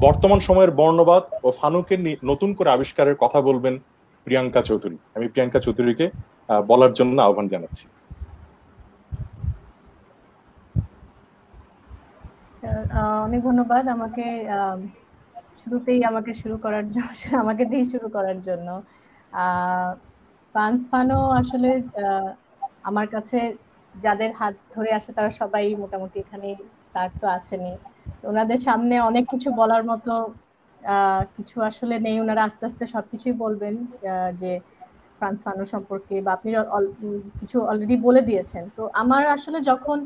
বর্তমান সময়ের বর্ণবাদ ও ফানুকে নতুন করে আবিষ্কারের কথা বলবেন প্রিয়াঙ্কা চৌধুরী। আমি প্রিয়াঙ্কা চৌধুরীকে বলার জন্য আহ্বান জানাচ্ছি। অনেক ধন্যবাদ আমাকে শুরুতেই আমাকে দিয়ে শুরু করার জন্য। ফ্রান্স ফানো আসলে আমার কাছে যাদের হাত ধরে আসে তারা সবাই মোটামুটি এখানে তার তো আছেনই। ওনাদের সামনে অনেক কিছু বলার মতো কিছু আসলে নেই। ওনারা আস্তে আস্তে সবকিছুই বলবেন যে ফ্রান্স ফানো সম্পর্কে, বা আপনি কিছু অলরেডি বলে দিয়েছেন। তো আমার আসলে যখন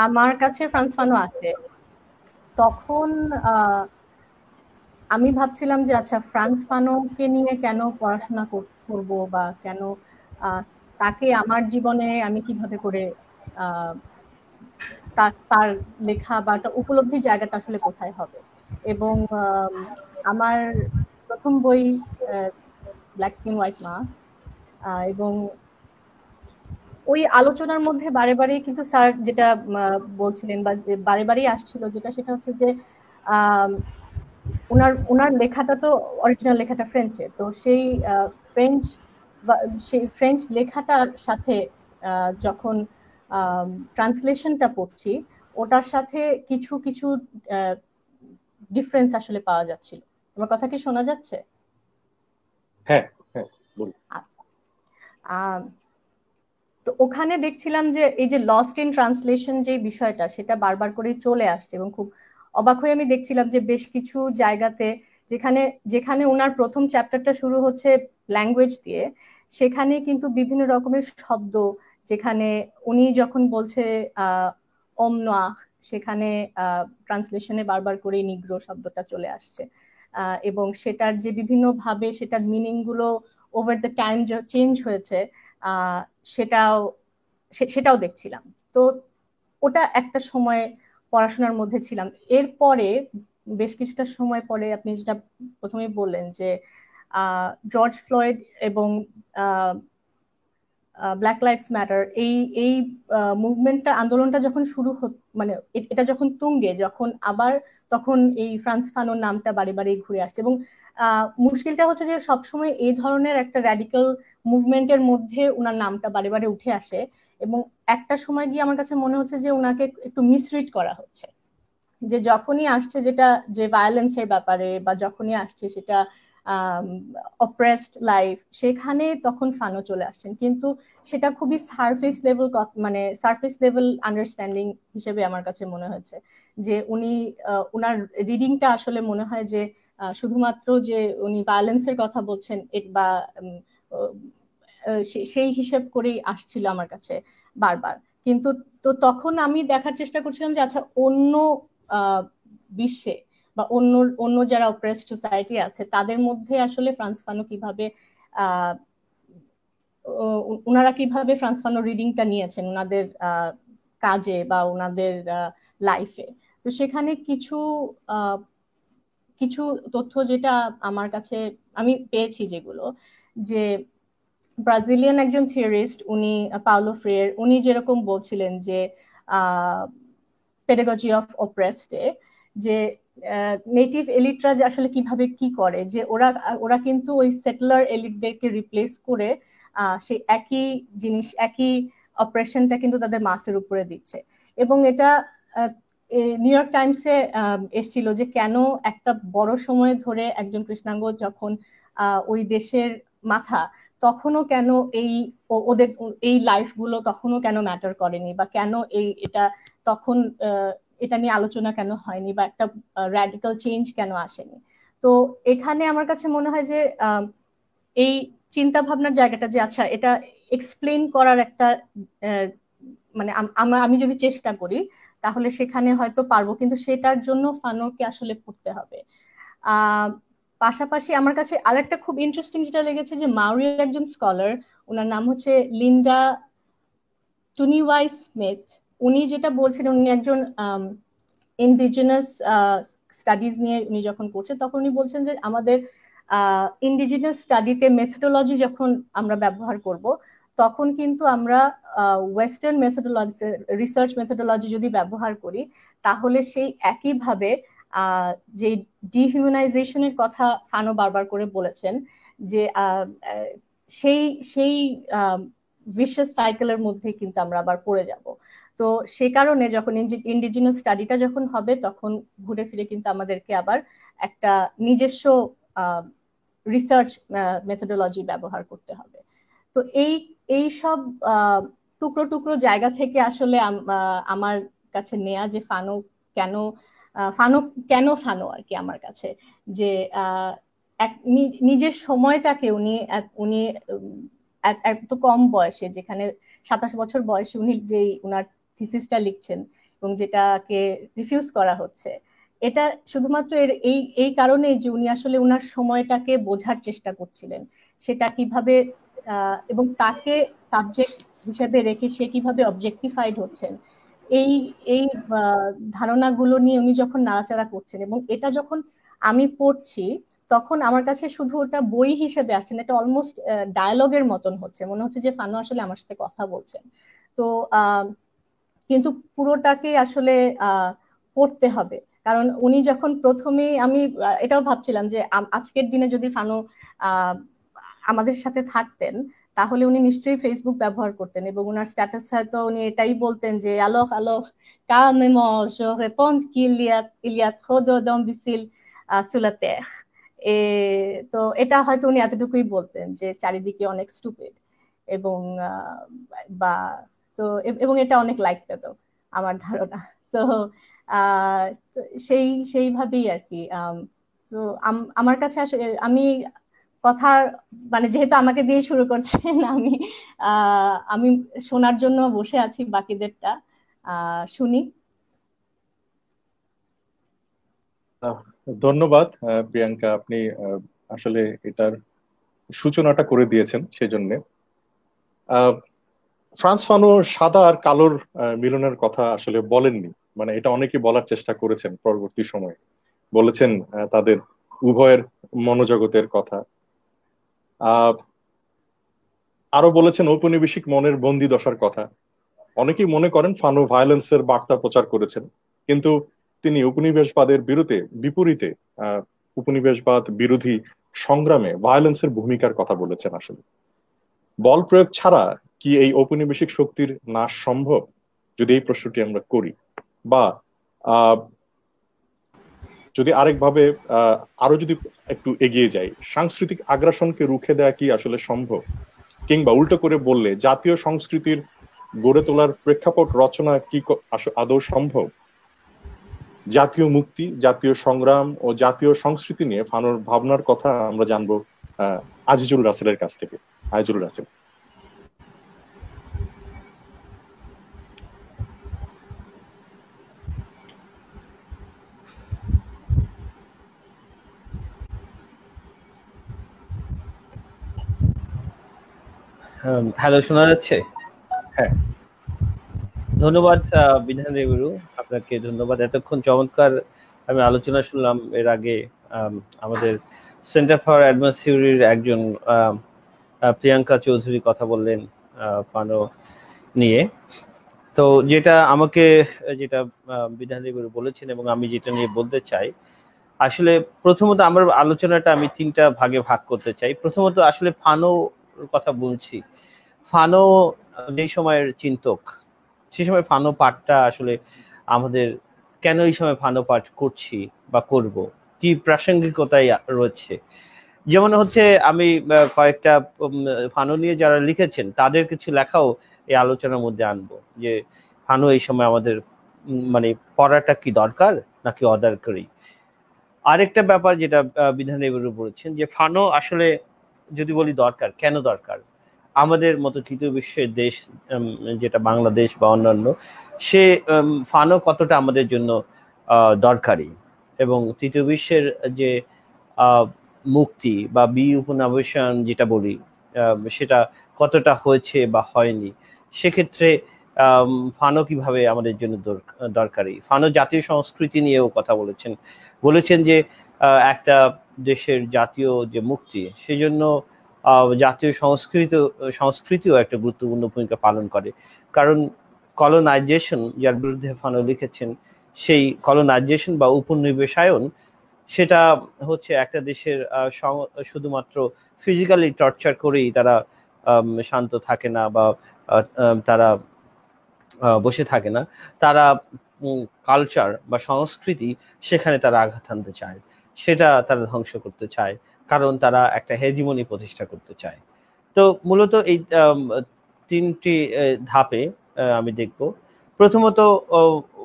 আমার কাছে ফ্রান্স ফানো আসে তখন আমি ভাবছিলাম যে আচ্ছা ফ্রান্স ফানোকে নিয়ে কেন পড়াশোনা করব, বা কেন তাকে আমার জীবনে আমি কিভাবে করে তার লেখা বা উপলব্ধির জায়গাটা আসলে কোথায় হবে। এবং আমার প্রথম বই ব্ল্যাক স্কিন হোয়াইট মা, এবং ওই আলোচনার মধ্যে বারে বারে কিন্তু স্যার যেটা বলছিলেন বা বারে বারেই আসছিল যেটা, সেটা হচ্ছে যে ওনার লেখাটা তো অরিজিনাল লেখাটা ফ্রেঞ্চে, তো সেই ফ্রেঞ্চ বা সেই ফ্রেঞ্চ লেখাটার সাথে যখন ট্রান্সলেশনটা পড়ছি ওটার সাথে কিছু কিছু ডিফারেন্স আসলে পাওয়া যাচ্ছিল। আমার কথা কি শোনা যাচ্ছে? হ্যাঁ হ্যাঁ বলুন। আচ্ছা, তো ওখানে দেখছিলাম যে এই যে লস্ট ইন ট্রান্সলেশন যে বিষয়টা সেটা বারবার করে চলে আসছে, এবং খুব অবাক হয়ে আমি দেখছিলাম যে বেশ কিছু জায়গাতে যেখানে যেখানে ওনার প্রথম চ্যাপ্টারটা শুরু হচ্ছে ল্যাঙ্গুয়েজ দিয়ে, সেখানে কিন্তু বিভিন্ন রকমের শব্দ, যেখানে উনি যখন বলছে ওম নোয়াহ, সেখানে ট্রান্সলেশনে বারবার করে নিগ্রো শব্দটা চলে আসছে, এবং সেটার যে বিভিন্ন ভাবে সেটার মিনিং গুলো ওভার দ্য টাইম চেঞ্জ হয়েছে, সেটাও সেটাও দেখছিলাম। তো ওটা একটা সময় পড়াশোনার মধ্যে ছিলাম। এরপরে বেশ কিছুটা সময় পরে আপনি যেটা প্রথমে বললেন যে জর্জ ফ্লয়েড এবং ব্ল্যাক লাইভস ম্যাটার, এই এই মুভমেন্টটা, আন্দোলনটা যখন শুরু মানে এটা যখন তুঙ্গে, যখন আবার তখন এই ফ্রান্স ফানোর নামটা বারে বারে ঘুরে আসছে। এবং মুশকিলটা হচ্ছে যে সবসময় এই ধরনের একটা র্যাডিক্যাল মুভমেন্টের মধ্যে ওনার নামটা বারে বারে উঠে আসে, এবং একটা সময় গিয়ে আমার কাছে মনে হচ্ছে যে ওনাকে একটু মিসরিড করা হচ্ছে, যে যখনই আসছে যেটা, যে ভায়োলেন্সের ব্যাপারে, বা যখনই আসছে সেটা অপ্রেসড লাইফ, সেখানে তখন ফানো চলে আসছেন। কিন্তু সেটা খুবই সারফেস লেভেল, মানে সারফেস লেভেল আন্ডারস্ট্যান্ডিং হিসেবে আমার কাছে মনে হয়েছে যে উনি ওনার রিডিংটা আসলে মনে হয় যে শুধুমাত্র যে উনি ভায়োলেন্সের কথা বলছেন বা সেই হিসেব করেই আসছিল আমার কাছে বারবার। কিন্তু তো তখন আমি দেখার চেষ্টা করছিলাম যে আচ্ছা অন্য বিশ্বে বা অন্য অন্য যারা অপ্রেসড সোসাইটি আছে তাদের মধ্যে আসলে ফ্রান্স ফানো কিভাবে ওনারা কিভাবে ফ্রান্স ফানো রিডিংটা নিয়েছেন ওনাদের কাজে বা ওনাদের লাইফে। তো সেখানে কিছু কিছু তথ্য যেটা আমার কাছে আমি পেয়েছি, যেগুলো যে ব্রাজিলিয়ান একজন থিওরিস্ট উনি পাওলো ফ্রেয়ার, উনি যেরকম বলছিলেন যে পেডাগজি অফ অপ্রেসডে, যে নেটিভ এলিটরা যে আসলে কিভাবে কি করে, যে ওরা ওরা কিন্তু ওই সেটেলার এলিটদেরকে রিপ্লেস করে সেই একই জিনিস, একই অপারেশনটা কিন্তু তাদের মাসের উপরে দিচ্ছে। এবং এটা নিউ ইয়র্ক টাইমসে এসছিল যে কেন একটা বড় সময় ধরে একজন কৃষ্ণাঙ্গ যখন ওই দেশের মাথা, তখনও কেন এই ওদের এই লাইফ গুলো তখনও কেন ম্যাটার করেনি, বা কেন এটা তখন এটা নিয়ে আলোচনা কেন হয়নি, বা একটা র্যাডিক্যাল চেঞ্জ কেন আসেনি। তো এখানে আমার কাছে মনে হয় যে এই চিন্তা ভাবনার জায়গাটা, যে আচ্ছা এটা এক্সপ্লেন করার একটা মানে আমি যদি চেষ্টা করি তাহলে সেখানে হয়তো পারবো, কিন্তু সেটার জন্য ফানোকে আসলে পড়তে হবে। পাশাপাশি আমার কাছে আরেকটা খুব ইন্টারেস্টিং যেটা লেগেছে, যে মাউরি একজন স্কলার, ওনার নাম হচ্ছে লিন্ডা টুনিওয়াই স্মিথ। উনি যেটা বলছিলেন, উনি একজন ইন্ডিজিনাস স্টাডিজ নিয়ে উনি যখন করছেন তখন উনি বলছেন যে আমাদের ইন্ডিজিনাস স্টাডিতে মেথোডোলজি যখন আমরা ব্যবহার করব তখন কিন্তু আমরা ওয়েস্টার্ন মেথোডোলজি, রিসার্চ মেথোডোলজি যদি ব্যবহার করি তাহলে সেই একইভাবে যে ডিহিউম্যানাইজেশনের কথা ফানো বারবার করে বলেছেন, যে সেই সেই ভিশাস সাইকেলের মধ্যে কিন্তু আমরা আবার পড়ে যাব। তো সে কারণে যখন ইন্ডিজিনাস স্টাডিটা যখন হবে, তখন ঘুরে ফিরে কিন্তু আমাদেরকে আবার একটা নিজস্ব রিসার্চ মেথোডোলজি ব্যবহার করতে হবে। তো এই সব টুকরো টুকরো জায়গা থেকে আসলে আমার কাছে নেয়া যে কেন ফানো ফানো আর কি আমার কাছে, যে নিজের সময়টাকে উনি উনি এত কম বয়সে, যেখানে 27 বছর বয়সে উনি যে উনার থিসিসটা লিখছেন এবং যেটাকে রিফিউজ করা হচ্ছে, এটা শুধুমাত্র এই এই কারণে যে উনি আসলে উনার সময়টাকে বোঝার চেষ্টা করছিলেন, সেটা কিভাবে এবং তাকে সাবজেক্ট হিসেবে রেখে সে কিভাবে অবজেক্টিফাইড হচ্ছেন, এই এই ধারণাগুলো নিয়ে উনি যখন নাড়াচাড়া করছেন, এবং এটা যখন আমি পড়ছি, তখন আমার কাছে শুধু ওটা বই হিসেবে আসছে না, এটা অলমোস্ট ডায়ালগের মতন হচ্ছে, মনে হচ্ছে যে ফানো আসলে আমার সাথে কথা বলছেন। তো কিন্তু পুরোটাকে আসলে পড়তে হবে, কারণ উনি যখন প্রথমেই, আমি এটাও ভাবছিলাম যে আজকের দিনে যদি ফানো আমাদের সাথে থাকতেন, তাহলে উনি নিশ্চয়ই ফেসবুক ব্যবহার করতেন, এবং উনার স্ট্যাটাস হয়তো উনি এটাই বলতেন যে alors calmement je réponds qu'il y a trop d'imbéciles sur la terre। তো এটা হয়তো উনি এতটুকুই বলতেন, যে চারিদিকে অনেক স্টুপিড, এবং বা তো এবং এটা অনেক লাইক পেত আমার ধারণা। তো আহ তো সেইভাবেই আর কি। তো আমার কাছে আসলে আমি কথা, মানে যেহেতু আমাকে দিয়ে শুরু করছেন, আমি শোনার জন্য বসে আছি, বাকিদেরটা শুনি। ধন্যবাদ প্রিয়াঙ্কা, আপনি আসলে এটার সূচনাটা করে দিয়েছেন, সেজন্য। ফ্রান্স ফানো সাদা আর কালোর মিলনের কথা আসলে বলেননি, মানে এটা অনেকে বলার চেষ্টা করেছেন পরবর্তী সময়ে, বলেছেন তাদের উভয়ের মনোজগতের কথা। আহ আরো বলেছেন ঔপনিবেশিক মনের বন্দি দশার কথা। অনেকেই মনে করেন ফানো ভায়োলেন্সের বার্তা প্রচার করেছেন, কিন্তু তিনি উপনিবেশবাদের বিপরীতে আহ উপনিবেশবাদ বিরোধী সংগ্রামে ভায়োলেন্সের ভূমিকার কথা বলেছেন। আসলে বল প্রয়োগ ছাড়া কি এই ঔপনিবেশিক শক্তির নাশ সম্ভব, যদি এই প্রশ্নটি আমরা করি, বা আহ যদি আরেকভাবে আরো যদি একটু এগিয়ে যাই, সাংস্কৃতিক আগ্রাসনকে রুখে দেওয়া কি আসলে সম্ভব, কিংবা উল্টো করে বললে জাতীয় সংস্কৃতির গড়ে তোলার প্রেক্ষাপট রচনা কি আদৌ সম্ভব? জাতীয় মুক্তি, জাতীয় সংগ্রাম ও জাতীয় সংস্কৃতি নিয়ে ফানোর ভাবনার কথা আমরা জানবো আজিজুল রাসেলের কাছ থেকে। আজিজুল রাসেল। হ্যালো, শোনা যাচ্ছে? হ্যাঁ, ধন্যবাদ বিধান দেবগুরু, আপনাকে ধন্যবাদ। এতক্ষণ চমৎকার আমি আলোচনা শুনলাম। এর আগে আমাদের সেন্টার ফর অ্যাডভান্স থিওরির একজন প্রিয়াঙ্কা চৌধুরী কথা বললেন ফানো নিয়ে। তো যেটা বিধান দেবগুরু বলেছেন এবং আমি যেটা নিয়ে বলতে চাই, আসলে প্রথমত আমার আলোচনাটা আমি 3টা ভাগে ভাগ করতে চাই। প্রথমত আসলে ফানোর কথা বলছি। ফানো যে সময়ের চিন্তক, সে সময় ফানো পাঠটা আসলে আমাদের কেন এই সময় ফানো পাঠ করছি বা করব, কি প্রাসঙ্গিকতায় রয়েছে। যেমন হচ্ছে আমি কয়েকটা ফানো নিয়ে যারা লিখেছেন তাদের কিছু লেখাও এই আলোচনার মধ্যে আনবো, যে ফানো এই সময় আমাদের মানে পড়াটা কি দরকার নাকি অদরকারি। আরেকটা ব্যাপার যেটা বিধান দেবগুরু বলেছেন, যে ফানো আসলে যদি বলি দরকার, কেন দরকার, আমাদের মতো তৃতীয় বিশ্বের দেশ যেটা বাংলাদেশ বা অন্যান্য, সে ফানো কতটা আমাদের জন্য দরকারি, এবং তৃতীয় বিশ্বের যে মুক্তি বা উপনিবেশন যেটা বলি, সেটা কতটা হয়েছে বা হয়নি, সেক্ষেত্রে ফানো কিভাবে আমাদের জন্য দরকারি। ফানো জাতীয় সংস্কৃতি নিয়েও কথা বলেছেন যে একটা দেশের জাতীয় যে মুক্তি, সেজন্য জাতীয় সংস্কৃতিও একটা গুরুত্বপূর্ণ ভূমিকা পালন করে। কারণ কলোনাইজেশন, যার বিরুদ্ধে ফানো লিখেছেন, সেই কলোনাইজেশন বা উপনিবেশায়ন সেটা হচ্ছে একটা দেশের শুধুমাত্র ফিজিক্যালি টর্চার করেই তারা শান্ত থাকে না বা তারা বসে থাকে না, তারা কালচার বা সংস্কৃতি সেখানে তারা আঘাত আনতে চায়, সেটা তারা ধ্বংস করতে চায়, কারণ তারা একটা হেজিমনি প্রতিষ্ঠা করতে চায়। তো মূলত এই তিনটি ধাপে আমি দেখব। প্রথমত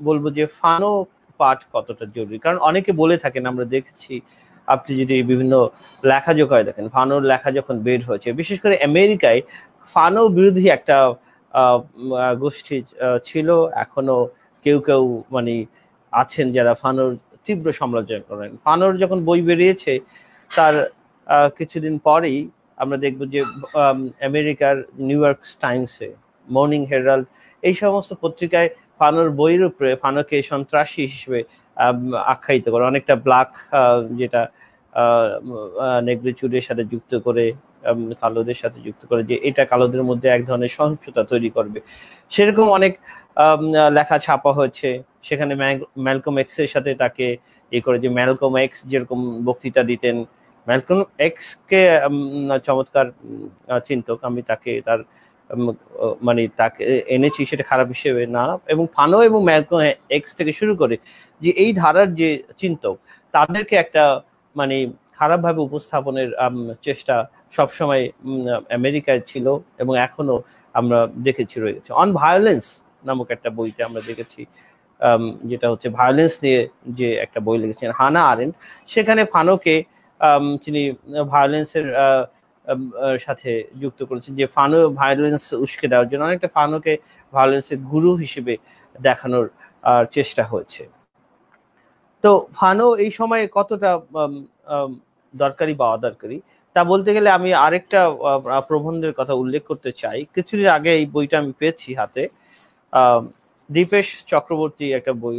বলবো যে ফানো পাঠ কতটা জরুরি, কারণ অনেকে বলে থাকেন, আমরা দেখেছি, আপনি যদি বিভিন্ন লেখাজোকায় দেখেন, ফানোর লেখা যখন বের হয়েছে, বিশেষ করে আমেরিকায় ফানো বিরোধী একটা গোষ্ঠী ছিল, এখনো কেউ কেউ মানে আছেন যারা ফানোর তীব্র সমালোচনা করেন। ফানোর যখন বই বেরিয়েছে তার কিছুদিন পরেই আমরা দেখব যে আমেরিকার নিউ ইয়র্ক টাইমসে, মর্নিং হেরাল্ড, এই সমস্ত পত্রিকায় ফানোর বইয়ের উপরে ফানোকে সন্ত্রাসী হিসেবে আখ্যায়িত করে, অনেকটা ব্ল্যাক, যেটা নেগ্রিচুডের সাথে যুক্ত করে, কালোদের সাথে যুক্ত করে, যে এটা কালোদের মধ্যে এক ধরনের সহিংসতা তৈরি করবে, সেরকম অনেক লেখা ছাপা হয়েছে। সেখানে ম্যালকম এক্স এর সাথে তাকে করে, যে ম্যালকম এক্স যেরকম বক্তৃতা দিতেন, ম্যালকম এক্স কে চমৎকার চিন্তক, আমি তাকে তার মানে তাকে এনেছি সেটা খারাপ হিসেবে না, এবং ফানো এবং ম্যালকম এক্স থেকে শুরু করে যে এই ধারার যে চিন্তক, তাদেরকে একটা মানে খারাপভাবে উপস্থাপনের চেষ্টা সবসময় আমেরিকায় ছিল এবং এখনো আমরা দেখেছি রয়ে গেছে। অন ভায়োলেন্স নামক একটা বইতে আমরা দেখেছি, যেটা হচ্ছে ভায়োলেন্স নিয়ে যে একটা বই লিখেছেন হানা আরেন্ট, সেখানে ফানোকে তিনি ভায়োলেন্সের সাথে যুক্ত করেছেন, যে ফানো ভায়োলেন্স উস্কে দেওয়ার জন্য অনেকটা ফানোকে ভায়োলেন্সের গুরু হিসেবে দেখানোর চেষ্টা হয়েছে। তো ফানো এই সময়ে কতটা দরকারি বা অদরকারি তা বলতে গেলে আমি আরেকটা প্রবন্ধের কথা উল্লেখ করতে চাই। কিছুদিন আগে এই বইটা আমি পেয়েছি হাতে, দীপেশ চক্রবর্তী একটা বই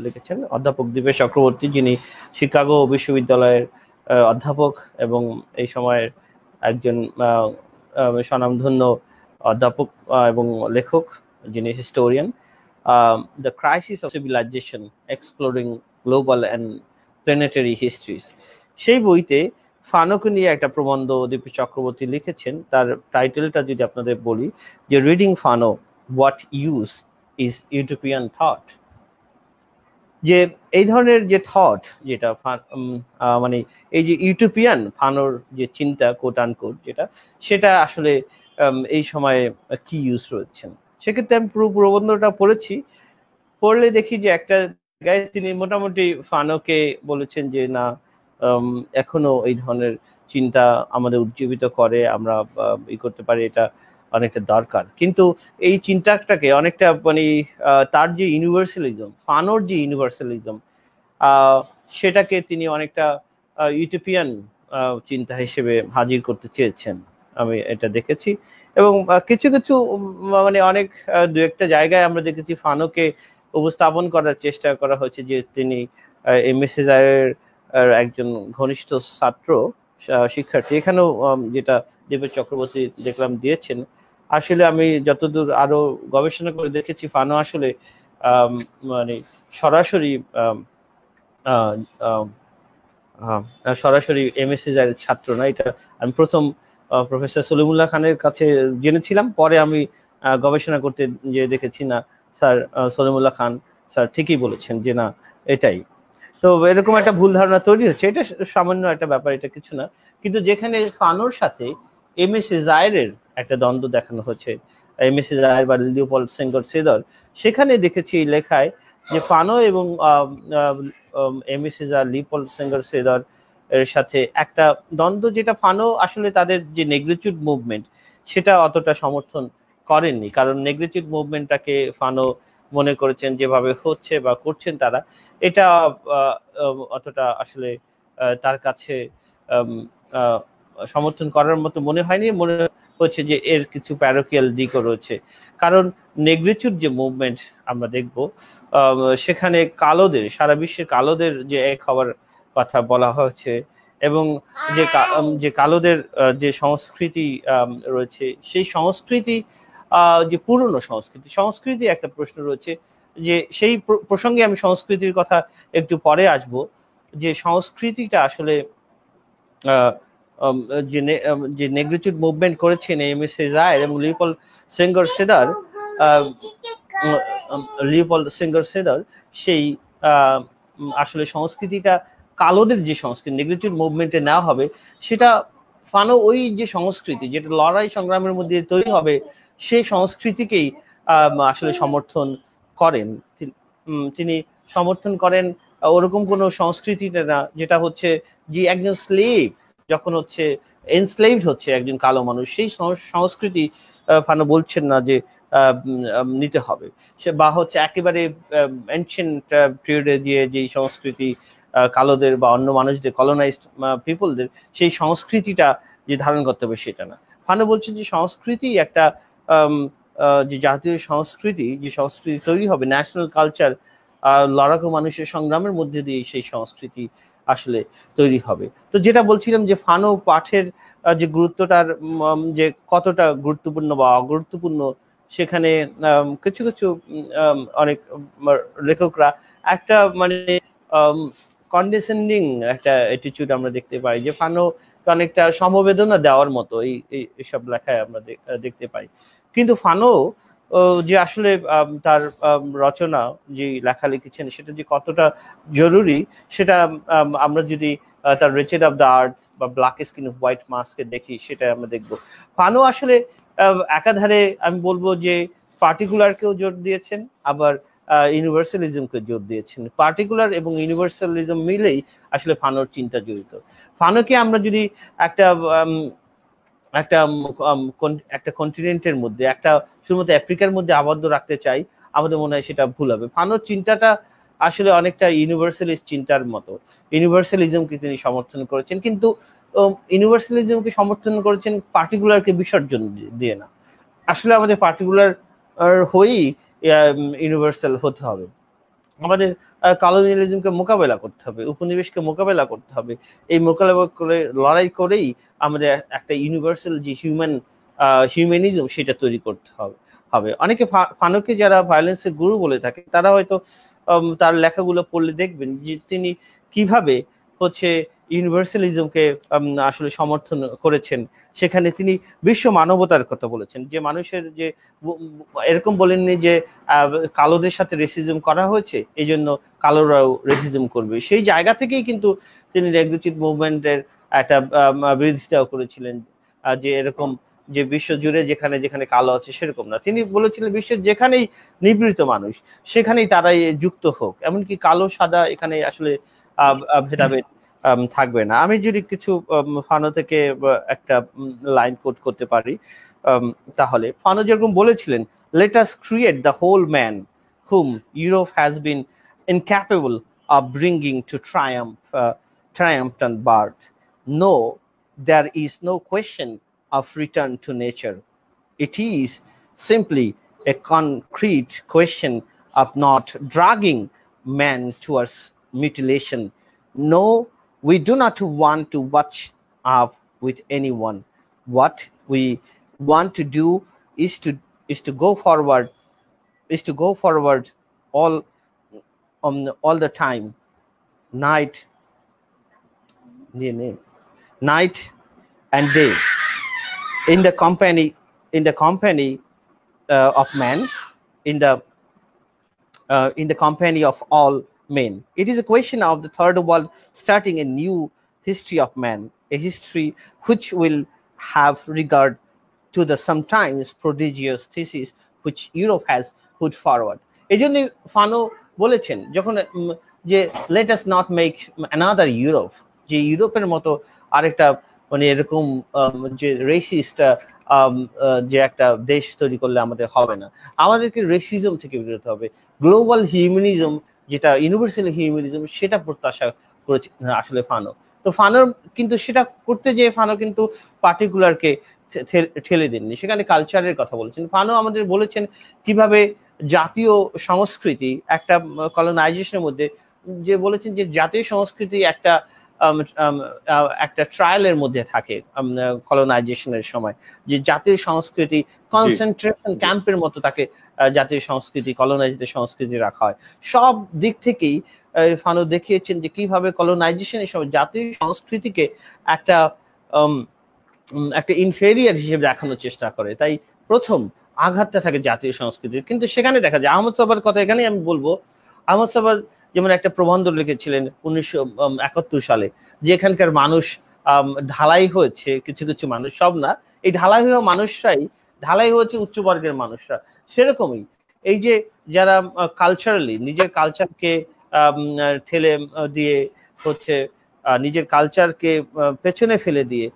লিখেছেন, অধ্যাপক দীপেশ চক্রবর্তী, যিনি শিকাগো বিশ্ববিদ্যালয়ের অধ্যাপক এবং এই সময়ের একজন স্বনামধন্য অধ্যাপক এবং লেখক, যিনি historian. The crisis of civilisation exploring global and planetary histories, সেই বইতে ফানোকে নিয়ে একটা প্রবন্ধ দীপেশ চক্রবর্তী লিখেছেন। তার টাইটেলটা যদি আপনাদের বলি, যে reading Fanon, what use is utopian thought. যে এই ধরনের যে থট, যেটা মানে এই যে ইউটোপিয়ান ফানোর যে চিন্তা, কোট আনকোট, যেটা সেটা আসলে এই সময়ে কি ইউজ রয়েছেন। সেক্ষেত্রে আমি পুরো প্রবন্ধটা পড়েছি, পড়লে দেখি যে একটা জায়গায় তিনি মোটামুটি ফানোকে বলেছেন যে না, এখনো এই ধরনের চিন্তা আমাদের উজ্জীবিত করে, আমরা করতে পারি, এটা অনেকটা দরকার। কিন্তু এই চিন্তাটাকে অনেকটা মানে তার যে ইউনিভার্সালিজম, ফানোর যে ইউনিভার্সালিজম, সেটাকে তিনি অনেকটা ইউটোপিয়ান চিন্তা হিসেবে হাজির করতে চেয়েছেন, আমি এটা দেখেছি। এবং কিছু কিছু মানে অনেক দু একটা জায়গায় আমরা দেখেছি ফানোকে উপস্থাপন করার চেষ্টা করা হয়েছে যে তিনি এমএসএর একজন ঘনিষ্ঠ ছাত্র, শিক্ষার্থী। এখানেও যেটা দীপেশ চক্রবর্তী দেখলাম দিয়েছেন, আসলে আমি যতদূর আরো গবেষণা করে দেখেছি, ফানো আসলে মানে সরাসরি সরাসরি এমএসএর ছাত্র না। এটা আমি প্রথম প্রফেসর সলিমুল্লাহ খানের কাছে জেনেছিলাম, পরে আমি গবেষণা করতে যে দেখেছি না, স্যার সলিমুল্লাহ খান স্যার ঠিকই বলেছেন যে না এটাই। তো এরকম একটা ভুল ধারণা তৈরি হচ্ছে, এটা সামান্য একটা ব্যাপার, এটা কিছু না। কিন্তু যেখানে ফানোর সাথে এমএস জায়েরের একটা দ্বন্দ্ব দেখানো হচ্ছে, এমএস জায়ের বা লিওপোল্ড সেঙ্গর সেদর, সেখানে দেখেছি এই লেখায় যে ফানো এবং এমএস জায়ের, লিওপোল্ড সেঙ্গর সেদর এর সাথে একটা দ্বন্দ্ব, যেটা ফানো আসলে তাদের যে নেগ্রিচুড মুভমেন্ট সেটা অতটা সমর্থন করেননি, কারণ নেগ্রিচুড মুভমেন্টটাকে ফানো মনে করেছেন যেভাবে হচ্ছে বা করছেন তারা, এটা অতটা আসলে তার কাছে সমর্থন করার মতো মনে হয়নি। মনে হচ্ছে যে এর কিছু প্যারোকিয়াল দিকও রয়েছে, কারণ নেগ্রিচুড যে মুভমেন্ট আমরা দেখব, সেখানে কালোদের, সারা বিশ্বের কালোদের যে এক হওয়ার কথা বলা হয়েছে, এবং যে কালোদের যে সংস্কৃতি রয়েছে, সেই সংস্কৃতি যে পুরনো সংস্কৃতি একটা প্রশ্ন রয়েছে যে সেই প্রসঙ্গে আমি সংস্কৃতির কথা একটু পরে আসব, যে সংস্কৃতিটা আসলে যে নেগ্রিচুড মুভমেন্ট করেছেন এম.এস. সেজায়ের এবং লিওপোল্ড সেঙ্গার সেদার সেই আসলে সংস্কৃতিটা কালোদের যে সংস্কৃতি নেগ্রিচুড মুভমেন্টে নেওয়া হবে, সেটা ফানো ওই যে সংস্কৃতি যেটা লড়াই সংগ্রামের মধ্যে তৈরি হবে সেই সংস্কৃতিকেই আসলে সমর্থন করেন। তিনি সমর্থন করেন ওরকম কোনো সংস্কৃতিটা না যেটা হচ্ছে যে একজন স্লেভ যখন হচ্ছে এনস্লেভড হচ্ছে একজন কালো মানুষ, সেই সংস্কৃতি ফানো বলছেন না যে নিতে হবে, সে বা হচ্ছে একেবারে এনশিয়েন্ট পিরিয়ডে দিয়ে যে সংস্কৃতি কালোদের বা অন্য মানুষদের কলোনাইজড পিপলদের সেই সংস্কৃতিটা যে ধারণ করতে হবে সেটা না। ফানো বলছেন যে সংস্কৃতি একটা যে জাতীয় সংস্কৃতি, যে সংস্কৃতি তৈরি হবে ন্যাশনাল কালচার, লড়াকু মানুষের সংগ্রামের মধ্যে দিয়ে সেই সংস্কৃতি আসলে তৈরি হবে। তো যেটা বলছিলাম যে ফানো পাঠের যে গুরুত্বটার যে কতটা গুরুত্বপূর্ণ বা অগুরুত্বপূর্ণ, সেখানে কিছু কিছু অনেক লেখকরা একটা মানে কন্ডেসেন্ডিং একটা অ্যাটিটিউড আমরা দেখতে পাই, যে ফানো অনেকটা সমবেদনা দেওয়ার মতো এইসব লেখায় আমরা দেখতে পাই। কিন্তু ফানো যে আসলে তার রচনা যে লেখা লিখেছেন সেটা যে কতটা জরুরি সেটা আমরা যদি তার রিচেড অফ দ্য আর্থ বা ব্ল্যাক স্কিন অফ হোয়াইট মাস্কে দেখি, সেটা আমরা দেখবো। ফানো আসলে একাধারে আমি বলবো যে পার্টিকুলারকেও জোর দিয়েছেন, আবার ইউনিভার্সালিজমকে জোর দিয়েছেন। পার্টিকুলার এবং ইউনিভার্সালিজম মিলেই আসলে ফানোর চিন্তা জড়িত। ফানোকে আমরা যদি একটা একটা কন্টিনেন্টের মধ্যে, একটা শুধুমাত্র আফ্রিকার মধ্যে আবদ্ধ রাখতে চাই, আমাদের মনে হয় সেটা ভুল হবে। ফানোর চিন্তাটা আসলে অনেকটা ইউনিভার্সালিস্ট চিন্তার মতো। ইউনিভার্সালিজমকে তিনি সমর্থন করেছেন, কিন্তু ইউনিভার্সালিজমকে সমর্থন করেছেন পার্টিকুলারকে বিসর্জন দিয়ে না। আসলে আমাদের পার্টিকুলার হয়েই ইউনিভার্সাল হতে হবে। আমাদের কলোনিয়ালিজমকে মোকাবেলা করতে হবে, উপনিবেশকে মোকাবেলা করতে হবে। এই মোকাবেলা করে লড়াই করেই আমাদের একটা ইউনিভার্সাল যে হিউম্যানিজম সেটা তৈরি করতে হবে। অনেকে ফানোকে যারা ভায়োলেন্সের গুরু বলে থাকে তারা হয়তো তার লেখাগুলো পড়লে দেখবেন যে তিনি কিভাবে হচ্ছে ইউনিভার্সালিজমকে আসলে সমর্থন করেছেন। সেখানে তিনি বিশ্ব মানবতার কথা বলেছেন, যে মানুষের যে এরকম বলেননি যে কালোদের সাথে রেসিজম করা হয়েছে এই জন্য কালোরাও রেসিজম করবে। সেই জায়গা থেকেই কিন্তু তিনি নেগ্রিচুড মুভমেন্টের একটা বিরোধিতাও করেছিলেন, যে এরকম যে বিশ্ব জুড়ে যেখানে যেখানে কালো আছে সেরকম না। তিনি বলেছিলেন বিশ্বের যেখানেই নিপীড়িত মানুষ সেখানেই তারাই যুক্ত হোক, এমনকি কালো সাদা এখানে আসলে ভেদাভেদ থাকবে না। আমি যদি কিছু ফানো থেকে একটা লাইন কোট করতে পারি, তাহলে ফানো যেরকম বলেছিলেন, let us create the whole man whom Europe has been incapable of bringing to triumphant birth. No, there is no question of return to nature. It is simply a concrete question of not dragging man towards mutilation. No, we do not want to watch up with anyone. What we want to do is to go forward all the time, night and day, in the company of man, in the company of all men. It is a question of the third world starting a new history of man, a history which will have regard to the sometimes prodigious thesis which Europe has put forward. এই জন্য Fanon বলেছেন যখন যে let us not make another Europe, যে ইউরোপের মতো আরেকটা মানে এরকম যে রেসিস্ট যে একটা দেশ তৈরি করলে আমাদের হবে না, আমাদেরকে রেসিজম থেকে বেরোতে হবে। গ্লোবাল হিউম্যানিজম যেটা ইউনিভার্সাল হিউম্যানিজম সেটা প্রত্যাশা করেছে আসলে ফানো। তো ফানোর কিন্তু সেটা করতে যেয়ে ফানো কিন্তু পার্টিকুলারকে ঠেলে দেননি, সেখানে কালচারের কথা বলেছেন। ফানো আমাদের বলেছেন কিভাবে জাতীয় সংস্কৃতি একটা কলোনাইজেশনের মধ্যে, যে বলেছেন যে জাতীয় সংস্কৃতি একটা ট্রায়ালের মধ্যে থাকে কলোনাইজেশনের সময়, যে জাতীয় সংস্কৃতি কনসেন্ট্রেশন ক্যাম্পের মতো তাকে জাতীয় সংস্কৃতি, কলোনাইজড সংস্কৃতি রাখা হয়। সব দিক থেকেই ফানো দেখিয়েছেন যে কিভাবে কলোনাইজেশনের সময় জাতীয় সংস্কৃতিকে একটা একটা ইনফেরিয়ার হিসেবে দেখানোর চেষ্টা করে। তাই প্রথম আঘাতটা থাকে জাতীয় সংস্কৃতির। কিন্তু সেখানে দেখা যায় আহমদ সাবার কথা এখানেই আমি বলবো, আহমদ সাবার যেমন একটা প্রবন্ধ লিখেছিলেন 1971 সালে, যে এখানকার মানুষ ঢালাই হয়েছে, কিছু কিছু মানুষ, সব না, এই ঢালাই হওয়া মানুষরাই ঢালাই হয়েছে উচ্চ বর্গের মানুষরা। সেরকমই এই যে যারা কালচারালি নিজের কালচারকে ঠেলে দিয়ে হচ্ছে নিজের কালচারকে পেছনে ফেলে দিয়ে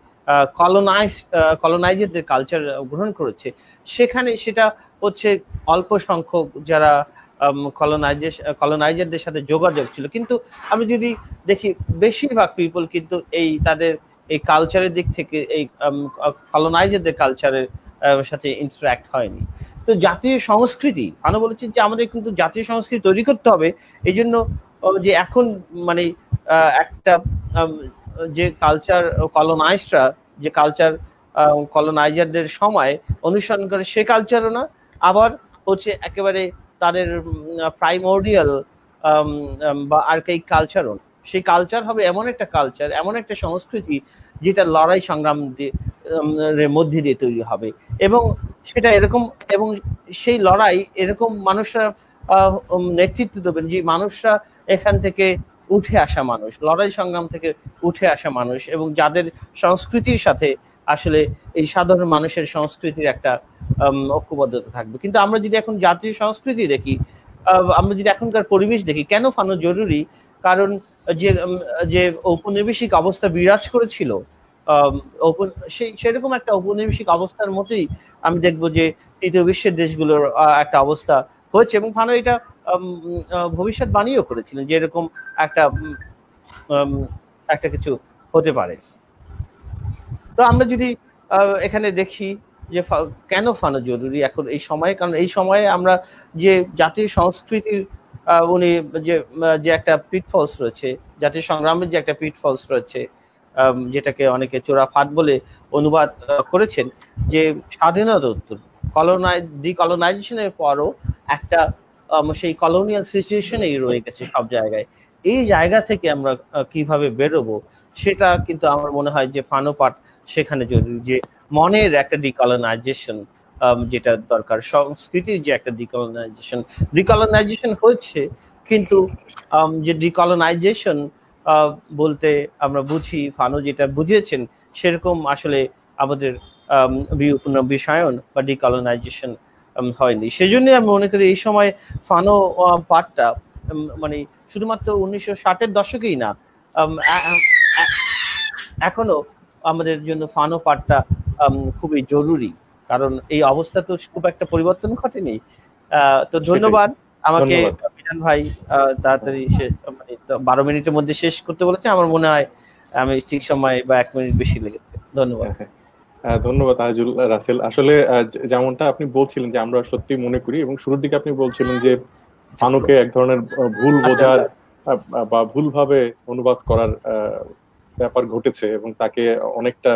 কলোনাইজারদের কালচার গ্রহণ করেছে, সেখানে সেটা হচ্ছে অল্প সংখ্যক যারা কলোনাইজারদের সাথে যোগাযোগ ছিল। কিন্তু আমি যদি দেখি বেশিরভাগ পিপল কিন্তু এই তাদের এই কালচারের দিক থেকে এই কলোনাইজারদের কালচারের সাথে ইন্টারঅ্যাক্ট হয়নি। তো জাতীয় সংস্কৃতি আমি বলেছি যে আমাদের কিন্তু জাতীয় সংস্কৃতি তৈরি করতে হবে। এই জন্য যে এখন মানে একটা যে কালচার কলোনাইজরা যে কালচার কলোনাইজারদের সময় অনুসরণ করে সে কালচারও না, আবার হচ্ছে একেবারে তাদের প্রাইমোর্ডিয়াল বা আর্কাইক কালচারও। সেই কালচার হবে এমন একটা কালচার, এমন একটা সংস্কৃতি যেটা লড়াই সংগ্রাম মধ্যে দিয়ে তৈরি হবে, এবং সেটা এরকম, এবং সেই লড়াই এরকম মানুষরা নেতৃত্ব দেবেন যে মানুষরা এখান থেকে উঠে আসা মানুষ, লড়াই সংগ্রাম থেকে উঠে আসা মানুষ, এবং যাদের সংস্কৃতির সাথে আসলে এই সাধারণ মানুষের সংস্কৃতির একটা ঐক্যবদ্ধতা থাকবে। কিন্তু আমরা যদি এখন জাতীয় সংস্কৃতি দেখি, আমরা যদি এখনকার পরিবেশ দেখি, কেন ফানো জরুরি? কারণ যে যে ঔপনিবেশিক অবস্থা বিরাজ করেছিল, সেরকম একটা ঔপনিবেশিক অবস্থার মতোই আমি দেখবো যে তৃতীয় বিশ্বের দেশগুলোর একটা অবস্থা হয়েছে, এবং ফানো এটা ভবিষ্যৎবাণীও করেছিলেন যে এরকম একটা একটা কিছু হতে পারে। তো আমরা যদি এখানে দেখি যে কেন ফানো জরুরি এখন এই সময়ে, কারণ এই সময়ে আমরা যে জাতীয় সংস্কৃতির উনি যে একটা পিটফলস রয়েছে, জাতীয় সংগ্রামের যে একটা পিটফলস রয়েছে, যেটাকে অনেকে চোরাফাট বলে অনুবাদ করেছেন, যে স্বাধীনতা ডিকলোনাইজেশনের পরও একটা সেই কলোনিয়াল সিচুয়েশনেই রয়ে গেছে সব জায়গায়। এই জায়গা থেকে আমরা কিভাবে বেরোবো সেটা কিন্তু আমার মনে হয় যে ফানো পাঠ সেখানে জরুরি, যে মনের একটা ডিকলোনাইজেশন যেটা দরকার, সংস্কৃতির যে একটা ডিকলোনাইজেশন হচ্ছে, কিন্তু যে ডিকলোনাইজেশন বলতে আমরা বুঝি, ফানো যেটা বুঝিয়েছেন সেরকম আসলে আমাদের বিষয়ায়ন বা ডিকলোনাইজেশন হয়নি। সেজন্য আমি মনে করি এই সময় ফানো পাঠটা মানে শুধুমাত্র 1960-এর দশকেই না, এখনো আমাদের জন্য ফানো পাঠটা খুবই জরুরি, কারণ এই অবস্থা তো খুব একটা পরিবর্তন ঘটেনি। তো ধন্যবাদ আমাকে বিধান ভাই তাড়াতাড়ি মানে 12 মিনিটের মধ্যে শেষ করতে বলেছে। আমার মনে হয় আমি ঠিক সময় বা 1 মিনিট বেশি লেগেছে। ধন্যবাদ। ধন্যবাদ আজিজুল রাসেল। আসলে যেমনটা আপনি বলছিলেন যে আমরা সত্যি মনে করি, এবং শুরুর দিকে আপনি বলছিলেন যে ফানোকে এক ধরনের ভুল বোঝার বা ভুলভাবে অনুবাদ করার ব্যাপার ঘটেছে, এবং তাকে অনেকটা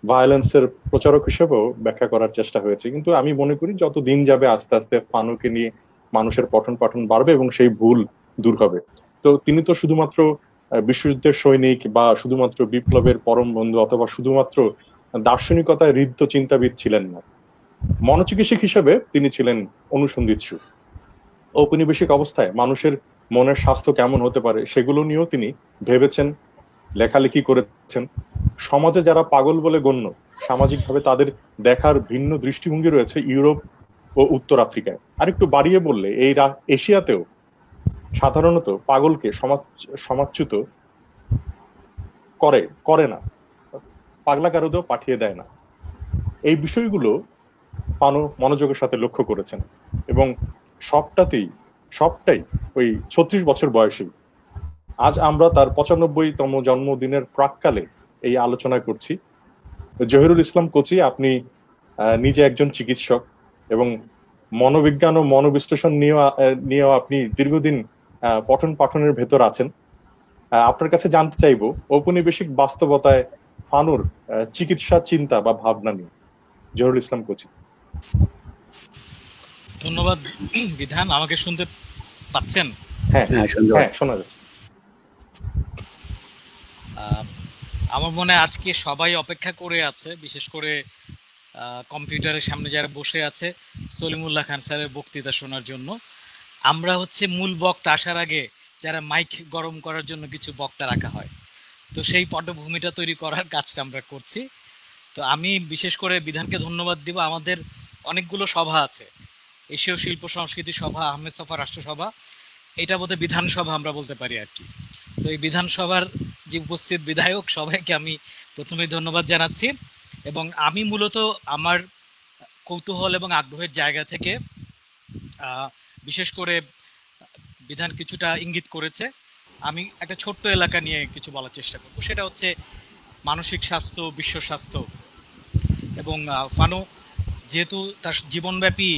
ভায়োলেন্সের প্রচারক হিসেবেও ব্যাখ্যা করার চেষ্টা হয়েছে। কিন্তু আমি মনে করি যত দিন যাবে আস্তে আস্তে ফানোকে নিয়ে মানুষের পঠন পাঠন বাড়বে এবং সেই ভুল দূর হবে। তো তিনি তো শুধুমাত্র বিশ্বযুদ্ধের সৈনিক বা শুধুমাত্র বিপ্লবের পরম বন্ধু অথবা শুধুমাত্র দার্শনিকতায় ঋদ্ধ চিন্তাবিদ ছিলেন না, মনোচিকিৎসক হিসেবে তিনি ছিলেন অনুসন্ধিৎসু। ঔপনিবেশিক অবস্থায় মানুষের মনের স্বাস্থ্য কেমন হতে পারে সেগুলো নিয়েও তিনি ভেবেছেন, লেখালেখি করেছেন। সমাজে যারা পাগল বলে গণ্য, সামাজিকভাবে তাদের দেখার ভিন্ন দৃষ্টিভঙ্গি রয়েছে ইউরোপ ও উত্তর আফ্রিকায়। আর একটু বাড়িয়ে বললে এই এশিয়াতেও সাধারণত পাগলকে সমাজচ্যুত করে না, পাগলা কারোদেও পাঠিয়ে দেয় না। এই বিষয়গুলো ফানো মনোযোগের সাথে লক্ষ্য করেছেন, এবং সবটাই ওই 36 বছর বয়সী। আজ আমরা তার 95তম জন্মদিনের প্রাককালে এই আলোচনা করছি। জহিরুল ইসলাম কোচি, আপনি নিজে একজন চিকিৎসক এবং মনোবিজ্ঞান ও মনোবিশ্লেষণ নিয়েও আপনি দীর্ঘদিন পঠন পাঠনের ভেতর আছেন। আপনার কাছে জানতে চাইবো ঔপনিবেশিক বাস্তবতায় ফানোর চিকিৎসা চিন্তা বা ভাবনা নিয়ে। জহিরুল ইসলাম কোচি। ধন্যবাদ বিধান। আমাকে শুনতে পাচ্ছেন? হ্যাঁ হ্যাঁ, শুনতে হ্যাঁ, পাচ্ছি। শোনা যাচ্ছে। আমার মনে হয় আজকে সবাই অপেক্ষা করে আছে, বিশেষ করে কম্পিউটারের সামনে যারা বসে আছে সলিমুল্লাহ খান স্যারের বক্তৃতা শোনার জন্য। আমরা হচ্ছে মূল বক্তা আসার আগে যারা মাইক গরম করার জন্য কিছু বক্তা রাখা হয়, তো সেই পটভূমিটা তৈরি করার কাজটা আমরা করছি। তো আমি বিশেষ করে বিধানকে ধন্যবাদ দিব। আমাদের অনেকগুলো সভা আছে, এশীয় শিল্প সংস্কৃতি সভা, আহমেদ সফা রাষ্ট্রসভা, এটা বোধহয় বিধানসভা আমরা বলতে পারি আর কি। তো এই বিধানসভার যে উপস্থিত বিধায়ক সবাইকে আমি প্রথমেই ধন্যবাদ জানাচ্ছি। এবং আমি মূলত আমার কৌতূহল এবং আগ্রহের জায়গা থেকে বিশেষ করে বিধান কিছুটা ইঙ্গিত করেছে, আমি একটা ছোট্ট এলাকা নিয়ে কিছু বলার চেষ্টা করব। সেটা হচ্ছে মানসিক স্বাস্থ্য, বিশ্ব স্বাস্থ্য। এবং ফানো যেহেতু তার জীবনব্যাপী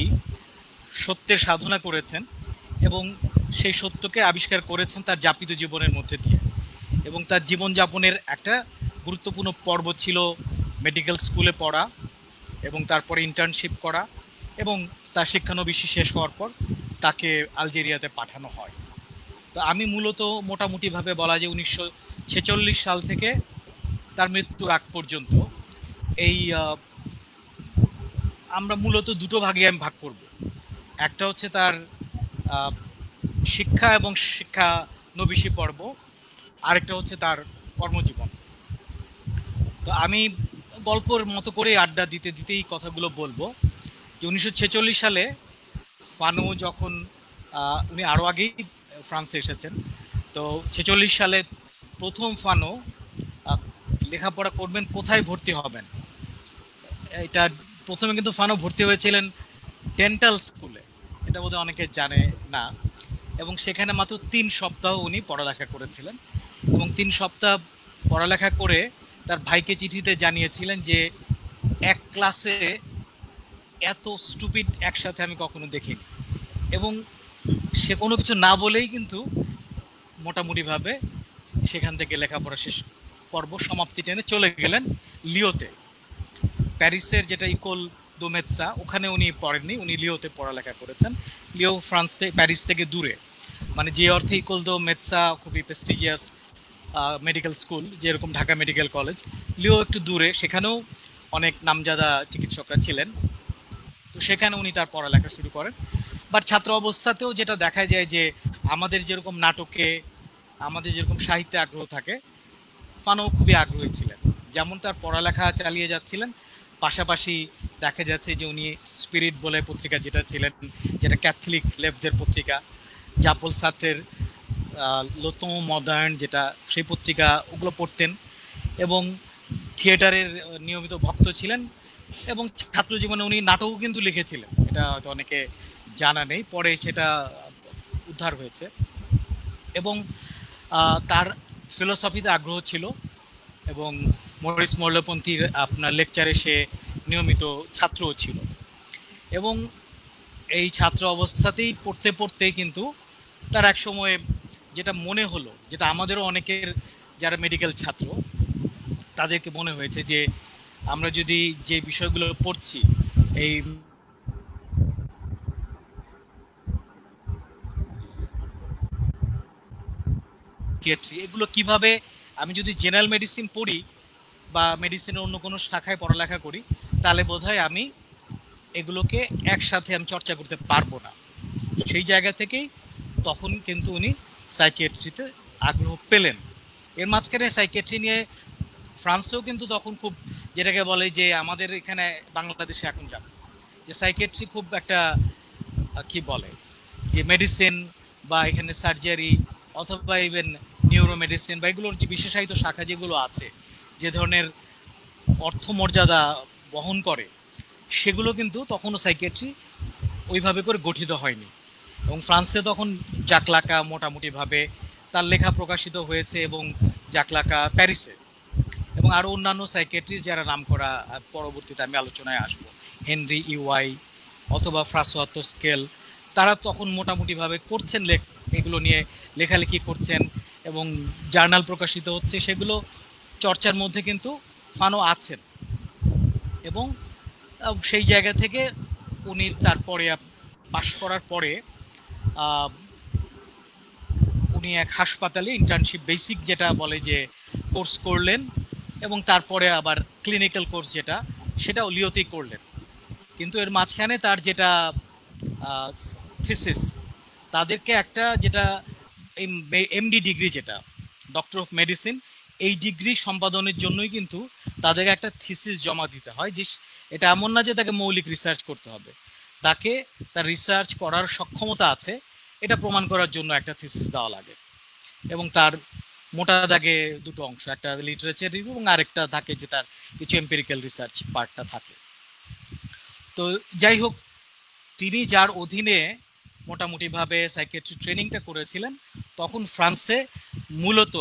সত্যের সাধনা করেছেন এবং সেই সত্যকে আবিষ্কার করেছেন তার যাপিত জীবনের মধ্যে দিয়ে, এবং তার জীবনযাপনের একটা গুরুত্বপূর্ণ পর্ব ছিল মেডিকেল স্কুলে পড়া এবং তারপরে ইন্টার্নশিপ করা, এবং তার শিক্ষানবিশি শেষ হওয়ার পর তাকে আলজেরিয়াতে পাঠানো হয়। তো আমি মূলত মোটামুটিভাবে বলা যায় 1946 সাল থেকে তার মৃত্যুর আগ পর্যন্ত এই আমরা মূলত দুটো ভাগে আমি ভাগ করব। একটা হচ্ছে তার শিক্ষা এবং শিক্ষানবিশি পর্ব, আরেকটা হচ্ছে তার কর্মজীবন। তো আমি গল্পের মতো করে আড্ডা দিতে দিতেই কথাগুলো বলবো যে 1946 সালে ফানো যখন উনি আরও আগেই ফ্রান্সে এসেছেন, তো 46 সালে প্রথম ফানো লেখাপড়া করবেন, কোথায় ভর্তি হবেন, এটা প্রথমে কিন্তু ফানো ভর্তি হয়েছিলেন ডেন্টাল স্কুলে, এটা বোধহয় অনেকে জানে না। এবং সেখানে মাত্র 3 সপ্তাহ উনি পড়ালেখা করেছিলেন, এবং 3 সপ্তাহ পড়ালেখা করে তার ভাইকে চিঠিতে জানিয়েছিলেন যে এক ক্লাসে এত স্টুপিড একসাথে আমি কখনো দেখিনি। এবং সে কোনো কিছু না বলেই কিন্তু মোটামুটিভাবে সেখান থেকে লেখাপড়া শেষ পর্ব সমাপ্তি টেনে চলে গেলেন লিওতে। প্যারিসের যেটা ইকোল দো মেদসা, ওখানে উনি পড়েননি, উনি লিওতে পড়ালেখা করেছেন। লিও ফ্রান্স থেকে, প্যারিস থেকে দূরে, মানে যে অর্থে ইকোল দো মেদসা খুবই প্রেস্টিজিয়াস মেডিকেল স্কুল, যেরকম ঢাকা মেডিকেল কলেজ, লিও একটু দূরে, সেখানেও অনেক নামজাদা চিকিৎসকরা ছিলেন। তো সেখানে উনি তার পড়ালেখা শুরু করেন। বাট ছাত্র অবস্থাতেও যেটা দেখা যায় যে আমাদের যেরকম নাটকে, আমাদের যেরকম সাহিত্যে আগ্রহ থাকে, ফানো খুবই আগ্রহী ছিলেন। যেমন তার পড়ালেখা চালিয়ে যাচ্ছিলেন, পাশাপাশি দেখা যাচ্ছে যে উনি স্পিরিট বলে পত্রিকা যেটা ছিলেন, যেটা ক্যাথলিক লেফটদের পত্রিকা, জাপল সাত্রের লোতো মডার্ন যেটা, সেই পত্রিকা, ওগুলো পড়তেন। এবং থিয়েটারের নিয়মিত ভক্ত ছিলেন। এবং ছাত্র জীবনে উনি নাটকও কিন্তু লিখেছিলেন, এটা হয়তো অনেকে জানা নেই, পরে সেটা উদ্ধার হয়েছে। এবং তার ফিলোসফিতে আগ্রহ ছিল, এবং মরিস মরলেপন্থীর আপনার লেকচারে সে নিয়মিত ছাত্রও ছিল। এবং এই ছাত্র অবস্থাতেই পড়তে পড়তে কিন্তু তার এক সময় যেটা মনে হলো, যেটা আমাদেরও অনেকের যারা মেডিকেল ছাত্র তাদেরকে মনে হয়েছে যে আমরা যদি যে বিষয়গুলো পড়ছি, এই এগুলো কিভাবে, আমি যদি জেনারেল মেডিসিন পড়ি বা মেডিসিনের অন্য কোনো শাখায় পড়ালেখা করি, তাহলে বোধহয় আমি এগুলোকে একসাথে আমি চর্চা করতে পারবো না। সেই জায়গা থেকেই তখন কিন্তু উনি সাইকিয়াট্রিতে আগ্রহ পেলেন। এর মাঝখানে সাইকিয়াট্রি নিয়ে ফ্রান্সেও কিন্তু তখন খুব, যেটাকে বলে যে আমাদের এখানে বাংলাদেশে এখন যাবে যে সাইকিয়াট্রি খুব একটা কি বলে যে মেডিসিন বা এখানে সার্জারি অথবা ইভেন নিউরো মেডিসিন বা এগুলোর যে বিশেষায়িত শাখা যেগুলো আছে, যে ধরনের অর্থমর্যাদা বহন করে, সেগুলো কিন্তু তখনও সাইকিয়াট্রি ওইভাবে করে গঠিত হয়নি। এবং ফ্রান্সে তখন জাকলাকা মোটামুটিভাবে তার লেখা প্রকাশিত হয়েছে, এবং জাকলাকা প্যারিসে, এবং আরও অন্যান্য সাইকিয়াট্রিস্ট যারা নাম করা, পরবর্তীতে আমি আলোচনায় আসব, হেনরি ইউআই অথবা ফ্রাসোয়া তোস্কেল, তারা তখন মোটামুটিভাবে করছেন, এগুলো নিয়ে লেখালেখি করছেন এবং জার্নাল প্রকাশিত হচ্ছে, সেগুলো চর্চার মধ্যে কিন্তু ফানো আছেন। এবং সেই জায়গা থেকে উনি তারপরে পাশ করার পরে আহ, উনি এক হাসপাতালে ইন্টার্নশিপ বেসিক যেটা বলে যে কোর্স করলেন, এবং তারপরে আবার ক্লিনিক্যাল কোর্স যেটা সেটাও লিওতেই করলেন। কিন্তু এর মাঝখানে তার যেটা থিসিস, তাদেরকে একটা যেটা এমডি ডিগ্রি, যেটা ডক্টর অফ মেডিসিন, এই ডিগ্রি সম্পাদনের জন্যই কিন্তু তাদেরকে একটা থিসিস জমা দিতে হয়। যে এটা এমন না যে তাকে মৌলিক রিসার্চ করতে হবে, তাকে তার রিসার্চ করার সক্ষমতা আছে এটা প্রমাণ করার জন্য একটা থিসিস দেওয়া লাগে। এবং তার মোটা দাগে দুটো অংশ, একটা লিটারেচার রিভিউ এবং আরেকটা থাকে যে তার কিছু এম্পিরিক্যাল রিসার্চ পার্টটা থাকে। তো যাই হোক, তিনি যার অধীনে মোটামুটিভাবে সাইকিয়াট্রি ট্রেনিংটা করেছিলেন, তখন ফ্রান্সে মূলত,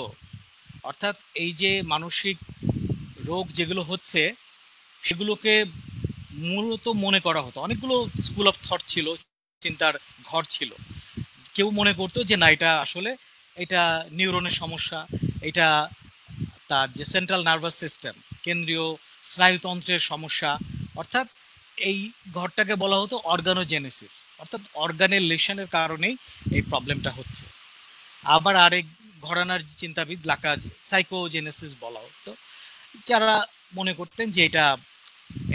অর্থাৎ এই যে মানসিক রোগ যেগুলো হচ্ছে সেগুলোকে মূলত মনে করা হতো, অনেকগুলো স্কুল অফ থট ছিল, চিন্তার ঘর ছিল। কেউ মনে করতো যে না, এটা আসলে এটা নিউরনের সমস্যা, এটা তার যে সেন্ট্রাল নার্ভাস সিস্টেম, কেন্দ্রীয় স্নায়ুতন্ত্রের সমস্যা, অর্থাৎ এই ঘরটাকে বলা হতো অর্গানোজেনেসিস, অর্থাৎ অর্গানের লেশনের কারণেই এই প্রবলেমটা হচ্ছে। আবার আরেক ঘরানার চিন্তাবিদ লাকাজ সাইকোজেনেসিস বলা হতো, যারা মনে করতেন যে এটা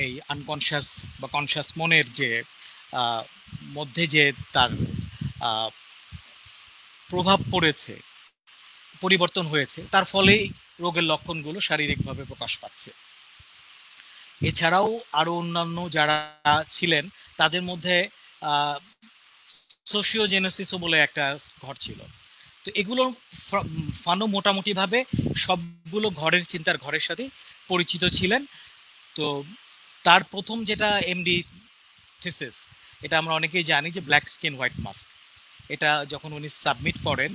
এই আনকনশাস বা কনশাস মনের যে মধ্যে যে তার প্রভাব পড়েছে, পরিবর্তন হয়েছে, তার ফলেই রোগের লক্ষণগুলো শারীরিকভাবে প্রকাশ পাচ্ছে। এছাড়াও আরো অন্যান্য যারা ছিলেন তাদের মধ্যে সোশিওজেনেসিসও বলে একটা ঘর ছিল। তো এগুলো ফানো মোটামুটি ভাবে সবগুলো ঘরের চিন্তার ঘরের সাথে পরিচিত ছিলেন। তো তার প্রথম যেটা এমডি থিসিস, এটা আমরা অনেকেই জানি যে ব্ল্যাক স্কিন হোয়াইট মাস্ক, এটা যখন উনি সাবমিট করেন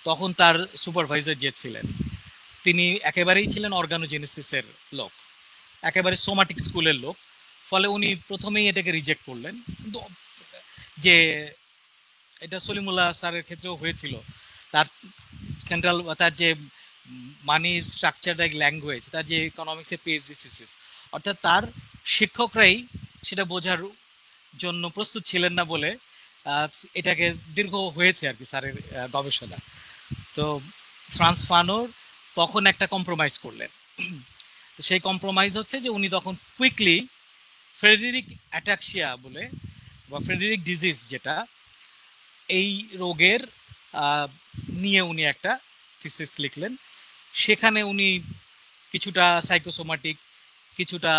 তখন তার সুপারভাইজার যে ছিলেন তিনি একেবারেই ছিলেন অর্গানোজেনেসিসের লোক, একেবারে সোমাটিক স্কুলের লোক। ফলে উনি প্রথমেই এটাকে রিজেক্ট করলেন। কিন্তু যে এটা সলিমুল্লাহ স্যারের ক্ষেত্রেও হয়েছিল, তার সেন্ট্রাল, তার যে মানি স্ট্রাকচার ল্যাঙ্গুয়েজ, তার যে ইকোনমিক্সের পিএইচডি থিসিস, অর্থাৎ তার শিক্ষকরাই সেটা বোঝার জন্য প্রস্তুত ছিলেন না বলে এটাকে দীর্ঘ হয়েছে আর কি স্যারের গবেষণা। তো ফ্রান্স ফানোর তখন একটা কম্প্রোমাইজ করলেন। তো সেই কম্প্রোমাইজ হচ্ছে যে উনি তখন কুইকলি ফ্রেডেরিক অ্যাটাক্সিয়া বলে বা ফ্রেডেরিক ডিজিজ, যেটা এই রোগের নিয়ে উনি একটা থিসিস লিখলেন। সেখানে উনি কিছুটা সাইকোসোমাটিক, কিছুটা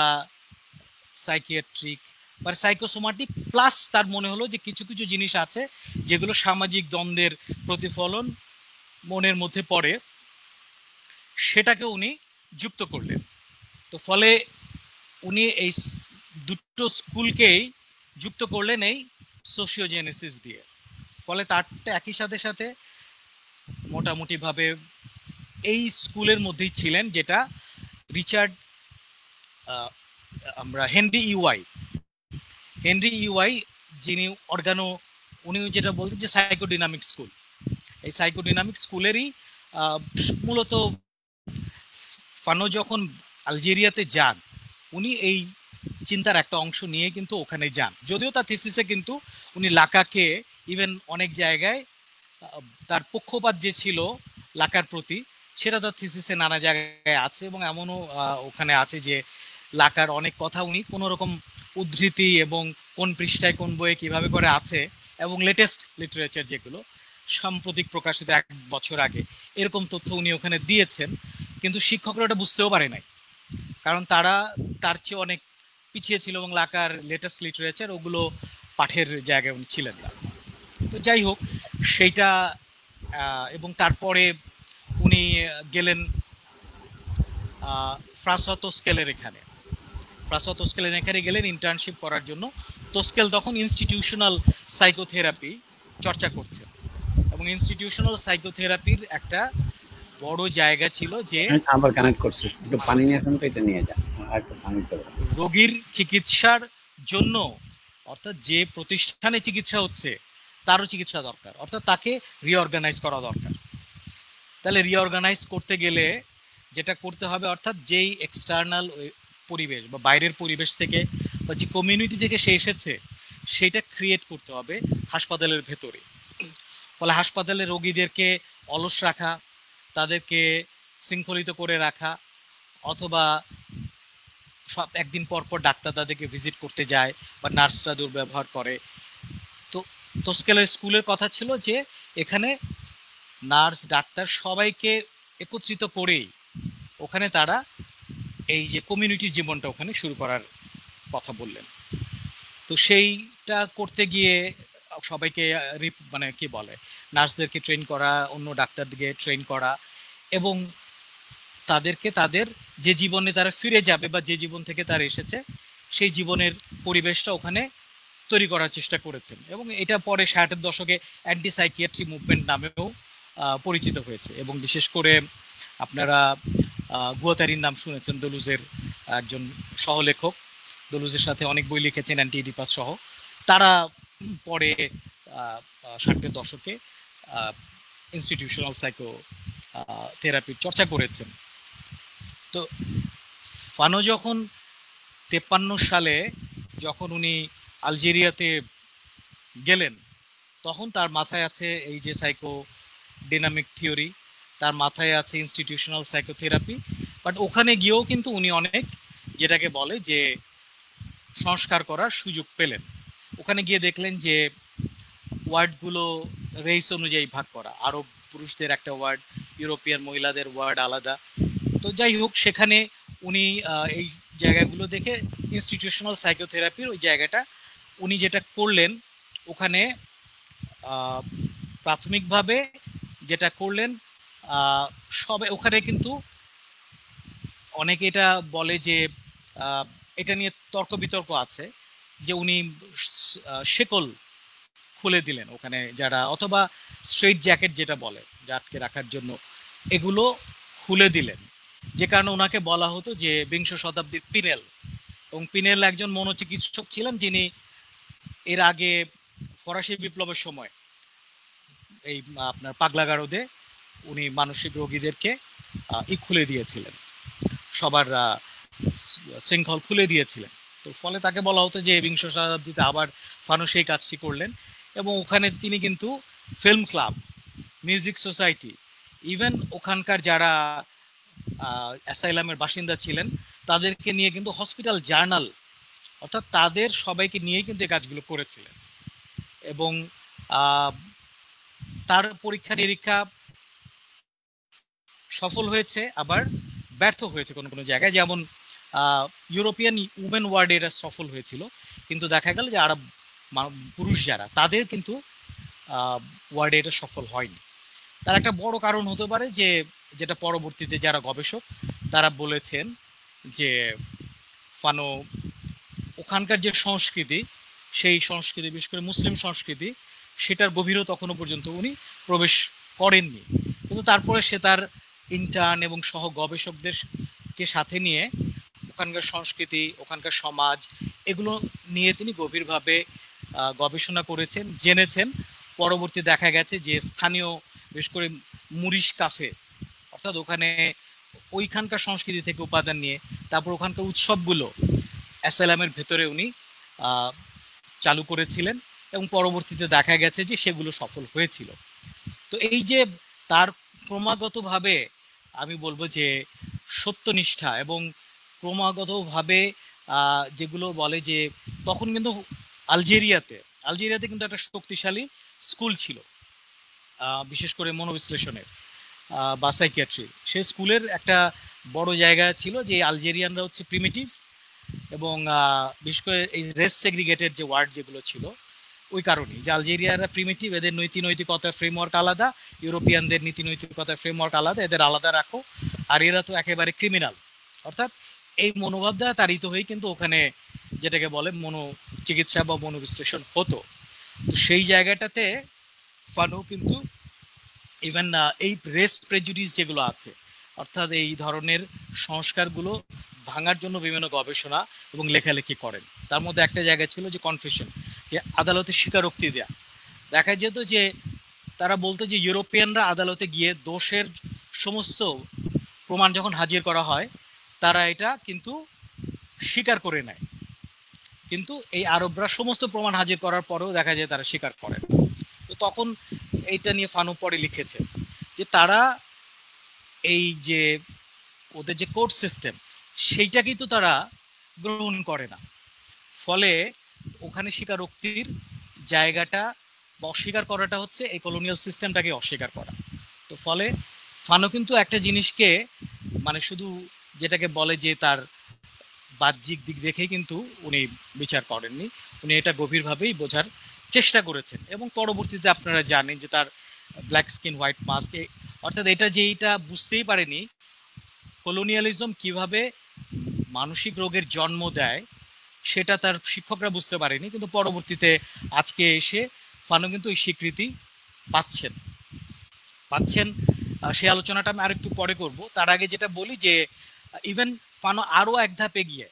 সাইকিয়াট্রিক বা সাইকোসোমাটিক, প্লাস তার মনে হলো যে কিছু কিছু জিনিস আছে যেগুলো সামাজিক দ্বন্দ্বের প্রতিফলন মনের মধ্যে পড়ে, সেটাকে উনি যুক্ত করলেন। তো ফলে উনি এই দুটো স্কুলকেই যুক্ত করলেন এই সোশিওজেনেসিস দিয়ে। ফলে তারটা একই সাথে সাথে মোটামুটিভাবে এই স্কুলের মধ্যেই ছিলেন, যেটা রিচার্ড আমরা হেনরি ইউআই যিনি অর্গানো, উনি যেটা বলতেন যে সাইকোডিনামিক স্কুল, এই সাইকোডিনামিক স্কুলেরই মূলত ফানো যখন আলজেরিয়াতে যান, উনি এই চিন্তার একটা অংশ নিয়ে কিন্তু ওখানে যান। যদিও তার থিসিসে কিন্তু উনি লাকাকে ইভেন অনেক জায়গায় তার পক্ষপাত যে ছিল লাকার প্রতি, সেটা তার থিসিসে নানা জায়গায় আছে, এবং এমনও ওখানে আছে যে লাকার অনেক কথা উনি কোনো রকম উদ্ধৃতি এবং কোন পৃষ্ঠায় কোন বইয়ে কিভাবে করে আছে, এবং লেটেস্ট লিটারেচার যেগুলো সাম্প্রতিক প্রকাশিত 1 বছর আগে, এরকম তথ্য উনি ওখানে দিয়েছেন। কিন্তু শিক্ষকরা ওটা বুঝতেও পারে নাই, কারণ তারা তার চেয়ে অনেক পিছিয়ে ছিল, এবং লাকার লেটেস্ট লিটারেচার ওগুলো পাঠের জায়গায় উনি ছিলেন না। তো যাই হোক, সেইটা এবং তারপরে উনি গেলেন ফ্রাঁসোয়া তোস্কেলের এখানে, ফ্রাঁসোয়া তোস্কেলের এখানে গেলেন ইন্টার্নশিপ করার জন্য। তোস্কেল তখন ইনস্টিটিউশনাল সাইকোথেরাপি চর্চা করছে, এবং ইনস্টিটিউশনাল সাইকোথেরাপির একটা বড় জায়গা ছিল যে আবার কানেক্ট করছি, একটু পানি নিয়ে আসুন তো, এটা নিয়ে যান, একটু পানি করে রোগীর চিকিৎসার জন্য, অর্থাৎ যে প্রতিষ্ঠানে চিকিৎসা হচ্ছে তারও চিকিৎসা দরকার, অর্থাৎ তাকে রিঅর্গানাইজ করা দরকার। তাহলে রিঅর্গানাইজ করতে গেলে যেটা করতে হবে, অর্থাৎ যেই এক্সটার্নাল পরিবেশ বা বাইরের পরিবেশ থেকে বা যে কমিউনিটি থেকে সে এসেছে, সেটা ক্রিয়েট করতে হবে হাসপাতালের ভেতরে। ফলে হাসপাতালের রোগীদেরকে অলস রাখা, তাদেরকে শৃঙ্খলিত করে রাখা, অথবা সব একদিন পর পর ডাক্তার তাদেরকে ভিজিট করতে যায় বা নার্সরা দুর্ব্যবহার করে। তো তোস্কেলের স্কুলের কথা ছিল যে এখানে নার্স ডাক্তার সবাইকে একত্রিত করেই ওখানে তারা এই যে কমিউনিটির জীবনটা ওখানে শুরু করার কথা বললেন। তো সেইটা করতে গিয়ে সবাইকে মানে কি বলে, নার্সদেরকে ট্রেন করা, অন্য ডাক্তারদেরকে ট্রেন করা, এবং তাদেরকে তাদের যে জীবনে তারা ফিরে যাবে বা যে জীবন থেকে তারা এসেছে সেই জীবনের পরিবেশটা ওখানে তৈরি করার চেষ্টা করেছেন। এবং এটা পরে 60-এর দশকে অ্যান্টি সাইকিয়াট্রি মুভমেন্ট নামেও পরিচিত হয়েছে। এবং বিশেষ করে আপনারা গুয়াতারির নাম শুনেছেন, দলুজের একজন সহলেখক, দলুজের সাথে অনেক বই লিখেছেন অ্যান্টি ইডিপাস সহ। তারা পরে 60-এর দশকে ইনস্টিটিউশনাল সাইকো থেরাপির চর্চা করেছেন। তো ফানো যখন 53 সালে যখন উনি আলজেরিয়াতে গেলেন, তখন তার মাথায় আছে এই যে সাইকো ডাইনামিক থিওরি, তার মাথায় আছে ইনস্টিটিউশনাল সাইকোথেরাপি। বাট ওখানে গিয়েও কিন্তু উনি অনেক যেটাকে বলে যে সংস্কার করার সুযোগ পেলেন। ওখানে গিয়ে দেখলেন যে ওয়ার্ডগুলো রেস অনুযায়ী ভাগ করা, আরব পুরুষদের একটা ওয়ার্ড, ইউরোপিয়ান মহিলাদের ওয়ার্ড আলাদা। তো যাই হোক, সেখানে উনি এই জায়গাগুলো দেখে ইনস্টিটিউশনাল সাইকোথেরাপির ওই জায়গাটা উনি যেটা করলেন, ওখানে প্রাথমিকভাবে যেটা করলেন, সবে ওখানে কিন্তু অনেকে এটা বলে যে এটা নিয়ে তর্ক বিতর্ক আছে যে উনি শেকল খুলে দিলেন ওখানে যারা, অথবা স্ট্রেইট জ্যাকেট যেটা বলে আটকে রাখার জন্য, এগুলো খুলে দিলেন, যে কারণে ওনাকে বলা হতো যে বিংশ শতাব্দীর পিনেল। এবং পিনেল একজন মনোচিকিৎসক ছিলেন যিনি এর আগে ফরাসি বিপ্লবের সময় এই আপনার পাগলাগারদে উনি মানসিক রোগীদেরকে খুলে দিয়েছিলেন, সবার শৃঙ্খল খুলে দিয়েছিলেন। তো ফলে তাকে বলা হতো যে বিংশ শতাব্দীতে আবার ফানো সেই কাজটি করলেন। এবং ওখানে তিনি কিন্তু film club, music society, even ওখানকার যারা অ্যাসাইলামের বাসিন্দা ছিলেন তাদেরকে নিয়ে কিন্তু হসপিটাল জার্নাল, অর্থাৎ তাদের সবাইকে নিয়েই কিন্তু এই কাজগুলো করেছিলেন। এবং তার পরীক্ষা নিরীক্ষা সফল হয়েছে, আবার ব্যর্থ হয়েছে কোনো কোনো জায়গায়। যেমন ইউরোপিয়ান উমেন ওয়ার্ডে এটা সফল হয়েছিল, কিন্তু দেখা গেল যে আরব পুরুষ যারা, তাদের কিন্তু ওয়ার্ডে এটা সফল হয়নি। তার একটা বড় কারণ হতে পারে যে, যেটা পরবর্তীতে যারা গবেষক তারা বলেছেন যে ফানো ওখানকার যে সংস্কৃতি, সেই সংস্কৃতি, বিশেষ করে মুসলিম সংস্কৃতি, সেটার গভীরতা তখনও পর্যন্ত উনি প্রবেশ করেননি। কিন্তু তারপরে সে তার ইন্টার্ন এবং সহ গবেষকদেরকে সাথে নিয়ে ওখানকার সংস্কৃতি, ওখানকার সমাজ, এগুলো নিয়ে তিনি গভীরভাবে গবেষণা করেছেন, জেনেছেন। পরবর্তী দেখা গেছে যে স্থানীয় বিশেষ করে মুরিশ কাফে, অর্থাৎ ওখানে ওইখানকার সংস্কৃতি থেকে উপাদান নিয়ে তারপর ওখানকার উৎসবগুলো অ্যাসাইলামের ভেতরে উনি চালু করেছিলেন, এবং পরবর্তীতে দেখা গেছে যে সেগুলো সফল হয়েছিল। তো এই যে তার ক্রমাগতভাবে আমি বলবো যে সত্যনিষ্ঠা, এবং ক্রমাগতভাবে যেগুলো বলে যে তখন কিন্তু আলজেরিয়াতে কিন্তু একটা শক্তিশালী স্কুল ছিল, বিশেষ করে মনোবিশ্লেষণের বা সাইকিয়াট্রি। সেই স্কুলের একটা বড় জায়গা ছিল যে আলজেরিয়ানরা হচ্ছে প্রিমিটিভ, এবং বিশেষ করে এই রেস সেগ্রিগেটেড যে ওয়ার্ড যেগুলো ছিল, ওই কারণেই যে আলজেরিয়ারা প্রিমিটিভ, এদের নৈতিকতার ফ্রেমওয়ার্ক আলাদা, ইউরোপিয়ানদের নৈতিকতার ফ্রেমওয়ার্ক আলাদা, এদের আলাদা রাখো, আর এরা তো একেবারে ক্রিমিনাল। অর্থাৎ এই মনোভাব দ্বারা তাড়িত হয়ে কিন্তু ওখানে যেটাকে বলে মনোচিকিৎসা বা মনোবিশ্লেষণ হতো। তো সেই জায়গাটাতে ফানো কিন্তু ইভেন এই রেস প্রেজুডিস যেগুলো আছে, অর্থাৎ এই ধরনের সংস্কারগুলো ভাঙার জন্য বিভিন্ন গবেষণা এবং লেখালেখি করেন। তার মধ্যে একটা জায়গা ছিল যে কনফেশন, যে আদালতে স্বীকারোক্তি দেয়া। দেখা যেত যে তারা বলতো যে ইউরোপিয়ানরা আদালতে গিয়ে দোষের সমস্ত প্রমাণ যখন হাজির করা হয়, তারা এটা কিন্তু স্বীকার করে নেয়, কিন্তু এই আরবরা সমস্ত প্রমাণ হাজির করার পরেও দেখা যায় তারা স্বীকার করে না। তো তখন এইটা নিয়ে ফানু পরে লিখেছে যে তারা এই যে ওদের যে কোর্ট সিস্টেম সেইটা কিন্তু তারা গ্রহণ করে না, ফলে ওখানে স্বীকারোক্তির জায়গাটা বা অস্বীকার করাটা হচ্ছে এই কলোনিয়াল সিস্টেমটাকে অস্বীকার করা। তো ফলে ফানো কিন্তু একটা জিনিসকে মানে শুধু যেটাকে বলে যে তার বাহ্যিক দিক দেখেই কিন্তু উনি বিচার করেননি, উনি এটা গভীরভাবেই বোঝার চেষ্টা করেছেন। এবং পরবর্তীতে আপনারা জানেন যে তার ব্ল্যাক স্কিন হোয়াইট মাস্ক, অর্থাৎ এটা যেইটা বুঝতেই পারেনি কলোনিয়ালিজম কিভাবে মানসিক রোগের জন্ম দেয় সেটা তার শিক্ষকরা বুঝতে পারেনি, কিন্তু পরবর্তীতে আজকে এসে ফানো কিন্তু এই স্বীকৃতি পাচ্ছেন পাচ্ছেন সেই আলোচনাটা আমি আরেকটু পরে করব। তার আগে যেটা বলি যে ইভেন ফানো আরও এক ধাপ এগিয়ে,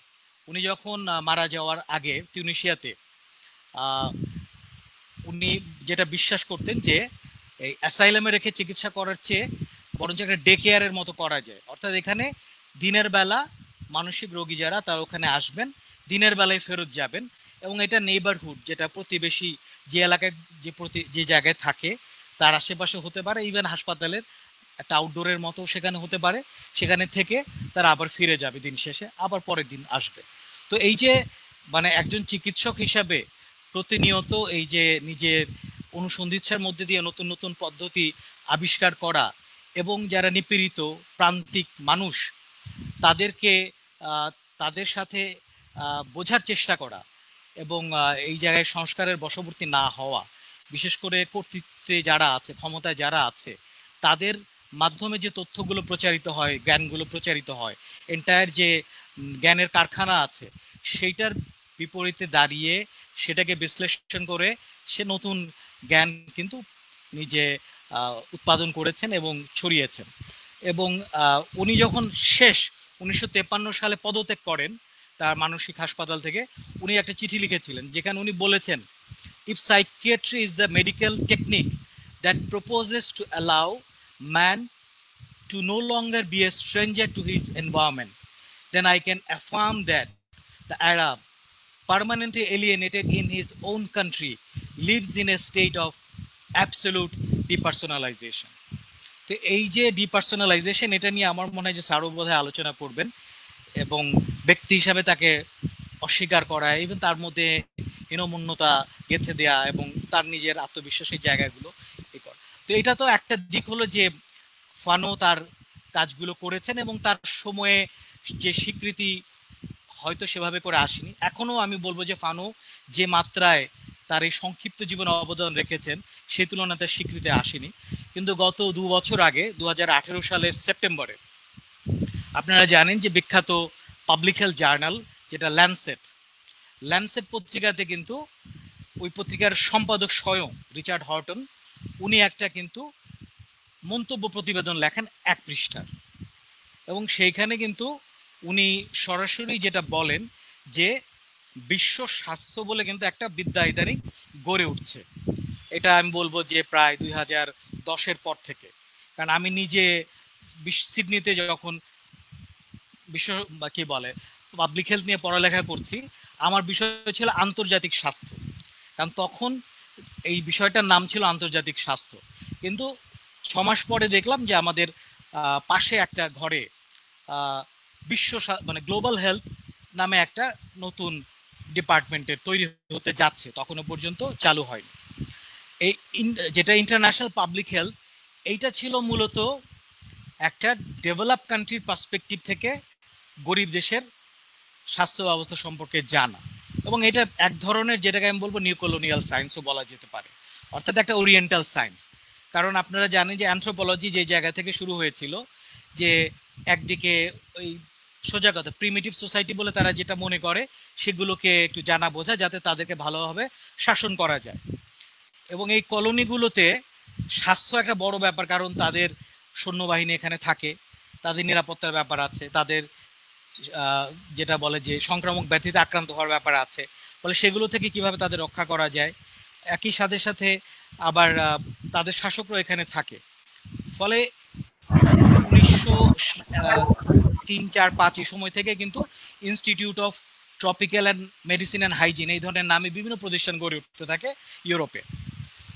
উনি যখন মারা যাওয়ার আগে তিউনিশিয়াতে উনি যেটা বিশ্বাস করতেন যে এই অ্যাসাইলামে রেখে চিকিৎসা করার চেয়ে বরঞ্চ একটা ডে কেয়ারের মতো করা যায়, অর্থাৎ এখানে দিনের বেলা মানসিক রোগী যারা তারা ওখানে আসবেন, দিনের বেলায় ফেরত যাবেন, এবং এটা নেইবারহুড যেটা প্রতিবেশী যে এলাকায় যে জায়গায় থাকে তার আশেপাশে হতে পারে, ইভেন হাসপাতালের একটা আউটডোরের মতো সেখানে হতে পারে, সেখানে থেকে তারা আবার ফিরে যাবে দিন শেষে, আবার পরের দিন আসবে। তো এই যে মানে একজন চিকিৎসক হিসাবে প্রতিনিয়ত এই যে নিজের অনুসন্ধিৎসার মধ্যে দিয়ে নতুন নতুন পদ্ধতি আবিষ্কার করা এবং যারা নিপীড়িত প্রান্তিক মানুষ তাদেরকে তাদের সাথে বোঝার চেষ্টা করা এবং এই জায়গায় সংস্কারের বশবর্তী না হওয়া, বিশেষ করে কর্তৃত্বে যারা আছে, ক্ষমতায় যারা আছে, তাদের মাধ্যমে যে তথ্যগুলো প্রচারিত হয়, জ্ঞানগুলো প্রচারিত হয়, এন্টায়ার যে জ্ঞানের কারখানা আছে সেইটার বিপরীতে দাঁড়িয়ে সেটাকে বিশ্লেষণ করে সে নতুন জ্ঞান কিন্তু নিজে উৎপাদন করেছেন এবং ছড়িয়েছেন। এবং উনি যখন শেষ 1953 সালে পদত্যাগ করেন তার মানসিক হাসপাতাল থেকে, উনি একটা চিঠি লিখেছিলেন যেখানে উনি বলেছেন, if psychiatry is the medical technique that proposes to allow man to no longer be a stranger to his environment, then I can affirm that the Arab, permanently alienated in his own country, lives in a state of absolute depersonalization. তো এই যে depersonalisation, এটা নিয়ে আমার মনে হয় যে স্যারও বোধহয় আলোচনা করবেন, এবং ব্যক্তি হিসাবে তাকে অস্বীকার করা, এবং তার মধ্যে হীনমন্যতা গেঁথে দেয়া এবং তার নিজের আত্মবিশ্বাসের জায়গাগুলো এই করা। তো এটা তো একটা দিক হলো যে ফানো তার কাজগুলো করেছেন এবং তার সময়ে যে স্বীকৃতি হয়তো সেভাবে করে আসেনি। এখনো আমি বলবো যে ফানো যে মাত্রায় তার এই সংক্ষিপ্ত জীবনে অবদান রেখেছেন সেই তুলনায় তার স্বীকৃতি আসেনি। কিন্তু গত 2 বছর আগে 2018 সালের সেপ্টেম্বরে আপনারা জানেন যে বিখ্যাত পাবলিক হেলথ জার্নাল যেটা ল্যান্সেট পত্রিকাতে কিন্তু ওই পত্রিকার সম্পাদক স্বয়ং রিচার্ড হর্টন উনি একটা কিন্তু মন্তব্য প্রতিবেদন লেখেন 1 পৃষ্ঠার, এবং সেইখানে কিন্তু উনি সরাসরি যেটা বলেন যে বিশ্ব স্বাস্থ্য বলে কিন্তু একটা বিদ্যা ইদানিং গড়ে উঠছে। এটা আমি বলবো যে প্রায় 2010-এর পর থেকে, কারণ আমি নিজে সিডনিতে যখন কি বলে পাবলিক হেলথ নিয়ে পড়ালেখা করছি, আমার বিষয় ছিল আন্তর্জাতিক স্বাস্থ্য, কারণ তখন এই বিষয়টার নাম ছিল আন্তর্জাতিক স্বাস্থ্য। কিন্তু 6 মাস পরে দেখলাম যে আমাদের পাশে একটা ঘরে বিশ্ব মানে গ্লোবাল হেলথ নামে একটা নতুন ডিপার্টমেন্টের তৈরি হতে যাচ্ছে, তখনও পর্যন্ত চালু হয়নি। এই যেটা ইন্টারন্যাশনাল পাবলিক হেলথ, এইটা ছিল মূলত একটা ডেভেলপ কান্ট্রির পার্সপেক্টিভ থেকে গরিব দেশের স্বাস্থ্য ব্যবস্থা সম্পর্কে জানা, এবং এটা এক ধরনের যেটাকে আমি বলবো নিউ কলোনিয়াল সায়েন্সও বলা যেতে পারে, অর্থাৎ একটা ওরিয়েন্টাল সায়েন্স। কারণ আপনারা জানেন যে অ্যানথ্রোপোলজি যে জায়গা থেকে শুরু হয়েছিল, যে একদিকে ওই সোজা কথা প্রিমিটিভ সোসাইটি বলে তারা যেটা মনে করে সেগুলোকে একটু জানা বোঝা যাতে তাদেরকে ভালোভাবে শাসন করা যায়, এবং এই কলোনিগুলোতে স্বাস্থ্য একটা বড় ব্যাপার, কারণ তাদের সৈন্যবাহিনী এখানে থাকে, তাদের নিরাপত্তার ব্যাপার আছে, তাদের যেটা বলে যে সংক্রামক ব্যাধিতে আক্রান্ত হওয়ার ব্যাপার আছে, ফলে সেগুলো থেকে কিভাবে তাদের রক্ষা করা যায়। একই সাথে সাথে আবার তাদের শাসকরা এখানে থাকে, ফলে 1903, 4, 5 এই সময় থেকে কিন্তু institute of tropical and medicine and hygiene এই ধরনের নামে বিভিন্ন প্রতিষ্ঠান গড়ে উঠতে থাকে ইউরোপে।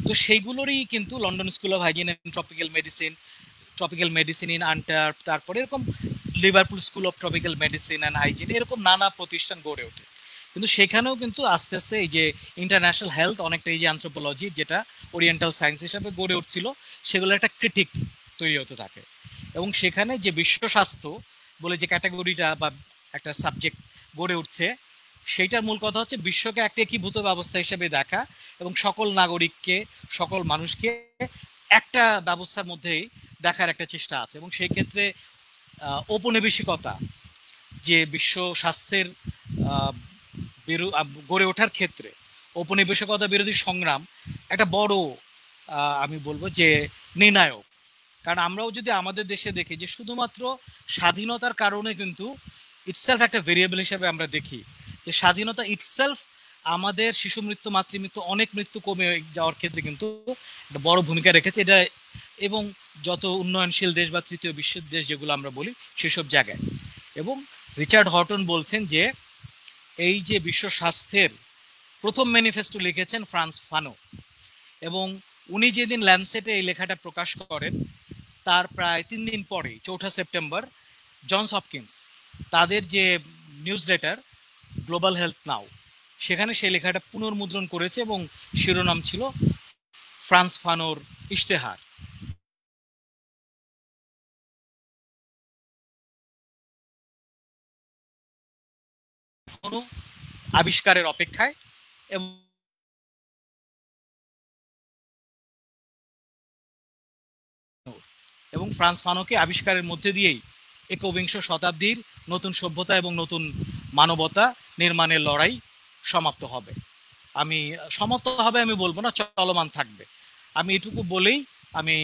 তো সেইগুলোরই কিন্তু London school of hygiene and tropical medicine in আন্টার, তারপরে এরকম Liverpool school of tropical medicine and hygiene, এরকম নানা প্রতিষ্ঠান গড়ে ওঠে। কিন্তু সেখানেও কিন্তু আস্তে আস্তে এই যে ইন্টারন্যাশনাল হেলথ, অনেকটা এই যে অ্যানথ্রোপোলজি যেটা ওরিয়েন্টাল সায়েন্স হিসাবে গড়ে উঠছিল, সেগুলো একটা ক্রিটিক তৈরি হতে থাকে। এবং সেখানে যে বিশ্ব স্বাস্থ্য বলে যে ক্যাটাগরিটা বা একটা সাবজেক্ট গড়ে উঠছে, সেইটার মূল কথা হচ্ছে বিশ্বকে একটা একীভূত ব্যবস্থা হিসেবে দেখা এবং সকল নাগরিককে, সকল মানুষকে একটা ব্যবস্থার মধ্যেই দেখার একটা চেষ্টা আছে। এবং সেই ক্ষেত্রে ঔপনিবেশিকতা যে বিশ্ব স্বাস্থ্যের গড়ে ওঠার ক্ষেত্রে ঔপনিবেশিকতা বিরোধী সংগ্রাম একটা বড় আমি বলবো যে নির্ণায়ক। কারণ আমরাও যদি আমাদের দেশে দেখি যে শুধুমাত্র স্বাধীনতার কারণে কিন্তু ইটসেলফ একটা ভেরিয়েবল হিসেবে আমরা দেখি যে স্বাধীনতা ইটসেলফ আমাদের শিশু মৃত্যু, মাতৃমৃত্যু, অনেক মৃত্যু কমে যাওয়ার ক্ষেত্রে কিন্তু একটা বড় ভূমিকা রেখেছে এটা। এবং যত উন্নয়নশীল দেশ বা তৃতীয় বিশ্বের দেশ যেগুলো আমরা বলি সেসব জায়গায়। এবং রিচার্ড হর্টন বলছেন যে এই যে বিশ্ব স্বাস্থ্যের প্রথম ম্যানিফেস্টো লিখেছেন ফ্রান্স ফানো, এবং উনি যেদিন ল্যান্সেটে এই লেখাটা প্রকাশ করেন তার প্রায় 3 দিন পরেই 4 সেপ্টেম্বর জনস হপকিন্স তাদের যে নিউজ লেটার গ্লোবাল হেলথ নাও, সেখানে সেই লেখাটা পুনর্মুদ্রণ করেছে এবং শিরোনাম ছিল ফ্রান্স ফানোর ইশতেহার। আবিষ্কারের অপেক্ষায় এবং ফ্রান্স ফানোকে আবিষ্কারের মধ্যে দিয়েই একবিংশ শতাব্দীর নতুন সভ্যতা এবং নতুন মানবতা নির্মাণের লড়াই সমাপ্ত হবে। আমি বলবো না, চলমান থাকবে। আমি এটুকু বলেই আমি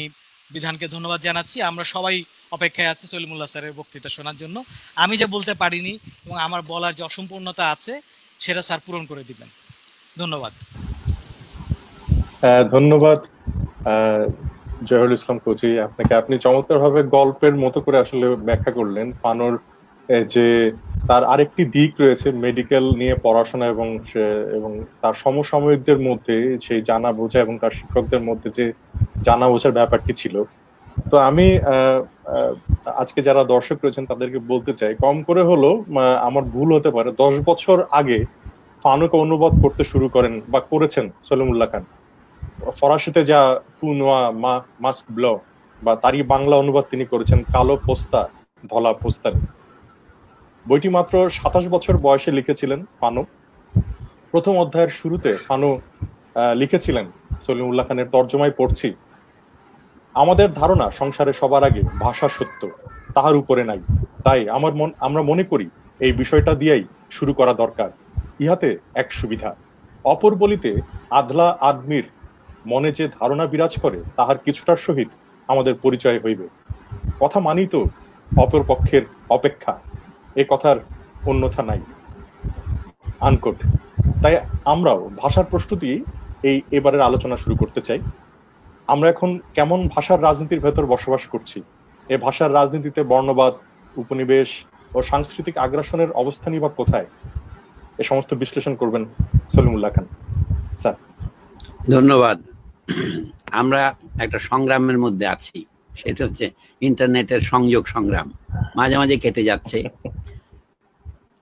বিধানকে ধন্যবাদ জানাচ্ছি। আমরা সবাই অপেক্ষায় আছি সলিমুল্লাহ স্যারের বক্তৃতা শোনার জন্য। আমি যা বলতে পারিনি এবং আমার বলার যে অসম্পূর্ণতা আছে সেটা স্যার পূরণ করে দিবেন। ধন্যবাদ। ধন্যবাদ জহিরুল ইসলাম কোচি আপনাকে। আপনি চমৎকারভাবে গল্পের মতো করে আসলে ব্যাখ্যা করলেন ফানোর যে তার আরেকটি দিক রয়েছে মেডিকেল নিয়ে পড়াশোনা এবং তার সমসাময়িকদের মধ্যে সেই জানা বোঝা এবং তার শিক্ষকদের মধ্যে যে জানা বোঝার ব্যাপারটি ছিল। তো আমি আজকে যারা দর্শক রয়েছেন তাদেরকে বলতে চাই, কম করে হলো আমার ভুল হতে পারে, 10 বছর আগে ফানোকে অনুবাদ করতে শুরু করেন বা করেছেন সলিমুল্লাহ খান। ফরাসিতে যা টু নোয়া মাস্ক ব্ল বা তারই বাংলা অনুবাদ তিনি করেছেন কালো পোস্তা ধলা পোস্তানি। বইটি মাত্র 27 বছর বয়সে লিখেছিলেন ফানো। প্রথম অধ্যায়ের শুরুতে ফানো লিখেছিলেন, সলিমুল্লাহ খানের তর্জমায় পড়ছি, আমাদের ধারণা সংসারে সবার আগে ভাষা সত্য, তাহার উপরে নাই। তাই আমরা মনে করি এই বিষয়টা দিয়েই শুরু করা দরকার। ইহাতে এক সুবিধা, অপর বলিতে আধলা আদমির মনে যে ধারণা বিরাজ করে তাহার কিছুটার সহিত আমাদের পরিচয় হইবে। কথা মানি তো অপর পক্ষের অপেক্ষা, এ কথার অন্যথা নাই। আনকোট। তাই আমরাও ভাষার প্রস্তুতি এবারের আলোচনা শুরু করতে চাই। আমরা এখন কেমন ভাষার রাজনীতির ভেতর বসবাস করছি? এ ভাষার রাজনীতিতে বর্ণবাদ, উপনিবেশ ও সাংস্কৃতিক আগ্রাসনের অবস্থানই বা কোথায়? এ সমস্ত বিশ্লেষণ করবেন সলিমুল্লাহ খান স্যার। ধন্যবাদ। আমরা একটা সংগ্রামের মধ্যে আছি, সেটা হচ্ছে ইন্টারনেটের সংযোগ সংগ্রাম, মাঝে মাঝে কেটে যাচ্ছে।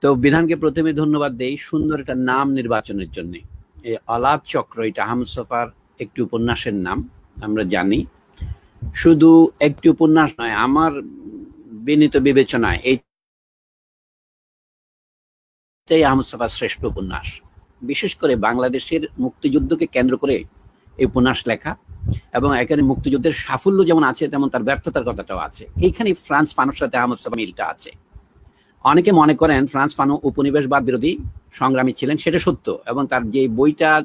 তো বিধানকে প্রথমে ধন্যবাদ দেই সুন্দর একটা নাম নির্বাচনের জন্য। এই অলাপ চক্র, এটা আহমদ ছফার একটি উপন্যাসের নাম, আমরা জানি। শুধু একটি উপন্যাস নয়, আমার বিনীত বিবেচনায় এইটাই আহমদ ছফার শ্রেষ্ঠ উপন্যাস। বিশেষ করে বাংলাদেশের মুক্তিযুদ্ধকে কেন্দ্র করে এই উপন্যাস লেখা, এবং এখানে মুক্তিযুদ্ধের সাফল্য যেমন আছে তেমন তার ব্যর্থতার কথাটাও আছে। এইখানে ফ্রান্স ফানোর সাথে আহমদ ছফা মিলটা আছে। অনেকে মনে করেন ফ্রান্স ফানো উপনিবেশবাদ বিরোধী সংগ্রামী ছিলেন, সেটা সত্য, এবং তার যে বইটার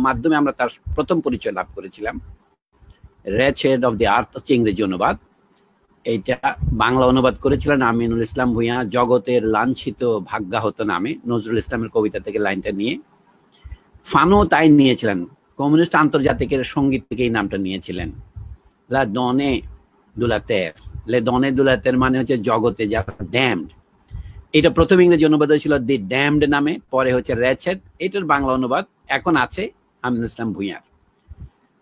মাধ্যমে আমরা তার প্রথম পরিচয় লাভ করেছিলাম, রেচেড অফ দি আর্থ হচ্ছে ইংরেজি অনুবাদ। এইটা বাংলা অনুবাদ করেছিলেন আমিনুল ইসলাম ভূঁইয়া জগতের লাঞ্ছিত ভাগ্যাহত নামে, নজরুল ইসলামের কবিতা থেকে লাইনটা নিয়ে। ফানো তাই নিয়েছিলেন, কমিউনিস্ট আন্তর্জাতিকের সঙ্গীত থেকে এই নামটা নিয়েছিলেন। লা ডনে দু লা তের, লে ডনে দু লা তের মানে হচ্ছে জগতে যারা ড্যামড, এটা প্রথম ইংরেজি অনুবাদ হয়েছিল দি ড্যামড নামে, পরে হচ্ছে র্যাচেট। এটার বাংলা অনুবাদ এখন আছে আমিনুল ইসলাম ভূঁইয়ার।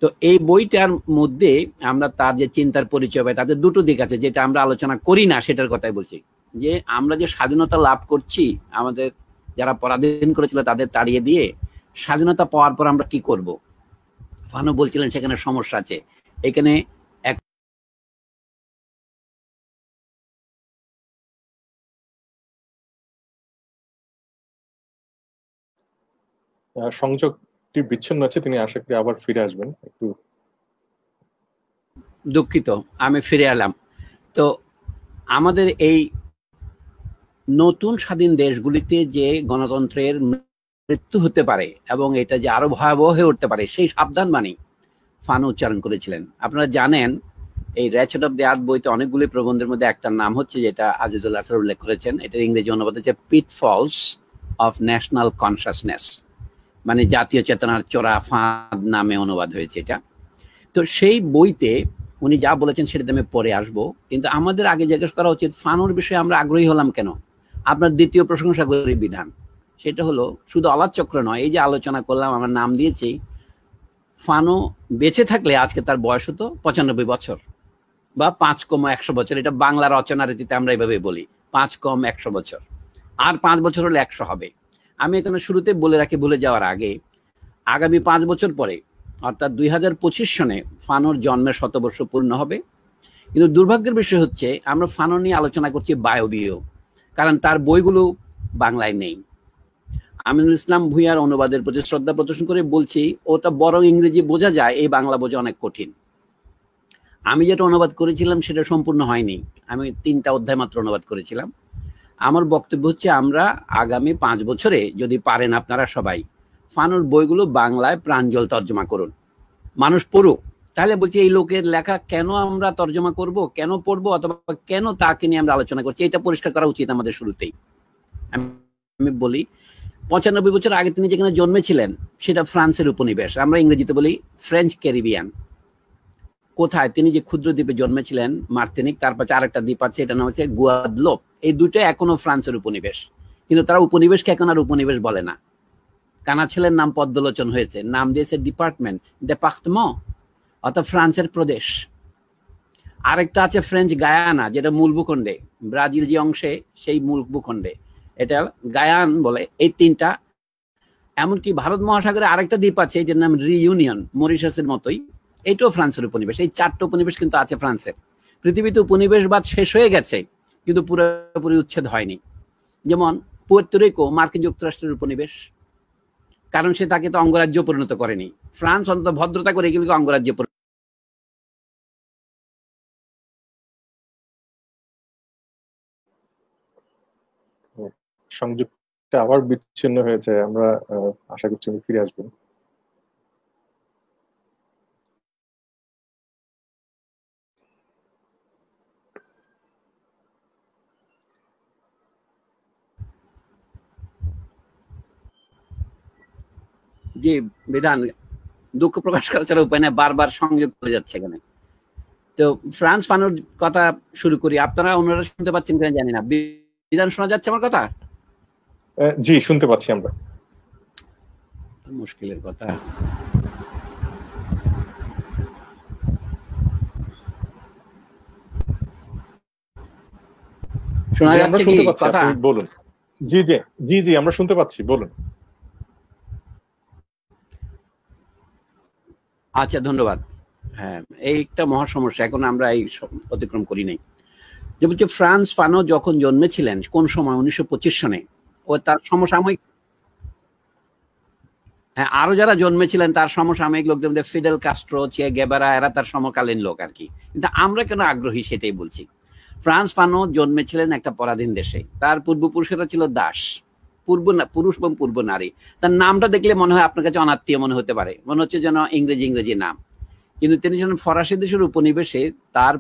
তো এই বইটার মধ্যে আমরা তার যে চিন্তার পরিচয় পাই, তাদের দুটো দিক আছে, যেটা আমরা আলোচনা করি না সেটার কথাই বলছি। যে আমরা যে স্বাধীনতা লাভ করছি, আমাদের যারা পরাধীন করেছিল তাদের তাড়িয়ে দিয়ে স্বাধীনতা পাওয়ার পর আমরা কি করব। ফানু বলছিলেন সেখানে সমস্যা আছে। এখানে সংযোগটি বিচ্ছিন্ন আছে, তিনি আশা করি আবার ফিরে আসবেন। একটু দুঃখিত, আমি ফিরে এলাম। তো আমাদের এই নতুন স্বাধীন দেশগুলিতে যে গণতন্ত্রের মৃত্যু হতে পারে এবং এটা যে আরো ভয়াবহ হয়ে উঠতে পারে, সেই সাবধান বাণী ফানু উচ্চারণ করেছিলেন। আপনারা জানেন এই র্যাচেট অফ দি আর্থ বইতে অনেকগুলি প্রবন্ধের মধ্যে একটা নাম হচ্ছে, যেটা আজিজুল আসর উল্লেখ করেছেন, এটার ইংরেজি অনুবাদ হচ্ছে পিটফলস অফ ন্যাশনাল কনসাসনেস, মানে জাতীয় চেতনার চোরা ফাঁদ নামে অনুবাদ হয়েছে এটা। তো সেই বইতে উনি যা বলেছেন সেটাতে আমি পরে আসবো, কিন্তু আমাদের আগে জিজ্ঞেস করা উচিত ফানুর বিষয়ে আমরা আগ্রহী হলাম কেন। আপনার দ্বিতীয় প্রশংসা করি বিধান, সেটা হলো শুধু আলাপচক্র নয়, এই যে আলোচনা করলাম, আমার নাম দিয়েছি ফানু বেঁচে থাকলে আজকে তার বয়স হতো 95 বছর বা 5 × 100 বছর। এটা বাংলা রচনা রীতিতে আমরা এইভাবে বলি, 5 × 100 বছর, আর 5 বছর হলে 100 হবে। আমি এখানে শুরুতে বলে রাখি, ভুলে যাওয়ার আগে, আগামী 5 বছর পরে অর্থাৎ 2025 সনে ফানুর জন্মের 100 বর্ষ পূর্ণ হবে। কিন্তু দুর্ভাগ্যের বিষয় হচ্ছে আমরা ফানু নিয়ে আলোচনা করছি বায়বীয়, কারণ তার বইগুলো বাংলায় নেই। আমিনুল ইসলাম ভূঁইয়ার অনুবাদের প্রতি শ্রদ্ধা প্রদর্শন করে বলছি, ওটা বরং ইংরেজি বোঝা যায়, এই বাংলা বোঝা অনেক কঠিন। আমি যেটা অনুবাদ করেছিলাম সেটা সম্পূর্ণ হয়নি, আমি 3টা অধ্যায় মাত্র অনুবাদ করেছিলাম। আমার বক্তব্য হচ্ছে আমরা আগামী 5 বছরে যদি পারেন আপনারা সবাই ফানুর বইগুলো বাংলায় প্রাঞ্জল তর্জমা করুন, মানুষ পড়ুক। তাহলে বলছি এই লোকের লেখা কেন আমরা তর্জমা করব, কেন পড়বো, অথবা কেন তাকে নিয়ে আমরা আলোচনা করছি, এটা পরিষ্কার করা উচিত আমাদের শুরুতেই। আমি বলি 95 বছর আগে তিনি যেখানে জন্মেছিলেন সেটা ফ্রান্সের উপনিবেশ, আমরা ইংরেজিতে বলি ফ্রেঞ্চ ক্যারিবিয়ান। কোথায়? তিনি যে ক্ষুদ্র দ্বীপে জন্মেছিলেন মার্তিনিক, তার পাশে আরেকটা দ্বীপ আছে, এটা নাম হচ্ছে গুয়াদলোপ। এই দুটো এখনো ফ্রান্সের উপনিবেশ, কিন্তু তারা উপনিবেশকে এখন আর উপনিবেশ বলে না। কানা ছেলের নাম পদ্মলোচন হয়েছে, নাম দিয়েছে ডিপার্টমেন্ট, দেপার্টমেন্ট, অর্থাৎ ফ্রান্সের প্রদেশ। আরেকটা আছে ফ্রেঞ্চ গায়ানা, যেটা মূল ভূখণ্ডে, ব্রাজিল যে অংশে সেই মূল ভূখণ্ডে এটা গায়ান বলে। এই 3টা, এমনকি ভারত মহাসাগরে আরেকটা দ্বীপ আছে যেটার নাম রিইউনিয়ন, মরিশাসের মতোই, এটাও ফ্রান্সের উপনিবেশ। এই 4টা উপনিবেশ কিন্তু আছে ফ্রান্সের। পৃথিবীতে উপনিবেশবাদ শেষ হয়ে গেছে কিন্তু পুরোপুরি উচ্ছেদ হয়নি। যেমন পুয়ের্তো রিকো মার্কিন যুক্তরাষ্ট্রের উপনিবেশ, কারণ সে তাকে তো অঙ্গরাজ্য পরিণত করেনি। ফ্রান্স অন্তত ভদ্রতা করে এগুলিকে অঙ্গরাজ্যে সংযোগটা আবার বিচ্ছিন্ন হয়েছে, আমরা আশা করছি উনি ফিরে আসবেন। যে বিধান, দুঃখ প্রকাশ করা ছাড়া উপায় নেই, বারবার সংযোগ করে যাচ্ছে এখানে। তো ফ্রান্স ফানুর কথা শুরু করি, আপনারা অন্যরা শুনতে পাচ্ছেন কিনা জানি না। বিধান, শোনা যাচ্ছে আমার কথা? জি, শুনতে পাচ্ছি আমরা। মুশকিলের কথা। শোনা যাচ্ছে কি কথা? বলুন। জি জি জি জি, আমরা শুনতে পাচ্ছি, বলুন। আচ্ছা, ধন্যবাদ। হ্যাঁ, এই একটা মহা সমস্যা, এখন আমরা এই অতিক্রম করি নাই। যে বলছে ফ্রান্স ফানো যখন জন্মেছিলেন কোন সময়, 1925 সনে, ও তার সমসাময়িক, হ্যাঁ, আরো যারা জন্মেছিলেন তার সমসাময়িক লোকদের মধ্যে ফিডেল কাস্ট্রো, চে গেভারা, এরা তার সমকালীন লোক আর কি। কিন্তু আমরা কেন আগ্রহী সেটাই বলছি। ফ্রান্স ফানো জন্মেছিলেন একটা পরাধীন দেশে, তার পূর্বপুরুষেরা ছিল দাস, পুরুষ এবং পূর্ব নারী। তার নামটা দেখলে মনে হয় আপনার কাছে অনাত্মীয় মনে হতে পারে, মনে হচ্ছে যেন ইংরেজি নাম, কিন্তু তিনি যেন ফরাসি দেশের উপনিবেশে তার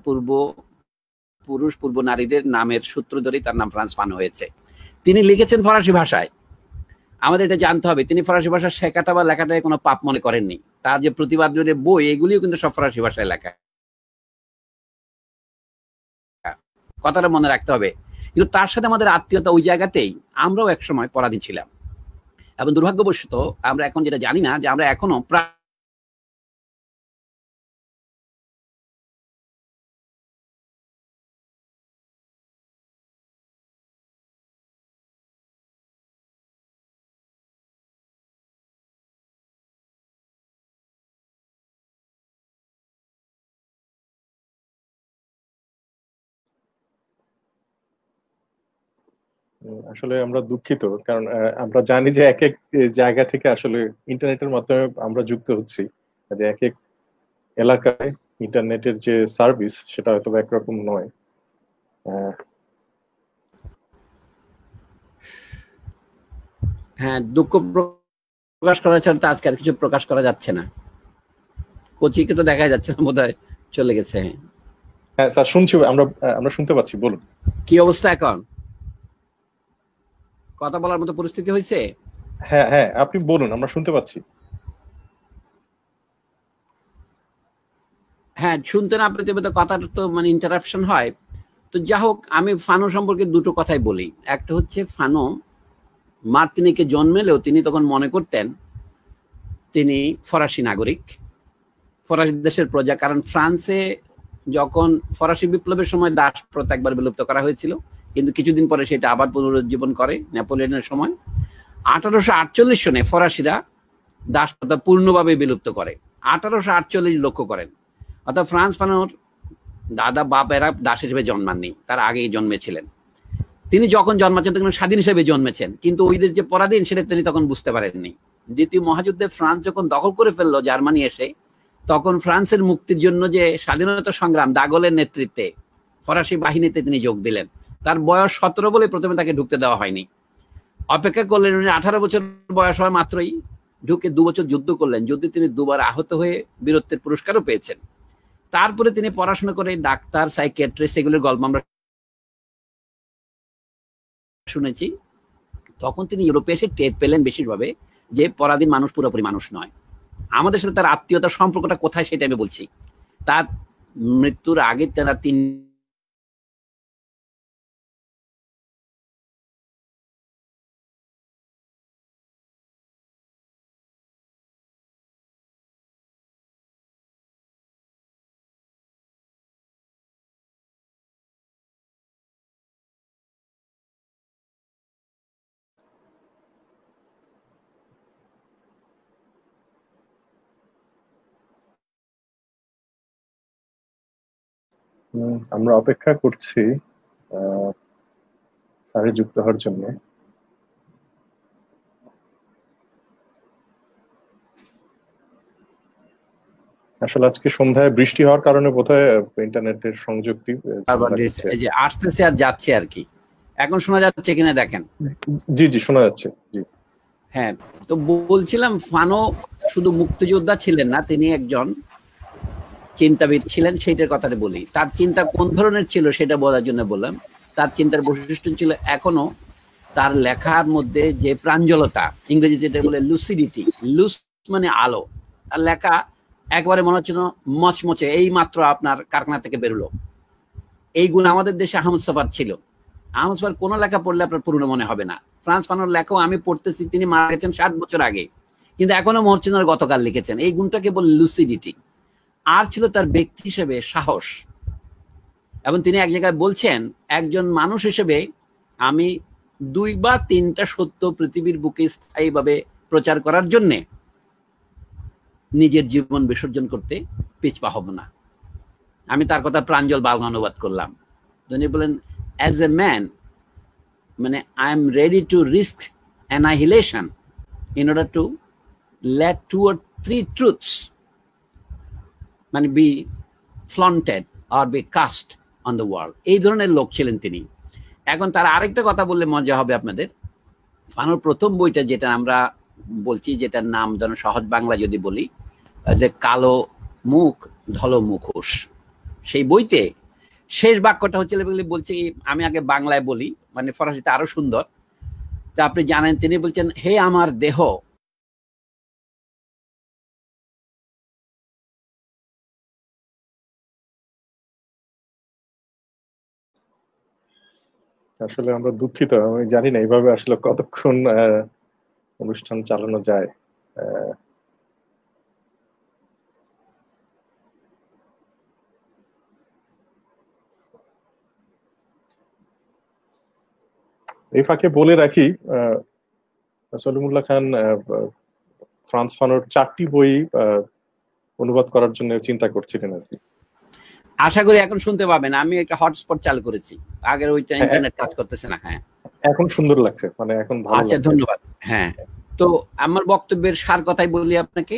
পুরুষ পূর্ব নারীদের নামের সূত্র ধরেই তার নাম ফ্রান্স ফানো হয়েছে। তিনি লিখেছেন ফরাসি ভাষায়, আমাদের এটা জানতে হবে। তিনি ফরাসি ভাষা শেখাটা বা লেখাটায় কোনো পাপ মনে করেননি। তার যে প্রতিবাদ বই, এগুলিও কিন্তু সব ফরাসি ভাষায় লেখা, কথাটা মনে রাখতে হবে। কিন্তু তার সাথে আমাদের আত্মীয়তা ওই জায়গাতেই, আমরাও একসময় পরাধীন ছিলাম। এবং দুর্ভাগ্যবশত আমরা এখন যেটা জানি না, যে আমরা এখনো আসলে আমরা দুঃখিত, কারণ আমরা জানি যে এক এক জায়গা থেকে আসলে ইন্টারনেটের মাধ্যমে আমরা যুক্ত হচ্ছি, যে এক এক এলাকায় ইন্টারনেটের যে সার্ভিস সেটা হয়তো একরকম নয়। আহ, হ্যাঁ, দুঃখ প্রকাশ করা ছাড়া তো আজকে আর কিছু প্রকাশ করা যাচ্ছে না। কোচিকে তো দেখা যাচ্ছে না, বোধহয় চলে গেছে। হ্যাঁ স্যার, শুনছি, আমরা আমরা শুনতে পাচ্ছি, বলুন। কি অবস্থা এখন? কথা বলার মতো পরিস্থিতি হয়েছে? হ্যাঁ হ্যাঁ, আপনি বলুন, আমরা শুনতে পাচ্ছি। হ্যাঁ, শুনতে না পেতে পেতে কথার তো মানে ইন্টারাপশন হয়। তো যা হোক, আমি ফানো সম্পর্কে দুটো কথাই বলি। একটা হচ্ছে, ফানো মার্তিনিকে জন্মেলেও তিনি তখন মনে করতেন তিনি ফরাসি নাগরিক, ফরাসি দেশের প্রজা। কারণ ফ্রান্সে যখন ফরাসি বিপ্লবের সময় দাস প্রথা একবার বিলুপ্ত করা হয়েছিল, কিন্তু কিছুদিন পরে সেটা আবার পুনরুজ্জীবন করে নেপোলিয়নের সময়। 1848 সনে ফরাসিরা দাস প্রথা পূর্ণভাবে বিলুপ্ত করে। 1848 লক্ষ্য করেন। অর্থাৎ ফ্রান্স ফানোর দাদা বাপ এরা দাস হিসেবে জন্মাননি, তার আগেই জন্মেছিলেন। তিনি যখন জন্মাচ্ছেন তখন স্বাধীন হিসেবে জন্মেছেন, কিন্তু ওই দেশ যে পরাধীন সেটা তিনি তখন বুঝতে পারেননি। দ্বিতীয় মহাযুদ্ধে ফ্রান্স যখন দখল করে ফেললো জার্মানি এসে, তখন ফ্রান্সের মুক্তির জন্য যে স্বাধীনতা সংগ্রাম, দাগলের নেতৃত্বে ফরাসি বাহিনীতে তিনি যোগ দিলেন। তার বয়স 17 বলে প্রথমে তাকে ঢুকতে দেওয়া হয়নি। অপেক্ষা করলেন, 18 বছর বয়স হওয়ার মাত্রই ঢুকে 2 বছর যুদ্ধ করলেন। যুদ্ধে তিনি 2 বার আহত হয়ে বীরত্বের পুরস্কারও পেয়েছেন। তারপরে তিনি পড়াশোনা করে ডাক্তার, সাইকিয়াট্রিস্ট, এগুলোর গল্প আমরা শুনেছি। তখন তিনি ইউরোপে এসে টের পেলেন বেশিরভাবে যে পরাধীন মানুষ পুরোপুরি মানুষ নয়। আমাদের সাথে তার আত্মীয়তার সম্পর্কটা কোথায় সেটা আমি বলছি। তার মৃত্যুর আগে তারা 3 আমরা অপেক্ষা করছি স্যারের যুক্ত হওয়ার জন্য। আসলে আজকে সন্ধ্যায় বৃষ্টি হওয়ার কারণে বোধহয় ইন্টারনেটের সংযোগটি ঝামেলা করছে। এই যে আসতেছে আর যাচ্ছে আর কি। এখন শোনা যাচ্ছে কিনা দেখেন। জি জি, শোনা যাচ্ছে, জি। হ্যাঁ, তো বলছিলাম, ফানো শুধু মুক্তিযোদ্ধা ছিলেন না, তিনি একজন চিন্তাবিদ ছিলেন। সেইটার কথাটা বলি। তার চিন্তা কোন ধরনের ছিল সেটা বলার জন্য বললাম। তার চিন্তার বৈশিষ্ট্য ছিল এখনো তার লেখার মধ্যে যে প্রাঞ্জলতা, ইংরেজি যেটা বলে লুসিডিটি, লুস মানে আলো। তার লেখা একবারে মনে হচ্ছে মচমচে, এই মাত্র আপনার কারখানা থেকে বেরোলো। এই গুণ আমাদের দেশে আহমদ ছফার ছিল। আহমদ ছফার কোনো লেখা পড়লে আপনার পুরনো মনে হবে না। ফ্রান্স ফানোর লেখাও আমি পড়তেছি, তিনি মারা গেছেন 60 বছর আগে, কিন্তু এখনো মহর্চিনার গতকাল লিখেছেন। এই গুণটাকে বলে লুসিডিটি। আর ছিল তার ব্যক্তি হিসেবে সাহস। এবং তিনি এক জায়গায় বলছেন, একজন মানুষ হিসেবে আমি 2 বা 3টা সত্য পৃথিবীর বুকে স্থায়ীভাবে প্রচার করার জন্য নিজের জীবন বিসর্জন করতে পিছপা হব না। আমি তার কথা প্রাঞ্জল বাংলা অনুবাদ করলাম। তিনি বলেন, অ্যাজ এ ম্যান, মানে I am ready to risk annihilation in order to let 2 or 3 truths মানে be flaunted or be cast on the world. এই ধরনের লোক ছিলেন তিনি। এখন তার আরেকটা কথা বললে মজা হবে আপনাদের। ফানোর প্রথম বইটা, যেটা আমরা বলছি, যেটার নাম যেন সহজ বাংলা যদি বলি, যে কালো মুখ ঢলো মুখোশ, সেই বইতে শেষ বাক্যটা হচ্ছে বলছি, আমি আগে বাংলায় বলি, মানে ফরাসিতে আরো সুন্দর। তা আপনি জানেন, তিনি বলছেন, হে আমার দেহ, আসলে আমরা দুঃখিত, আমি জানি না এইভাবে আসলে কতক্ষণ অনুষ্ঠান চালানো যায়। আহ, এই ফাঁকে বলে রাখি, আহ, সলিমুল্লাহ খান ফ্রান্স ফানোর 4টি বই অনুবাদ করার জন্য চিন্তা করছিলেন আর কি। আশা করি এখন শুনতে পাবেন। আমি একটা হটস্পট চালু করেছি, আগের ওইটা ইন্টারনেট কাজ করতেছে না। হ্যাঁ, এখন সুন্দর লাগছে, মানে এখন ভালো আচ্ছা, লাগছে। ধন্যবাদ। হ্যাঁ, তো আমার বক্তব্যের সার কথাই বলি আপনাকে।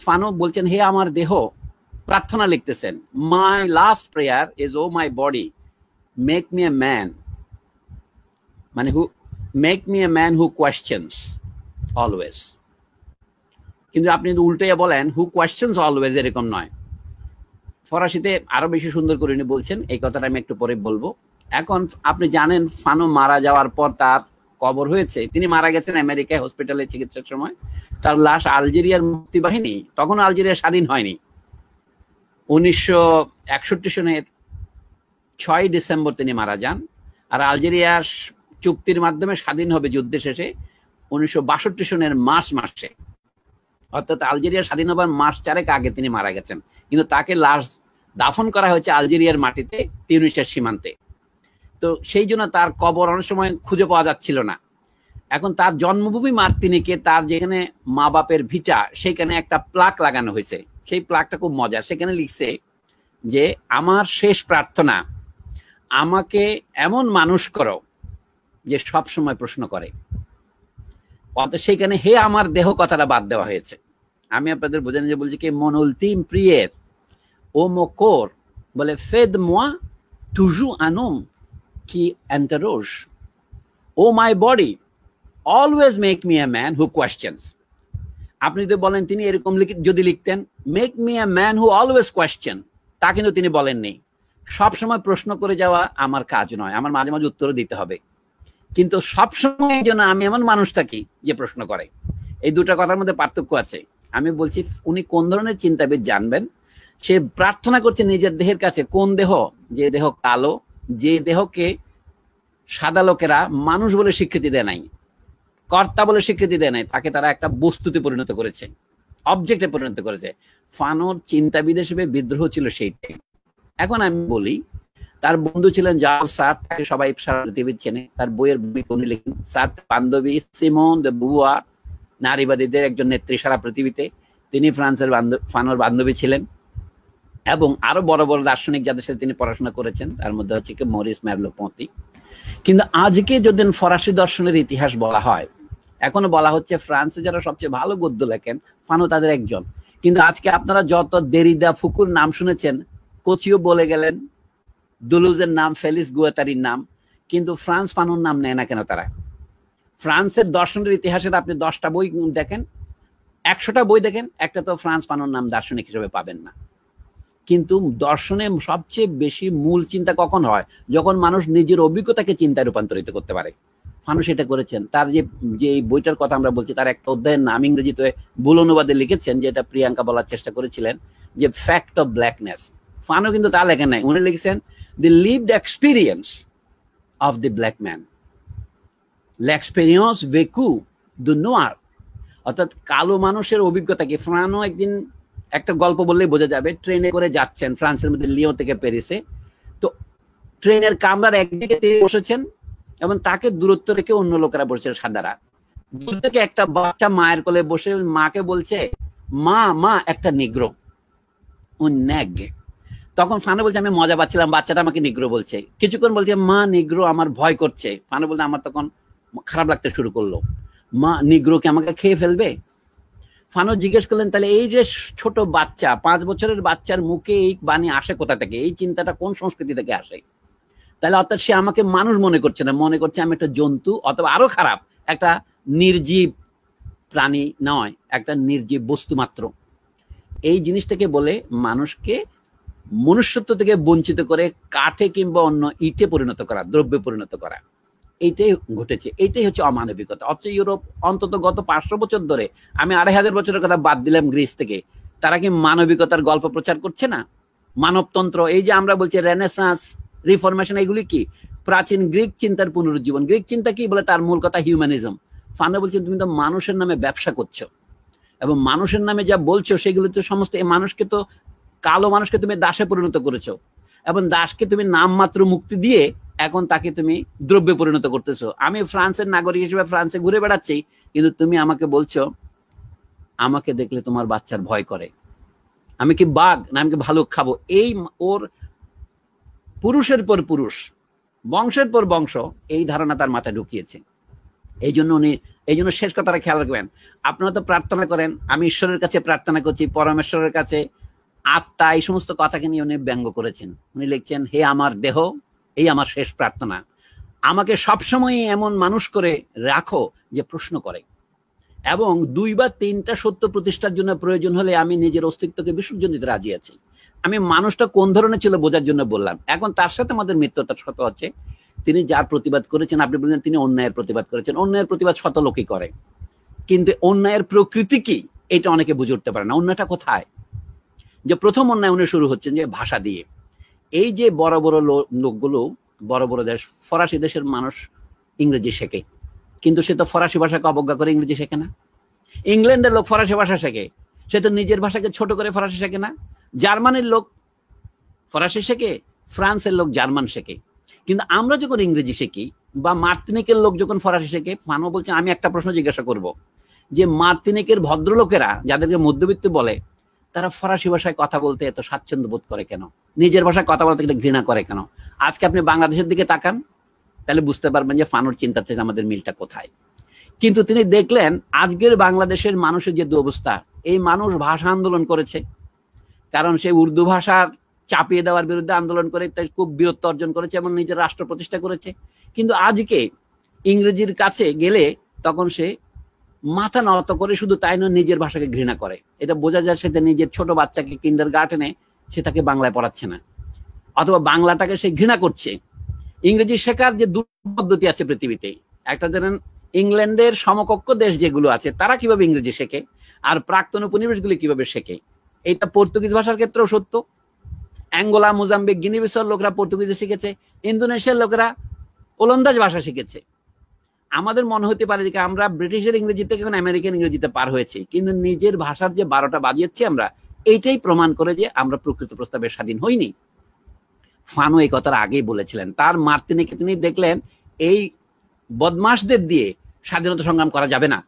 ফানো বলছেন, হে আমার দেহ, প্রার্থনা লিখতেছেন, my last prayer is oh my body make me a man, মানে who make me a man who questions always. কিন্তু আপনি যদি উল্টে বলেন হু কোয়েশ্চেন্স অলওয়েজ, এরকম নয়। ফরাসিতে আরো বেশি সুন্দর করে উনি বলছেন, এই কথাটা আমি একটু পরে বলবো। এখন আপনি জানেন ফানো মারা যাওয়ার পর তার কবর হয়েছে, তিনি মারা গেছেন আমেরিকায় হসপিটালে চিকিৎসার সময়। তার লাশ আলজেরিয়ার মুক্তি বাহিনী, তখন আলজেরিয়া স্বাধীন হয়নি, 1961 সনের 6 ডিসেম্বর তিনি মারা যান। আর আলজেরিয়ার চুক্তির মাধ্যমে স্বাধীন হবে যুদ্ধের শেষে 1962 সনের মার্চ মাসে, অর্থাৎ আলজেরিয়া স্বাধীন হবার মাস 4 আগে তিনি মারা গেছেন। কিন্তু তাকে লাশ দাফন করা হয়েছে আলজেরিয়ার মাটিতে, তিউনিসিয়ার সীমান্তে। তো সেই জন্য তার কবর অনেক সময় খুঁজে পাওয়া যাচ্ছিল না। এখন তার জন্মভূমি মার্তিনিকে, তার যেখানে মা বাপের ভিটা, সেখানে একটা প্লাক লাগানো হয়েছে। সেই প্লাকটা খুব মজার, সেখানে লিখছে যে আমার শেষ প্রার্থনা, আমাকে এমন মানুষ করো যে সব সময় প্রশ্ন করে। অর্থাৎ সেইখানে হে আমার দেহ কথাটা বাদ দেওয়া হয়েছে। আমি আপনাদের বোঝানো যে বলছি কি, মন উলতিম প্রিয়ের ও মোকর বলে ফেদ মোয়া তুজু আনুম কি এন্টারোজ oh my body always make me a man who questions. আপনি যদি বলেন তিনি এরকম যদি লিখতেন make me a man who always question, তা কিন্তু তিনি বলেননি। সবসময় প্রশ্ন করে যাওয়া আমার কাজ নয়, আমার মাঝে মাঝে উত্তর দিতে হবে, কিন্তু সবসময় যেন আমি এমন মানুষ থাকি যে প্রশ্ন করে। এই দুটা কথার মধ্যে পার্থক্য আছে। আমি বলছি উনি কোন ধরনের চিন্তাবিদ জানবেন। সে প্রার্থনা করছে নিজের দেহের কাছে। কোন দেহ? যে দেহ কালো, যে দেহকে সাদা লোকেরা মানুষ বলে স্বীকৃতি দেয় নাই, কর্তা বলে স্বীকৃতি দেয় নাই, তাকে তারা একটা বস্তুতে পরিণত করেছে, অবজেক্টে পরিণত করেছে। ফানোর চিন্তাবিদ হিসেবে বিদ্রোহ ছিল সেইটাই। এখন আমি বলি, তার বন্ধু ছিলেন জাল সার্ট, তাকে সবাই সারা পৃথিবী চেনে। তার বইয়ের উনি লিখেন, সার্ট বান্ধবী সিমন দে বুয়া, নারীবাদীদের একজন নেত্রী সারা পৃথিবীতে। তিনি ফ্রান্সের ফানোর বান্ধবী ছিলেন, এবং আরো বড় বড় দার্শনিক যাদের সাথে তিনি পড়াশোনা করেছেন, তার মধ্যে হচ্ছে কি মরিস মেরলো-পন্তি। কিন্তু আজকে যদি ফরাসি দর্শনের ইতিহাস বলা হয়, এখনো বলা হচ্ছে ফ্রান্সে যারা সবচেয়ে ভালো গদ্য লেখেন, ফানো তাদের একজন। কিন্তু আজকে আপনারা যত দেরিদা, ফুকুর নাম শুনেছেন, কোচিও বলে গেলেন, দুলুজের নাম, ফেলিস গুয়েতারির নাম, কিন্তু ফ্রান্স ফানোর নাম নেয় না কেন তারা? ফ্রান্সের দর্শনের ইতিহাসের আপনি 10টা বই দেখেন, 100টা বই দেখেন, একটা তো ফ্রান্স ফানোর নাম দার্শনিক হিসেবে পাবেন না। কিন্তু দর্শনে সবচেয়ে বেশি মূল চিন্তা কখন হয়? যখন মানুষ নিজের অভিজ্ঞতাকে চিন্তায় রূপান্তরিত করতে পারে। ফানো সেটা করেছেন। তার যে বইটার কথা আমরা বলছি, তার একটা অধ্যায়ের নাম ইংরেজিতে ভুল অনুবাদে লিখেছেন, যেটা প্রিয়াঙ্কা বলার চেষ্টা করেছিলেন, যে ফ্যাক্ট অফ ব্ল্যাকনেস। ফানো কিন্তু তা লেখেন নাই, উনি লিখেছেন the lived experience of the black man, l'expérience vécue du noir, অর্থাৎ কালো মানুষের অভিজ্ঞতা কি। ফানো একদিন, একটা গল্প বললেই বোঝা যাবে, ট্রেনে করে যাচ্ছেন ফ্রান্সের মধ্যে লিও থেকে প্যারিসে। তো ট্রেনের কামরার একদিকে তিনি বসেছেন এবং তাকে দূরত্ব রেখে অন্য লোকেরা বসেছে সাদারা। দূর থেকে একটা বাচ্চা মায়ের কোলে বসে মাকে বলছে, মা মা একটা নিগ্রো, ও ন্যাগ। তখন ফানো বলছে, আমি মজা পাচ্ছিলাম, বাচ্চাটা আমাকে নিগ্রো বলছে। কিছুক্ষণ বলছে, মা নিগ্রো, আমার ভয় করছে। ফানো বলছে, আমার তখন খারাপ লাগতে শুরু করলো, মা নিগ্রো কি আমাকে খেয়ে ফেলবে? ফানো জিজ্ঞেস করলেন, তাহলে এই যে ছোট বাচ্চা, 5 বছরের বাচ্চার মুখে এই বাণী আসে কোথা থেকে? এই চিন্তাটা কোন সংস্কৃতি থেকে আসে? তাহলে অর্থাৎ সে আমাকে মানুষ মনে করছে না, মনে করছে আমি একটা জন্তু, অথবা আরো খারাপ, একটা নির্জীব প্রাণী নয়, একটা নির্জীব বস্তু মাত্র। এই জিনিসটাকে বলে মানুষকে মনুষ্যত্ব থেকে বঞ্চিত করে কাঠে কিংবা অন্য ইটে পরিণত করা, দ্রব্যে পরিণত করা। এইটাই ঘটেছে, এইটাই হচ্ছে অমানবিকতা। অথচ ইউরোপ অন্তত গত 500 বছর ধরে, আমি 2500 বছরের কথা বাদ দিলাম গ্রিস থেকে, তারা কি মানবিকতার গল্প প্রচার করছে না? মানবতন্ত্র, এই যে আমরা বলছি রেনেসাঁস, রিফরমেশন, এগুলি কি প্রাচীন গ্রিক চিন্তার পুনরুজ্জীবন। গ্রিক চিন্তা কি বলে? তার মূল কথা হিউম্যানিজম। ফানো বলছেন তুমি তো মানুষের নামে ব্যবসা করছো, এবং মানুষের নামে যা বলছো সেগুলো তো সমস্ত এই মানুষকে তো, কালো মানুষকে তুমি দাসে পরিণত করেছো, এবং দাসকে তুমি নামমাত্র মুক্তি দিয়ে এখন তাকে তুমি দ্রব্যে পরিণত করতেছো। আমি ফ্রান্সের নাগরিক হিসেবে ফ্রান্সে ঘুরে বেড়াচ্ছি, কিন্তু তুমি আমাকে বলছো আমাকে দেখলে তোমার বাচ্চার ভয় করে, আমি কি বাঘ না আমি কি ভালুক খাবো? এই ওর পুরুষের পর পুরুষ, বংশের পর বংশ এই ধারণা তার মাথায় ঢুকিয়েছে। এই জন্য শেষ কথাটা খেয়াল রাখবেন। আপনারা তো প্রার্থনা করেন, আমি ঈশ্বরের কাছে প্রার্থনা করছি, পরমেশ্বরের কাছে, আত্মা, এই সমস্ত কথাকে নিয়ে উনি ব্যঙ্গ করেছেন। উনি লিখছেন, হে আমার দেহ, এই আমার শেষ প্রার্থনা, আমাকে সবসময় এমন মানুষ করে রাখো যে প্রশ্ন করে, এবং 2 বা 3টা সত্য প্রতিষ্ঠার জন্য প্রয়োজন হলে আমি নিজের অস্তিত্বকে বিসর্জন দিতে রাজি আছি। আমি মানুষটা কোন ধরনের ছিল বোঝার জন্য বললাম। এখন তার সাথে আমাদের মিত্রতার শত হচ্ছে, তিনি যার প্রতিবাদ করেছেন, আপনি বললেন তিনি অন্যায়ের প্রতিবাদ করেছেন। অন্যায়ের প্রতিবাদ শত লোকই করে, কিন্তু অন্যায়ের প্রকৃতি কি এটা অনেকে বুঝে উঠতে পারে না। অন্যায়টা কোথায়? যে প্রথম অন্যায় উনি শুরু হচ্ছেন যে ভাষা দিয়ে। এই যে বড় বড় লোকগুলো, বড় বড় দেশ, ফরাসি দেশের মানুষ ইংরেজি শেখে, কিন্তু সে তো ফরাসি ভাষাকে অবজ্ঞা করে ইংরেজি শেখে না। ইংল্যান্ডের লোক ফরাসি ভাষা শেখে, সে তো নিজের ভাষাকে ছোট করে ফরাসি শেখে না। জার্মানির লোক ফরাসি শেখে, ফ্রান্সের লোক জার্মান শেখে। কিন্তু আমরা যখন ইংরেজি শিখি, বা মার্তিনিকের লোক যখন ফরাসি শেখে, ফানো বলছেন আমি একটা প্রশ্ন জিজ্ঞাসা করব, যে মার্তিনিকের ভদ্রলোকেরা যাদেরকে মধ্যবিত্ত বলে, তারা ফরাসি ভাষায় কথা বলতে এত স্বাচ্ছন্দ্য বোধ করে কেন? নিজের ভাষায় কথা বলতে ঘৃণা করে কেন? আজকে আপনি বাংলাদেশের দিকে তাকান, তাহলে বুঝতে পারবেন যে ফানোর চিন্তার থেকে আমাদের মিলটা কোথায়। কিন্তু তিনি দেখলেন আজকের বাংলাদেশের মানুষের যে দুরবস্থা, এই মানুষ ভাষা আন্দোলন করেছে, কারণ সে উর্দু ভাষার চাপিয়ে দেওয়ার বিরুদ্ধে আন্দোলন করে তাই খুব বীরত্ব অর্জন করেছে এবং নিজের রাষ্ট্র প্রতিষ্ঠা করেছে। কিন্তু আজকে ইংরেজির কাছে গেলে তখন সে মাথা নত করে, শুধু তাই নয় নিজের ভাষাকে ঘৃণা করে। এটা বোঝা যায়, সে নিজের ছোট বাচ্চাকে কিন্ডারগার্টেনে সে তাকে বাংলায় পড়াচ্ছে না, অথবা বাংলাটাকে সে ঘৃণা করছে। ইংরেজি শেখার যে 2 পদ্ধতি আছে পৃথিবীতে, একটা জানেন ইংল্যান্ডের সমকক্ষ দেশ যেগুলো আছে তারা কিভাবে ইংরেজি শেখে, আর প্রাক্তন উপনিবেশগুলি কিভাবে শেখে। এটা পর্তুগিজ ভাষার ক্ষেত্রেও সত্য। অ্যাঙ্গোলা, মোজাম্বিক, গিনি বিসাউর লোকরা পর্তুগিজে শিখেছে, ইন্দোনেশিয়ার লোকেরা ওলন্দাজ ভাষা শিখেছে। আমাদের মনে হতে পারে যে আমরা ব্রিটিশের ইংরেজি থেকে এখন আমেরিকান ইংরেজিতে পার হয়েছি, কিন্তু নিজের ভাষার যে 12টা বাজিয়েছি আমরা, এইটাই প্রমাণ করে যে আমরা প্রকৃত প্রস্তাবে স্বাধীন হইনি। ফানো এই কথাটা আগেই বলেছিলেন। তার মার্তিনিকে তিনি দেখলেন এই বদমাশদের দিয়ে স্বাধীনতা সংগ্রাম করা যাবে না।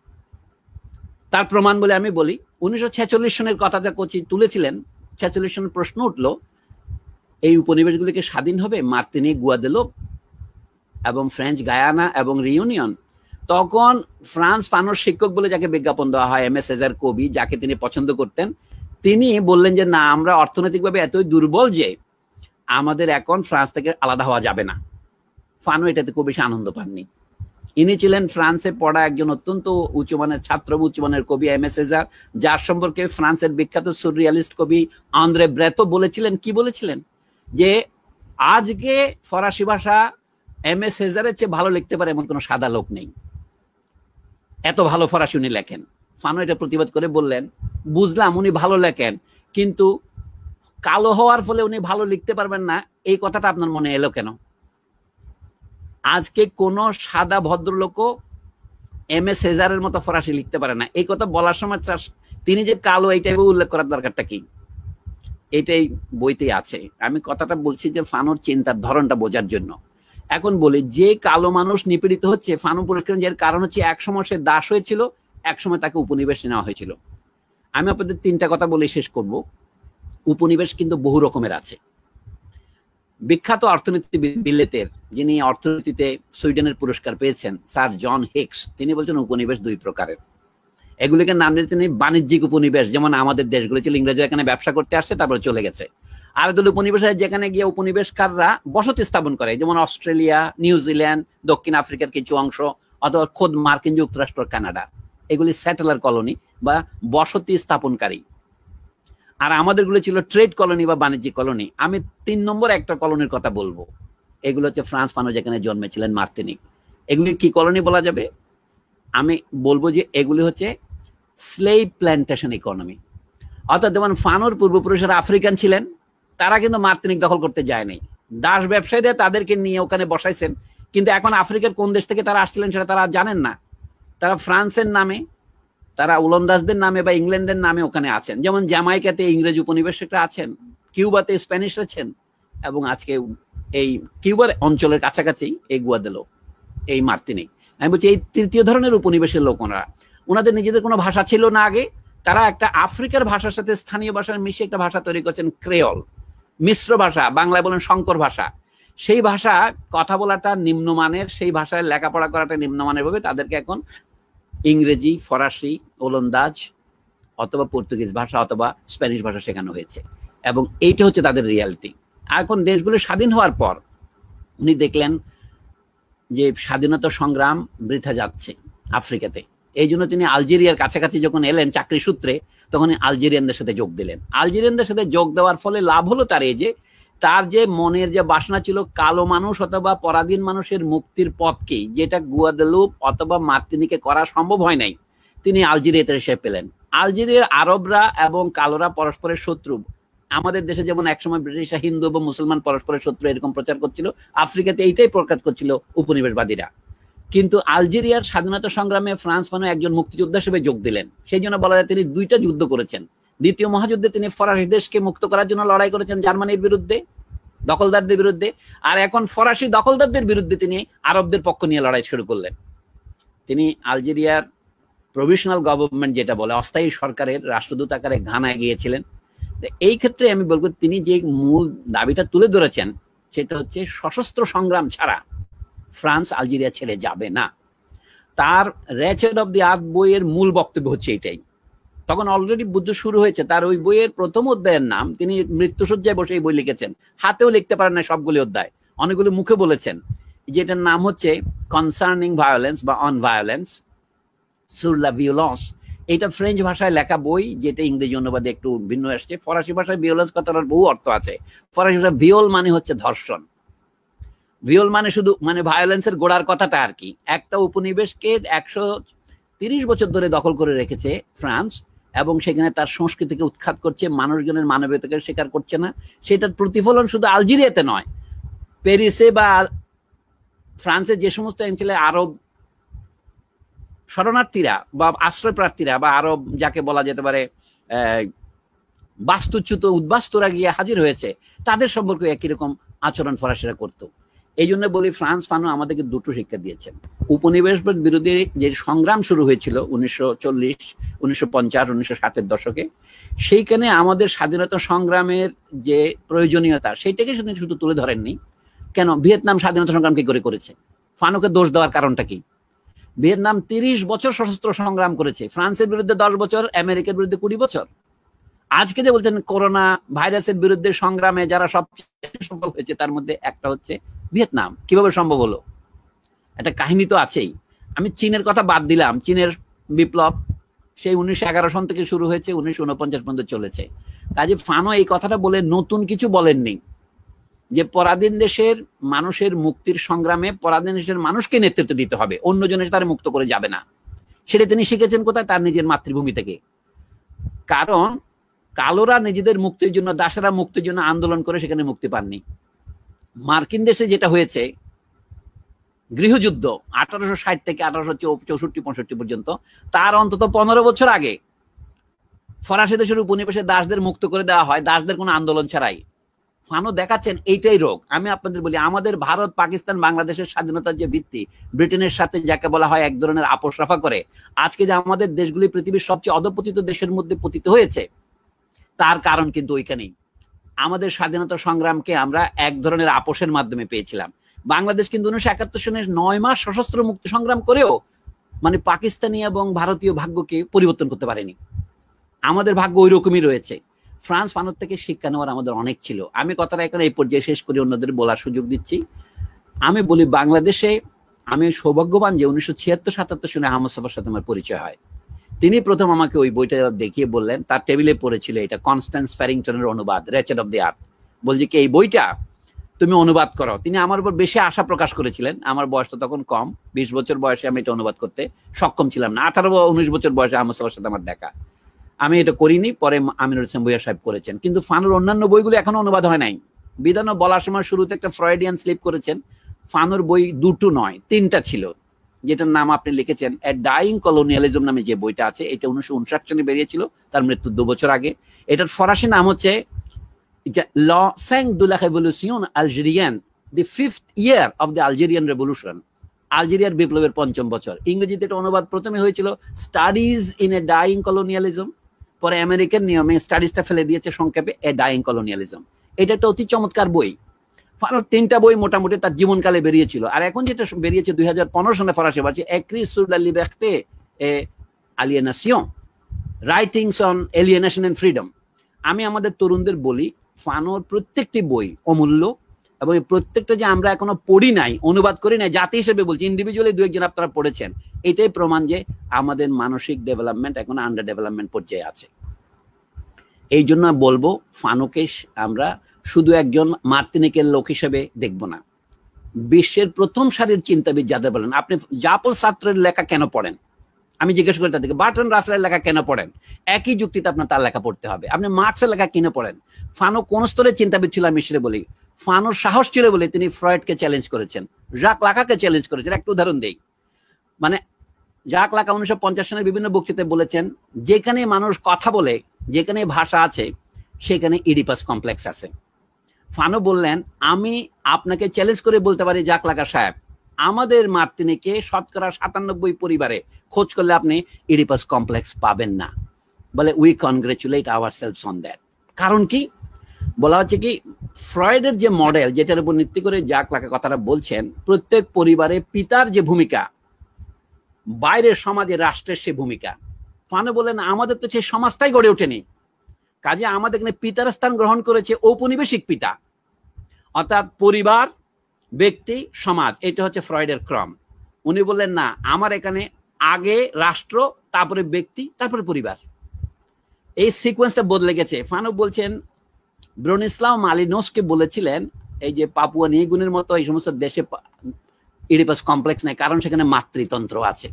তার প্রমাণ বলে আমি বলি, 1946 সনের কথাটা কোচি তুলেছিলেন। 46 সনের প্রশ্ন উঠলো, এই উপনিবেশগুলিকে স্বাধীন হবে মার্তিনিক, গুয়াদেলোপ এবং ফ্রেঞ্চ গায়ানা এবং রিউনিয়ন। তখন ফ্রান্স ফানোর শিক্ষক বলে যাকে বিজ্ঞাপন দেওয়া হয়, এম এস সেজার কবি, যাকে তিনি পছন্দ করতেন, তিনি বললেন যে না, আমরা অর্থনৈতিকভাবে এতই দুর্বল যে আমাদের এখন ফ্রান্স থেকে আলাদা হওয়া যাবে না। ফানো এটাতে খুব বেশি আনন্দ পাননি। ইনি ছিলেন ফ্রান্সে পড়া একজন অত্যন্ত উচ্চমানের ছাত্র, উচ্চমানের কবি এম এস সেজার, যার সম্পর্কে ফ্রান্সের বিখ্যাত সুররিয়ালিস্ট কবি আন্দ্রে ব্রেতো বলেছিলেন, কি বলেছিলেন, যে আজকে ফরাসি ভাষা এম এস সেজারের চেয়ে ভালো লিখতে পারে এমন কোন সাদা লোক নেই, এত ভালো ফরাসি উনি লেখেন। ফানো এটা প্রতিবাদ করে বললেন, বুঝলাম উনি ভালো লেখেন, কিন্তু কালো হওয়ার ফলে উনি ভালো লিখতে পারবেন না, এই কথাটা আপনার মনে এলো কেন? আজকে কোন সাদা ভদ্রলোকও এম এস সেজারের মতো ফরাসি লিখতে পারে না। এই কথা বলার সময় তিনি যে কালো, এইটাই উল্লেখ করার দরকারটা কি? এটাই বইতেই আছে। আমি কথাটা বলছি যে ফানোর চিন্তার ধরনটা বোঝার জন্য। এখন বলি, যে কালো মানুষ নিপীড়িত হচ্ছে, ফানো পরিষ্কার এর কারণ হচ্ছে একসময় সে দাস হয়েছিল, একসময় তাকে উপনিবেশ নেওয়া হয়েছিল। আমি আপনাদের 3টা কথা বলে শেষ করব। উপনিবেশ কিন্তু বহু রকমের আছে। বিখ্যাত অর্থনীতিবিদ বিলেতের, যিনি অর্থনীতিতে সুইডেনের পুরস্কার পেয়েছেন, স্যার জন হিক্স, তিনি বলছেন উপনিবেশ 2 প্রকারের। এগুলিকে নাম দিয়েছেন বাণিজ্যিক উপনিবেশ, যেমন আমাদের দেশগুলো ছিল ইংরেজরা এখানে ব্যবসা করতে আসছে তারপরে চলে গেছে। আর দল উপনিবেশ যেখানে গিয়ে উপনিবেশকাররা বসতি স্থাপন করে, যেমন অস্ট্রেলিয়া, নিউজিল্যান্ড, দক্ষিণ আফ্রিকার কিছু অংশ, অথবা খোদ মার্কিন যুক্তরাষ্ট্র, কানাডা, এগুলি স্যাটেলার কলোনি বা বসতি স্থাপনকারী। আর আমাদেরগুলো ছিল ট্রেড কলোনি বা বাণিজ্যিক কলোনি। আমি 3 নম্বর একটা কলোনির কথা বলবো, এগুলো হচ্ছে ফ্রান্স ফানো যেখানে জন্মেছিলেন, মার্তিনিক। এগুলি কি কলোনি বলা যাবে? আমি বলবো যে এগুলি হচ্ছে স্লেভ প্ল্যান্টেশন ইকোনমি। অর্থাৎ যেমন ফানোর পূর্বপুরুষেরা আফ্রিকান ছিলেন, তারা কিন্তু মার্তিনিক দখল করতে যায়নি, দাস ব্যবসায়ীরা তাদেরকে নিয়ে ওখানে বসাইছেন, কিন্তু এখন আফ্রিকার কোন দেশ থেকে তারা আসছিলেন সেটা তারা জানেন না। তারা ফ্রান্সের নামে, তারা ওলন্দাজদের নামে বা ইংল্যান্ডের নামে ওখানে আছেন। যেমন জামাইকাতে ইংরেজ উপনিবেশকরা আছেন, কিউবাতে স্প্যানিশ আছেন, এবং আজকে এই কিউবার অঞ্চলের কাছাকাছি এই গুয়াদেলো, এই মার্তিনিক। আমি বলছি এই তৃতীয় ধরনের উপনিবেশের লোক ওনারা, ওনাদের নিজেদের কোনো ভাষা ছিল না আগে, তারা একটা আফ্রিকার ভাষার সাথে স্থানীয় ভাষার মিশে একটা ভাষা তৈরি করছেন, ক্রেওল, মিশ্র ভাষা, বাংলায় বলেন শঙ্কর ভাষা। সেই ভাষা কথা বলাটা নিম্নমানের, সেই ভাষায় লেখাপড়া করাটা নিম্নমানের ভাবে তাদেরকে এখন ইংরেজি, ফরাসি, ওলন্দাজ অথবা পর্তুগিজ ভাষা অথবা স্প্যানিশ ভাষা শেখানো হয়েছে, এবং এইটা হচ্ছে তাদের রিয়ালিটি। এখন দেশগুলো স্বাধীন হওয়ার পর উনি দেখলেন যে স্বাধীনতা সংগ্রাম বৃথা যাচ্ছে আফ্রিকাতে। এই জন্য তিনি আলজেরিয়ার কাছাকাছি যখন এলেন চাকরি সূত্রে, তখন আলজেরিয়ানদের সাথে যোগ দিলেন। আলজেরিয়ানদের সাথে যোগ দেওয়ার ফলে লাভ হলো তার এই যে তার যে মনের যে বাসনা ছিল কালো মানুষ অথবা পরাধীন মানুষের মুক্তির পথকে, যেটা গুয়াদেলুপ অথবা মার্তিনিকে করা সম্ভব হয় নাই, তিনি আলজেরিয়াতে এসে পেলেন। আলজেরিয়ার আরবরা এবং কালোরা পরস্পরের শত্রু। আমাদের দেশে যেমন একসময় ব্রিটিশরা হিন্দু এবং মুসলমান পরস্পরের শত্রু এরকম প্রচার করছিল, আফ্রিকাতে এইটাই প্রকাশ করছিল উপনিবেশবাদীরা। কিন্তু আলজেরিয়ার স্বাধীনতা সংগ্রামে ফ্রান্স ফানো একজন মুক্তিযোদ্ধা হিসেবে যোগ দিলেন। সেই জন্য বলা যায় তিনি দুইটা যুদ্ধ করেছেন। দ্বিতীয় মহাযুদ্ধে তিনি ফরাসি দেশকে মুক্ত করার জন্য লড়াই করেছেন জার্মানির বিরুদ্ধে, দখলদারদের বিরুদ্ধে, আর এখন ফরাসি দখলদারদের বিরুদ্ধে তিনি আরবদের পক্ষ নিয়ে লড়াই শুরু করলেন। তিনি আলজেরিয়ার প্রভিশনাল গভর্নমেন্ট যেটা বলে অস্থায়ী সরকারের রাষ্ট্রদূত আকারে ঘানায় গিয়েছিলেন। এই ক্ষেত্রে আমি বলবো তিনি যে মূল দাবিটা তুলে ধরেছেন সেটা হচ্ছে সশস্ত্র সংগ্রাম ছাড়া ফ্রান্স আলজেরিয়া ছেড়ে যাবে না। তার র্যাচেট অফ দি আর্থ বইয়ের মূল বক্তব্য হচ্ছে এটাই। তখন অলরেডি যুদ্ধ শুরু হয়েছে। তার ওই বইয়ের প্রথম অধ্যায়ের নাম, তিনি মৃত্যুশয্যায় বসে এই বই লিখেছেন, হাতেও লিখতে পারেন না সবগুলি অধ্যায়, অনেকগুলো মুখে বলেছেন, যেটার নাম হচ্ছে কনসার্নিং ভায়োলেন্স বা অন ভায়োলেন্স সুর লা ভিওলেন্স। এটা ফ্রেঞ্চ ভাষায় লেখা বই, যেটা ইংরেজি অনুবাদে একটু ভিন্ন আসছে। ফরাসি ভাষায় ভিওলেন্স কথাটার বহু অর্থ আছে। ফরাসি ভাষায় ভিওল মানে হচ্ছে ধর্ষণ, ভিওল মানে শুধু মানে ভায়োলেন্সের গোড়ার কথাটা আর কি। একটা উপনিবেশকে 130 বছর ধরে দখল করে রেখেছে ফ্রান্স, এবং সেখানে তার সংস্কৃতিকে উৎখাত করছে, মানুষজনের মানবীয়তাকে স্বীকার করছে না। সেটার প্রতিফলন শুধু আলজেরিয়াতে নয়, প্যারিসে বা ফ্রান্সের যে সমস্ত অঞ্চলে আরব শরণার্থীরা বা আশ্রয় প্রার্থীরা বা আরব যাকে বলা যেতে পারে বাস্তুচ্যুত উদ্বাস্তুরা গিয়ে হাজির হয়েছে, তাদের সম্পর্কে একই রকম আচরণ ফরাসিরা করতো। এই জন্য বলি ফ্রান্স ফানো আমাদেরকে দুটো শিক্ষা দিয়েছেন। উপনিবেশবাদ বিরোধী যে সংগ্রাম শুরু হয়েছিল 1940, 1950, 1960-এর দশকে, সেইখানে আমাদের স্বাধীনতা সংগ্রামের যে প্রয়োজনীয়তা সেইটাকে শুধু তুলে ধরেননি। কেন ভিয়েতনাম স্বাধীনতা সংগ্রাম কি করে করেছে? ফানোকে দোষ দেওয়ার কারণটা কি? ভিয়েতনাম 30 বছর সশস্ত্র সংগ্রাম করেছে, ফ্রান্সের বিরুদ্ধে 10 বছর, আমেরিকার বিরুদ্ধে 20 বছর। আজকে যে বলছেন করোনা ভাইরাসের বিরুদ্ধে সংগ্রামে যারা সবচেয়ে সফল হয়েছে তার মধ্যে একটা হচ্ছে ভিয়েতনাম। কিভাবে সম্ভব হলো? একটা কাহিনী তো আছেই। আমি চীনের কথা বাদ দিলাম, চীনের বিপ্লব সেই 1911 সন থেকে শুরু হয়েছে, 1949 পর্যন্ত চলেছে। কাজে ফানো এই কথাটা বলে নতুন কিছু বলেননি, যে পরাধীন দেশের মানুষের মুক্তির সংগ্রামে পরাধীন দেশের মানুষকে নেতৃত্ব দিতে হবে, অন্যজনের তারা মুক্ত করে যাবে না। সেটা তিনি শিখেছেন কোথায়? তার নিজের মাতৃভূমি থেকে। কারণ কালোরা নিজেদের মুক্তির জন্য, দাসেরা মুক্তির জন্য আন্দোলন করে সেখানে মুক্তি পাননি। মার্কিন দেশে যেটা হয়েছে গৃহযুদ্ধ 1860 থেকে 1864-65 পর্যন্ত, তার অন্তত 15 বছর আগে ফরাসি দেশের উপনিবেশে দাসদের মুক্ত করে দেওয়া হয়, দাসদের কোনো আন্দোলন ছাড়াই। ফানো দেখাচ্ছেন এইটাই রোগ। আমি আপনাদের বলি, আমাদের ভারত, পাকিস্তান, বাংলাদেশের স্বাধীনতার যে ভিত্তি, ব্রিটেনের সাথে যাকে বলা হয় এক ধরনের আপোষ রফা করে, আজকে যে আমাদের দেশগুলি পৃথিবীর সবচেয়ে অধপতিত দেশের মধ্যে পতিত হয়েছে, তার কারণ কিন্তু ওইখানেই। আমাদের স্বাধীনতা সংগ্রামকে আমরা এক ধরনের আপোষের মাধ্যমে পেয়েছিলাম। বাংলাদেশ কিন্তু 1971 সনে 9 মাস সশস্ত্র মুক্তি সংগ্রাম করেও মানে পাকিস্তানি এবং ভারতীয় ভাগ্যকে পরিবর্তন করতে পারেনি। আমাদের ভাগ্য ওই রকমই রয়েছে। ফ্রান্স ফানোর থেকে শিক্ষা নেওয়ার আমাদের অনেক ছিল। আমি কথাটা এখন এই পর্যায়ে শেষ করে অন্যদের বলার সুযোগ দিচ্ছি। আমি বলি, বাংলাদেশে আমি সৌভাগ্যবান যে 1976-77 সনে আহমদ সাফার সাথে আমার পরিচয় হয়। তিনি প্রথম আমাকে ওই বইটা দেখিয়ে বললেন, তার টেবিলে পড়েছিল এটা কনস্ট্যান্স ফ্যারিংটনের অনুবাদ র্যাচেট অফ দি আর্থ। বলছি কি এই বইটা তুমি অনুবাদ করো। তিনি আমার উপর বেশি আশা প্রকাশ করেছিলেন। আমার বয়সটা তখন কম, 20 বছর বয়সে আমি এটা অনুবাদ করতে সক্ষম ছিলাম না। 18-19 বছর বয়সে আহমদ সাফার সাথে আমার দেখা, আমি এটা করিনি। পরে আমিনুল ইসলাম ভূঁইয়া সাহেব করেছেন। কিন্তু ফানোর অন্যান্য বইগুলো এখনো অনুবাদ হয় নাই। বিধানও বলার সময় শুরুতে একটা ফ্রয়েডিয়ান স্লিপ করেছেন। ফানোর বই দুটো নয়, তিনটা ছিল, যেটার নাম আপনি লিখেছেন এ ডাইং কলোনিয়ালিজম নামে যে বইটা আছে, এটা 1959 সালে বেরিয়েছিল, তার মৃত্যুর 2 বছর আগে। এটার ফরাসি নাম হচ্ছে ল 5 de la révolution algérienne, the 5th year of the Algerian revolution, আলজেরিয়ার বিপ্লবের 5ম বছর। ইংরেজিতে এটা অনুবাদ প্রথমে হয়েছিল studies in a dyeing colonialism, পরে আমেরিকান নিয়মে স্টাডিজটা ফেলে দিয়েছে সংক্ষেপে এ ডাইং কলোনিয়ালিজম। এটা একটা অতি চমৎকার বই। ফানোর 3টা বই মোটামুটি তার জীবনকালে বেরিয়েছিল, আর এখন যেটা বেরিয়েছে 2015 সালে ফরাসি ভাষায়, এক্রি সুর লা লিবার্té et aliénation, writings on alienation and freedom. আমি আমাদের তরুণদের বলি ফানোর প্রত্যেকটি বই অমূল্য, এবং এই প্রত্যেকটা যে আমরা এখনো পড়ি নাই, অনুবাদ করি নাই, জাতি হিসেবে বলছি, ইন্ডিভিজুয়ালি 2-1 জন আপনারা পড়েছেন, এটাই প্রমাণ যে আমাদের মানসিক ডেভেলপমেন্ট এখন আন্ডার ডেভেলপমেন্ট পর্যায়ে আছে। এই জন্য বলবো ফানোকে আমরা শুধু একজন মার্তিনিকের লোক হিসেবে দেখব না, বিশ্বের প্রথম সারির চিন্তাবিদ যাদের বলেন। আপনি জাপল সার্ত্রের লেখা কেন পড়েন? আমি জিজ্ঞেস করি তাদেরকে, বার্ট্রান্ড রাসেলের লেখা কেন পড়েন? একই যুক্তিতে আপনার তার লেখা পড়তে হবে। আপনি মার্কসের লেখা কেন পড়েন? ফানো কোন স্তরের চিন্তাবিদ ছিল আমি সেটা বলি। ফানোর সাহস ছিল বলে তিনি ফ্রয়েডকে চ্যালেঞ্জ করেছেন, জাক লাকাকে চ্যালেঞ্জ করেছেন। একটা উদাহরণ দেই, মানে জাক লাকা 1950 সালের বিভিন্ন বক্তৃতায় বলেছেন, যেখানে মানুষ কথা বলে, যেখানে ভাষা আছে, সেখানে ইডিপাস কমপ্লেক্স আছে। ফানো বললেন, আমি আপনাকে চ্যালেঞ্জ করে বলতে পারি জাক লাকা সাহেব, আমাদের মার্তিনিকে শতকরা 97 পরিবারে খোঁজ করলে আপনি ইডিপাস কমপ্লেক্স পাবেন না। বলে we congratulate ourselves on that. কারণ কি? বলা হচ্ছে কি, ফ্রয়েডের যে মডেল, যেটার উপর ভিত্তি করে জাক লাকা কথাটা বলছেন, প্রত্যেক পরিবারে পিতার যে ভূমিকা, বাইরের সমাজে রাষ্ট্রের সে ভূমিকা। ফানো বলেন, আমাদের তো সেই সমাজটাই গড়ে ওঠেনি, কাজে আমাদের এখানে পিতার স্থান গ্রহণ করেছে ঔপনিবেশিক পিতা, অর্থাৎ পরিবার, ব্যক্তি, সমাজ। এটা হচ্ছে ফ্রয়েডের ক্রম। উনি বললেন না, আমার এখানে আগে রাষ্ট্র, তারপরে ব্যক্তি, তারপরে পরিবার। এই সিকোয়েন্সটা বদলে গেছে। ফানো বলছেন, ব্রনিস্লাও মালিনোসকে বলেছিলেন, এই যে পাপুয়া নিউগিনির মতো এই সমস্ত দেশে ইডিপাস কমপ্লেক্স নেই, কারণ সেখানে মাতৃতন্ত্র আছে।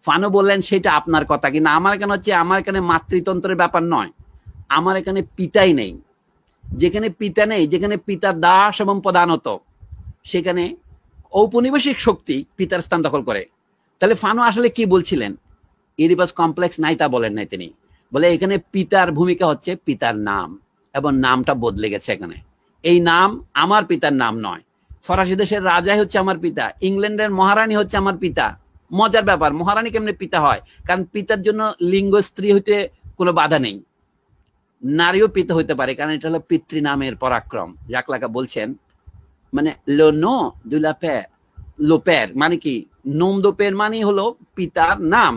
ফানো বললেন, সেটা আপনার কথা, কিন্তু আমার এখানে হচ্ছে, আমার এখানে মাতৃতন্ত্রের ব্যাপার নয়, আমার এখানে পিতাই নেই। যেখানে পিতা নেই, যেখানে পিতা দাস এবং প্রধানত, সেখানে ঔপনিবেশিক শক্তি পিতার স্থান দখল করে। তাহলে ফানো আসলে কি বলছিলেন? ইডিপাস কমপ্লেক্স নাই তা বলেন নাই তিনি। বলে এখানে পিতার ভূমিকা হচ্ছে পিতার নাম, এবং নামটা বদলে গেছে এখানে। এই নাম আমার পিতার নাম নয়। ফরাসি দেশের রাজাই হচ্ছে আমার পিতা, ইংল্যান্ডের মহারানী হচ্ছে আমার পিতা। মজার ব্যাপার, মহারানী কেমনে পিতা হয়? কারণ পিতার জন্য লিঙ্গ স্ত্রী হইতে কোনো বাধা নেই, নারীও পিতা হইতে পারে, কারণ এটা হলো পিতৃ নামের পরাক্রম। জাক লাকা বলছেন, মানে লো নো দু লা প্যার, লো প্যার মানে কি, নোম দো পের মানে হলো পিতার নাম,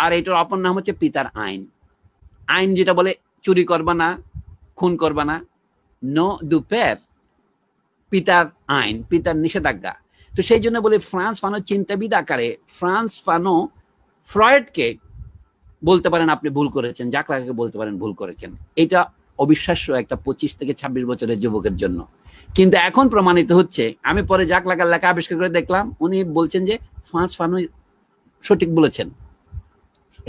আর এটার অপর নাম হচ্ছে পিতার আইন। আইন যেটা বলে চুরি করবা না, খুন করবা না, নো দু প্যার পিতার আইন, পিতার নিষেধাজ্ঞা। তো সেই জন্য বলে ফ্রান্স ফানো চিন্তাবিদ আকারে, ফ্রান্স ফানো ফ্রয়েডকে বলতে পারেন আপনি ভুল করেছেন, জাক লাকাকে বলতে পারেন ভুল করেছেন। এটা অবিশ্বাস্য একটা 25 থেকে 26 বছরের যুবকের জন্য। কিন্তু এখন প্রমাণিত হচ্ছে, আমি পরে জাক লাকার লেখা আবিষ্কার করে দেখলাম, উনি বলছেন যে ফ্রান্স ফানো সঠিক বলেছেন।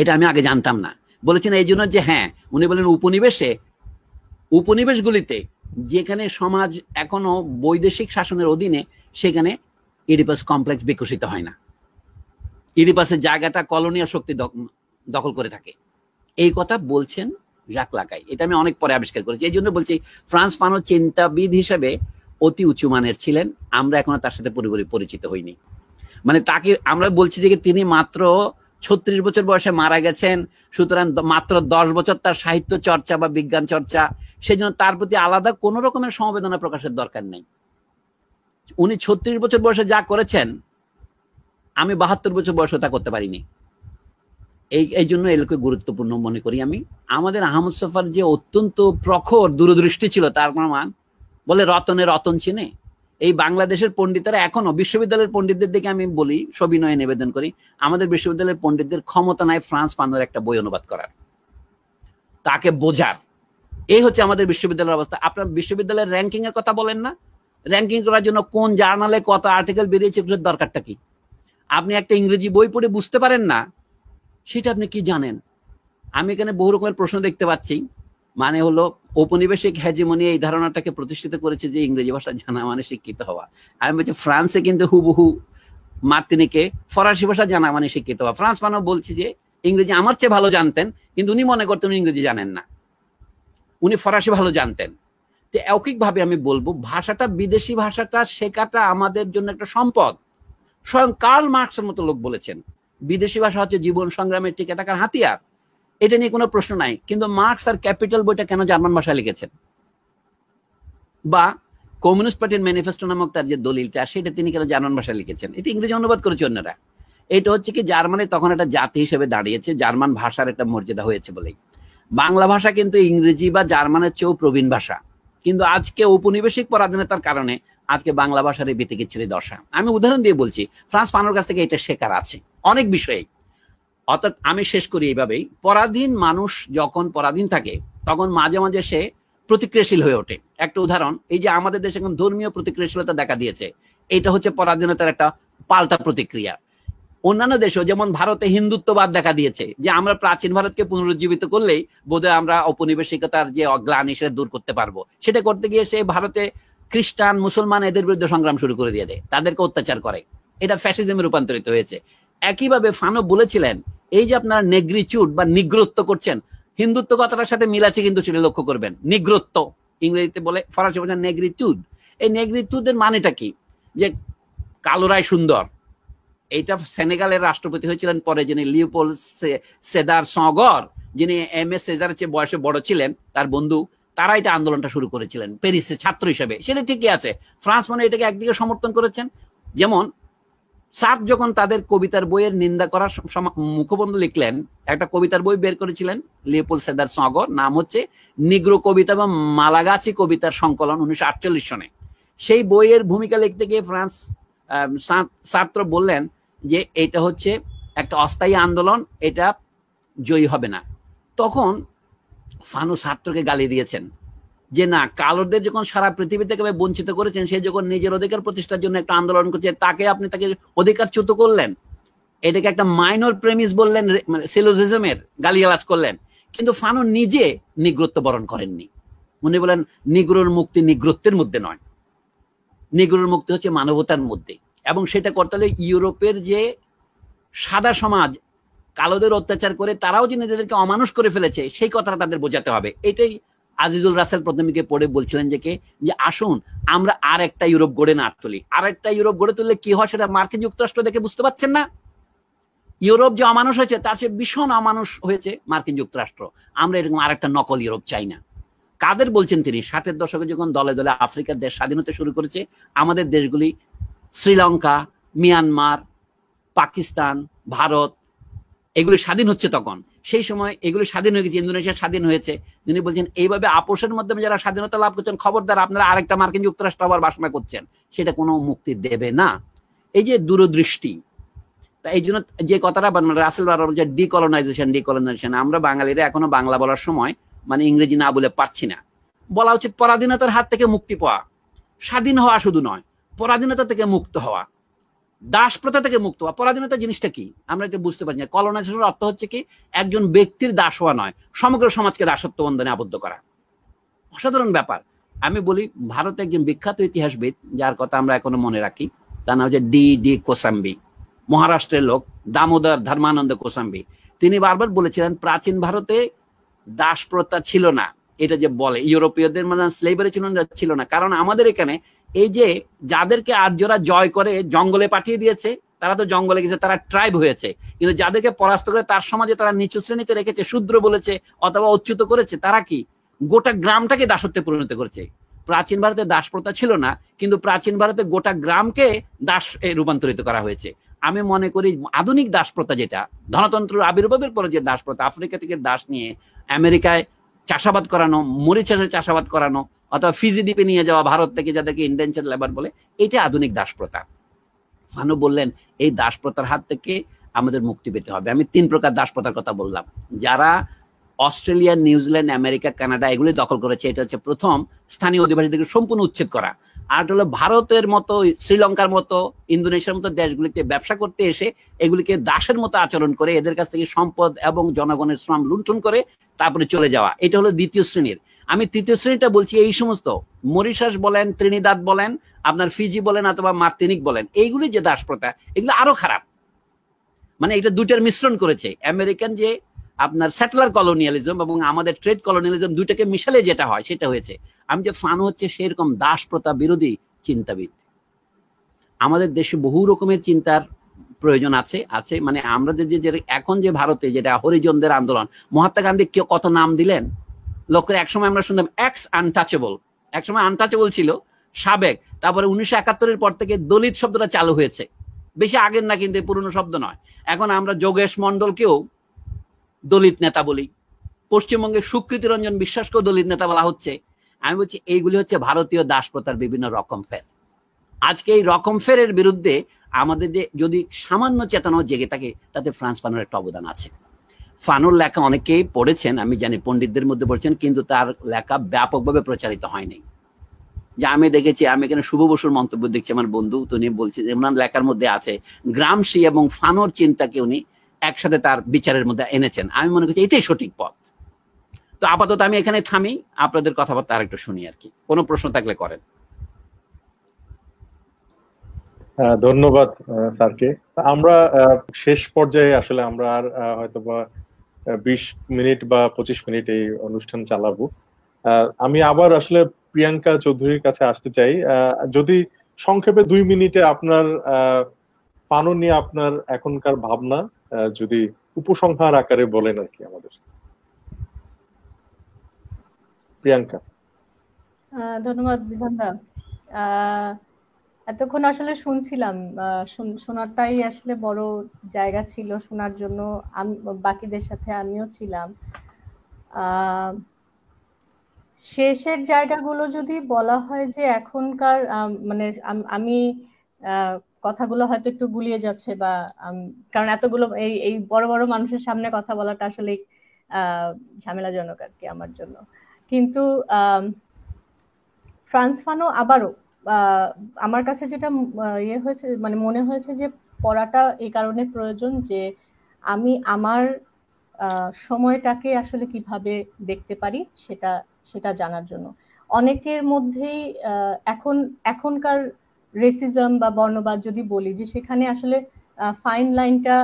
এটা আমি আগে জানতাম না। বলেছেন এই জন্য যে, হ্যাঁ, উনি বলেন উপনিবেশগুলিতে যেখানে সমাজ এখনো বৈদেশিক শাসনের অধীনে, সেখানে ইডিপাস কমপ্লেক্স বিকশিত হয় না। ইডিপাসের জায়গাটা কলোনিয়াল শক্তি দখল করে থাকে। এই কথা বলছেন জাক লাকাই। এটা আমি অনেক পরে আবিষ্কার করেছি। এই জন্য বলছি, ফ্রান্স ফানো চিন্তাবিদ হিসেবে অতি উঁচু মানের ছিলেন, আমরা এখনো তার সাথে পুরোপুরি পরিচিত হইনি। মানে তাকে আমরা বলছি যে তিনি মাত্র 36 বছর বয়সে মারা গেছেন, সুতরাং মাত্র 10 বছর তার সাহিত্য চর্চা বা বিজ্ঞান চর্চা, সেই জন্য তার প্রতি আলাদা কোন রকমের সমবেদনা প্রকাশের দরকার নেই। উনি 36 বছর বয়সে যা করেছেন, আমি 72 বছর বয়সে তা করতে পারিনি। এই জন্য এগুলোকে গুরুত্বপূর্ণ মনে করি আমি। আমাদের আহমদ সফার যে অত্যন্ত প্রখর দূরদৃষ্টি ছিল, তার প্রমাণ বলে রতনে রতন চিনে। এই বাংলাদেশের পণ্ডিতরা এখনো, বিশ্ববিদ্যালয়ের পণ্ডিতদের দিকে আমি বলি, সবিনয়ে নিবেদন করি, আমাদের বিশ্ববিদ্যালয়ের পণ্ডিতদের ক্ষমতা নাই ফ্রান্স ফানোর একটা বই অনুবাদ করার, তাকে বোঝার। এই হচ্ছে আমাদের বিশ্ববিদ্যালয়ের অবস্থা। আপনার বিশ্ববিদ্যালয়ের র্যাঙ্কিং এর কথা বলেন না, র্যাঙ্কিং করার জন্য কোন জার্নালে কত আর্টিকেল বেরিয়েছে, এগুলোর দরকারটা কি? আপনি একটা ইংরেজি বই পড়ে বুঝতে পারেন না, সেটা আপনি কি জানেন? আমি এখানে বহু রকমের প্রশ্ন দেখতে পাচ্ছি। মানে হলো ঔপনিবেশিক হেজিমনি এই ধারণাটাকে প্রতিষ্ঠিত করেছে যে ইংরেজি ভাষা জানা মানে শিক্ষিত হওয়া। আমি বলছি ফ্রান্সে কিন্তু হুবহু মার্তিনিকে ফরাসি ভাষা জানা মানে শিক্ষিত হওয়া। ফ্রান্স মানও বলছি যে ইংরেজি আমার চেয়ে ভালো জানতেন, কিন্তু উনি মনে করতেন উনি ইংরেজি জানেন না, উনি ফরাসি ভালো জানতেন। তো একইভাবে আমি বলবো ভাষাটা, বিদেশি ভাষাটা শেখাটা আমাদের জন্য একটা সম্পদ। স্বয়ং কার্ল মার্কসের মতো লোক বলেছেন বিদেশি ভাষা হচ্ছে জীবন সংগ্রামের টিকে থাকার হাতিয়ার। এটা নিয়ে কোনো প্রশ্ন নাই। কিন্তু মার্কস আর ক্যাপিটাল বইটা কেন জার্মান ভাষায় লিখেছেন, বা কমিউনিস্ট পার্টির ম্যানিফেস্টো নামক তার যে দলিলটা সেটা তিনি কেন জার্মান ভাষায় লিখেছেন? এটা ইংরেজি অনুবাদ করেছে অন্যরা। এটা হচ্ছে কি জার্মানি তখন একটা জাতি হিসেবে দাঁড়িয়েছে, জার্মান ভাষার একটা মর্যাদা হয়েছে বলেই। বাংলা ভাষা কিন্তু ইংরেজি বা জার্মানের চেয়েও প্রবীণ ভাষা, কিন্তু আজকে ঔপনিবেশিক পরাধীনতার কারণে আজকে বাংলা ভাষার এই বিতিকিচ্ছিরি দশা। আমি উদাহরণ দিয়ে বলছি, ফ্রান্স ফানোর কাছ থেকে এটা শেখার আছে অনেক বিষয়ে। অর্থাৎ আমি শেষ করি এইভাবেই, পরাধীন মানুষ যখন পরাধীন থাকে তখন মাঝে মাঝে সে প্রতিক্রিয়াশীল হয়ে ওঠে। একটা উদাহরণ, এই যে আমাদের দেশে এখন ধর্মীয় প্রতিক্রিয়াশীলতা দেখা দিয়েছে, এটা হচ্ছে পরাধীনতার একটা পাল্টা প্রতিক্রিয়া। অন্যান্য দেশেও যেমন ভারতে হিন্দুত্ববাদ দেখা দিয়েছে, যে আমরা প্রাচীন ভারতকে পুনরুজ্জীবিত করলেই বোধহয় আমরা ঔপনিবেশিকতার যে অগ্লানি সেটা দূর করতে পারবো। সেটা করতে গিয়ে সে ভারতে খ্রিস্টান মুসলমান এদের বিরুদ্ধে সংগ্রাম শুরু করে দিয়ে দেয়, তাদেরকে অত্যাচার করে। এটা ফ্যাসিজমে রূপান্তরিত হয়েছে। একইভাবে ফানো বলেছিলেন এই যে আপনারা নেগ্রিচুড বা নিগ্রত্ব করছেন, হিন্দুত্ব কথাটার সাথে মিল আছে কিন্তু সেটা লক্ষ্য করবেন। নিগ্রত্ব ইংরেজিতে বলে, ফরাসি ভাষায় নেগ্রিচুড। এই নেগ্রিচুডের মানেটা কি? যে কালোরাই সুন্দর। এইটা সেনেগালের রাষ্ট্রপতি হয়েছিলেন পরে, যিনি লিওপোল সেদার সগর, যিনি এমএস সেজারের চেয়ে বয়সে বড় ছিলেন, তার বন্ধু, তারা এটা আন্দোলনটা শুরু করেছিলেন প্যারিসে ছাত্র হিসেবে। সেটা ঠিকই আছে। ফ্রান্স মানে এটাকে একদিকে সমর্থন করেছেন। যেমন সার্ক যখন তাদের কবিতার বইয়ের নিন্দা করার মুখবন্ধ লিখলেন, একটা কবিতার বই বের করেছিলেন লিওপোল সেদার সগর, নাম হচ্ছে নিগ্রো কবিতা বা মালাগাছি কবিতার সংকলন, 1948 সনে। সেই বইয়ের ভূমিকা লিখতে গিয়ে ফ্রান্স ছাত্র বললেন যে এটা হচ্ছে একটা অস্থায়ী আন্দোলন, এটা জয়ী হবে না। তখন ফানো ছাত্রকে গালি দিয়েছেন যে না, কালোদের যখন সারা পৃথিবী থেকে বঞ্চিত করেছেন, সে যখন নিজের অধিকার প্রতিষ্ঠার জন্য একটা আন্দোলন করছে, তাকে আপনি তাকে অধিকারচ্যুত করলেন। এটাকে একটা মাইনর প্রেমিস বললেন, সিলোজিজমের গালিগালাজ করলেন। কিন্তু ফানো নিজে নিগ্রত্ব বরণ করেননি। উনি বলেন নিগ্রোর মুক্তি নিগ্রত্বের মধ্যে নয়, নিগ্রোর মুক্তি হচ্ছে মানবতার মধ্যে। এবং সেটা করতে হলে ইউরোপের যে সাদা সমাজ কালোদের অত্যাচার করে তারাও যে নিজেদেরকে অমানুষ করে ফেলেছে, সেই কথাটা তাদের বোঝাতে হবে। এটাই আজিজুল রাসেল প্রথমে পড়ে বলছিলেন যে আসুন আমরা আর একটা ইউরোপ গড়ে না তুলি। আর একটা ইউরোপ গড়ে তুললে কি হয় সেটা মার্কিন যুক্তরাষ্ট্র দেখে বুঝতে পারছেন না? ইউরোপ যে অমানুষ হয়েছে তার চেয়ে ভীষণ অমানুষ হয়েছে মার্কিন যুক্তরাষ্ট্র। আমরা এরকম আর একটা নকল ইউরোপ চাই না। কাদের বলছেন তিনি? 60-এর দশকে যখন দলে দলে আফ্রিকার দেশ স্বাধীন হতে শুরু করেছে, আমাদের দেশগুলি শ্রীলঙ্কা, মিয়ানমার, পাকিস্তান, ভারত এগুলি স্বাধীন হচ্ছে, তখন সেই সময় এগুলি স্বাধীন হয়ে গেছে, ইন্দোনেশিয়া স্বাধীন হয়েছে। তিনি বলছেন এইভাবে আপোষের মাধ্যমে যারা স্বাধীনতা লাভ করছেন, খবরদার আপনারা আরেকটা মার্কিন যুক্তরাষ্ট্র আবার বাসনা করছেন, সেটা কোনো মুক্তি দেবে না। এই যে দূরদৃষ্টি, এই জন্য যে কথাটা রাসেল বারবার বলছে ডিকলোনাইজেশন, আমরা বাঙালিরা এখনো বাংলা বলার সময় মানে ইংরেজি না বলে পারছি না। বলা উচিত পরাধীনতার হাত থেকে মুক্তি পাওয়া, স্বাধীন হওয়া শুধু নয়, পরাধীনতা থেকে মুক্ত হওয়া, দাস প্রথা থেকে মুক্ত হওয়া। পরাধীনতা জিনিসটা কি আমরা এটা বুঝতে পারি না। কলোনাইজেশনের অর্থ হচ্ছে কি একজন ব্যক্তির দাস হওয়া নয়, সমগ্র সমাজকে দাসত্ব বন্ধনে আবদ্ধ করা। অসাধারণ ব্যাপার। আমি বলি ভারতে একজন বিখ্যাত ইতিহাসবিদ যার কথা আমরা এখনো মনে রাখি, তার নাম হচ্ছে ডি কোসাম্বি, মহারাষ্ট্রের লোক, দামোদর ধর্মানন্দ কোসাম্বি। তিনি বারবার বলেছিলেন প্রাচীন ভারতে দাস প্রথা ছিল না। এটা যে বলে ইউরোপীয়দের মানে স্লেভারি ছিল না, কারণ আমাদের এখানে এই যে যাদেরকে আর্যরা জয় করে জঙ্গলে পাঠিয়ে দিয়েছে, তারা তো জঙ্গলে গেছে, তারা ট্রাইব হয়েছে। কিন্তু যাদেরকে পরাস্ত করে তার সমাজে তারা নিচু শ্রেণীতে রেখেছে, শূদ্র বলেছে অথবা অচ্যুত করেছে, তারা কি গোটা গ্রামটাকে দাসত্বে পরিণত করেছে। প্রাচীন ভারতে দাস প্রথা ছিল না, কিন্তু প্রাচীন ভারতে গোটা গ্রামকে দাস রূপান্তরিত করা হয়েছে। আমি মনে করি আধুনিক দাস প্রথা, যেটা ধনতন্ত্রের আবির্ভাবের পরে যে দাস প্রথা, আফ্রিকা থেকে দাস নিয়ে আমেরিকায় চাষাবাদ করানো, মরিচ চাষাবাদ করানো, অথবা ফিজি দ্বীপে নিয়ে যাওয়া ভারত থেকে, যাদেরকে ইন্ডেনচার লেবার বলে, এটা আধুনিক দাস প্রথা। ফানো বললেন এই দাস প্রথার হাত থেকে আমাদের মুক্তি পেতে হবে। আমি 3 প্রকার দাস প্রথার কথা বললাম। যারা অস্ট্রেলিয়া, নিউজিল্যান্ড, আমেরিকা, কানাডা এগুলি দখল করেছে, এটা হচ্ছে প্রথম স্থানীয় অধিবাসীদেরকে সম্পূর্ণ উচ্ছেদ করা। আর হলো ভারতের মতো, শ্রীলঙ্কার মতো, ইন্দোনেশিয়ার মতো দেশগুলিতে ব্যবসা করতে এসে এগুলিকে দাসের মতো আচরণ করে এদের কাছ থেকে সম্পদ এবং জনগণের শ্রম লুণ্ঠন করে তারপরে চলে যাওয়া, এটা হলো দ্বিতীয় শ্রেণীর। আমি তৃতীয় শ্রেণীটা বলছি এই সমস্ত মরিশাস বলেন, ত্রিনিদাদ বলেন, আপনার ফিজি বলেন অথবা মার্তিনিক বলেন, এইগুলি যে দাস প্রথা, এগুলো আরো খারাপ। মানে এটা দুইটার মিশ্রণ করেছে। আমেরিকান যে আপনার সেটেলার কলোনিয়ালিজম এবং আমাদের ট্রেড কলোনিয়ালিজম, দুইটাকে মিশালে যেটা হয় সেটা হয়েছে। আমি যে ফানো হচ্ছে সেরকম দাস প্রথা বিরোধী চিন্তাবিদ। আমাদের দেশে বহু রকমের চিন্তার প্রয়োজন আছে আছে মানে আমরা যে এখন যে ভারতে যেটা হরিজনদের আন্দোলন, মহাত্মা গান্ধী কেউ কত নাম দিলেন লোকের। একসময় আমরা শুনতাম এক্স আনটাচেবল, একসময় আনটাচেবল ছিল সাবেক, তারপরে 1971-এর পর থেকে দলিত শব্দটা চালু হয়েছে, বেশি আগের না কিন্তু, পুরনো শব্দ নয়। এখন আমরা যোগেশ মন্ডলকেও দলিত নেতা বলি, পশ্চিমবঙ্গে সুকৃতি রঞ্জন বিশ্বাসকেও দলিত নেতা বলা হচ্ছে। আমি বলছি এইগুলি হচ্ছে ভারতীয় দাসপ্রথার বিভিন্ন রকম ফের। আজকে এই রকম ফেরের বিরুদ্ধে আমাদের যে যদি সামান্য চেতনা জেগে থাকে, তাতে ফ্রান্স ফানোর একটা অবদান আছে। ফানোর লেখা অনেকেই পড়েছেন, আমি জানি পণ্ডিতদের মধ্যে পড়ছেন, কিন্তু তার লেখা ব্যাপকভাবে প্রচারিত হয়নি। যে আমি দেখেছি, আমি এখানে শুভ বসুর মন্তব্য দেখছি, আমার বন্ধু, উনি বলছে যে ওনার লেখার মধ্যে আছে গ্রামসি এবং ফানোর চিন্তাকে উনি একসাথে তার বিচারের মধ্যে এনেছেন। আমি মনে করছি এটাই সঠিক পথ। তো আপাতত আমি এখানে থামি, আপনাদের কথাবার্তা আর একটু শুনি আর কি, কোনো প্রশ্ন থাকলে করেন। ধন্যবাদ স্যারকে। আমরা শেষ পর্যায়ে আসলে আমরা আর হয়তো বা 20 মিনিট বা 25 মিনিট এই অনুষ্ঠান চালাবো। আমি আবার আসলে প্রিয়াঙ্কা চৌধুরীর কাছে আসতে চাই। যদি সংক্ষেপে 2 মিনিটে আপনার ফানো নিয়ে আপনার এখনকার ভাবনা যদি উপসংহার আকারে বলেন আর কি আমাদের। প্রিয়াঙ্কা। ধন্যবাদ বিধানদা। এতক্ষণ আসলে শুনছিলাম, শোনাটাই আসলে বড় জায়গা ছিল শোনার জন্য। আমি বাকিদের সাথে আমিও ছিলাম। শেষের জায়গাগুলো যদি বলা হয় যে এখনকার মানে আমি কথাগুলো হয়তো একটু গুলিয়ে যাচ্ছে, বা কারণ এতগুলো এই বড় বড় মানুষের সামনে কথা বলাটা আসলে ঝামেলাজনক আর কি আমার জন্য। কিন্তু ফ্রান্স ফানো আবারও আমার কাছে যেটা ইয়ে হয়েছে, মানে মনে হয়েছে যে পড়াটা এই কারণে প্রয়োজন যে আমি আমার সময়টাকে আসলে কিভাবে দেখতে পারি সেটা জানার জন্য। অনেকের মধ্যেই এখনকার রেসিজম বা বর্ণবাদ যদি বলি, যে সেখানে আসলে ফাইন লাইনটা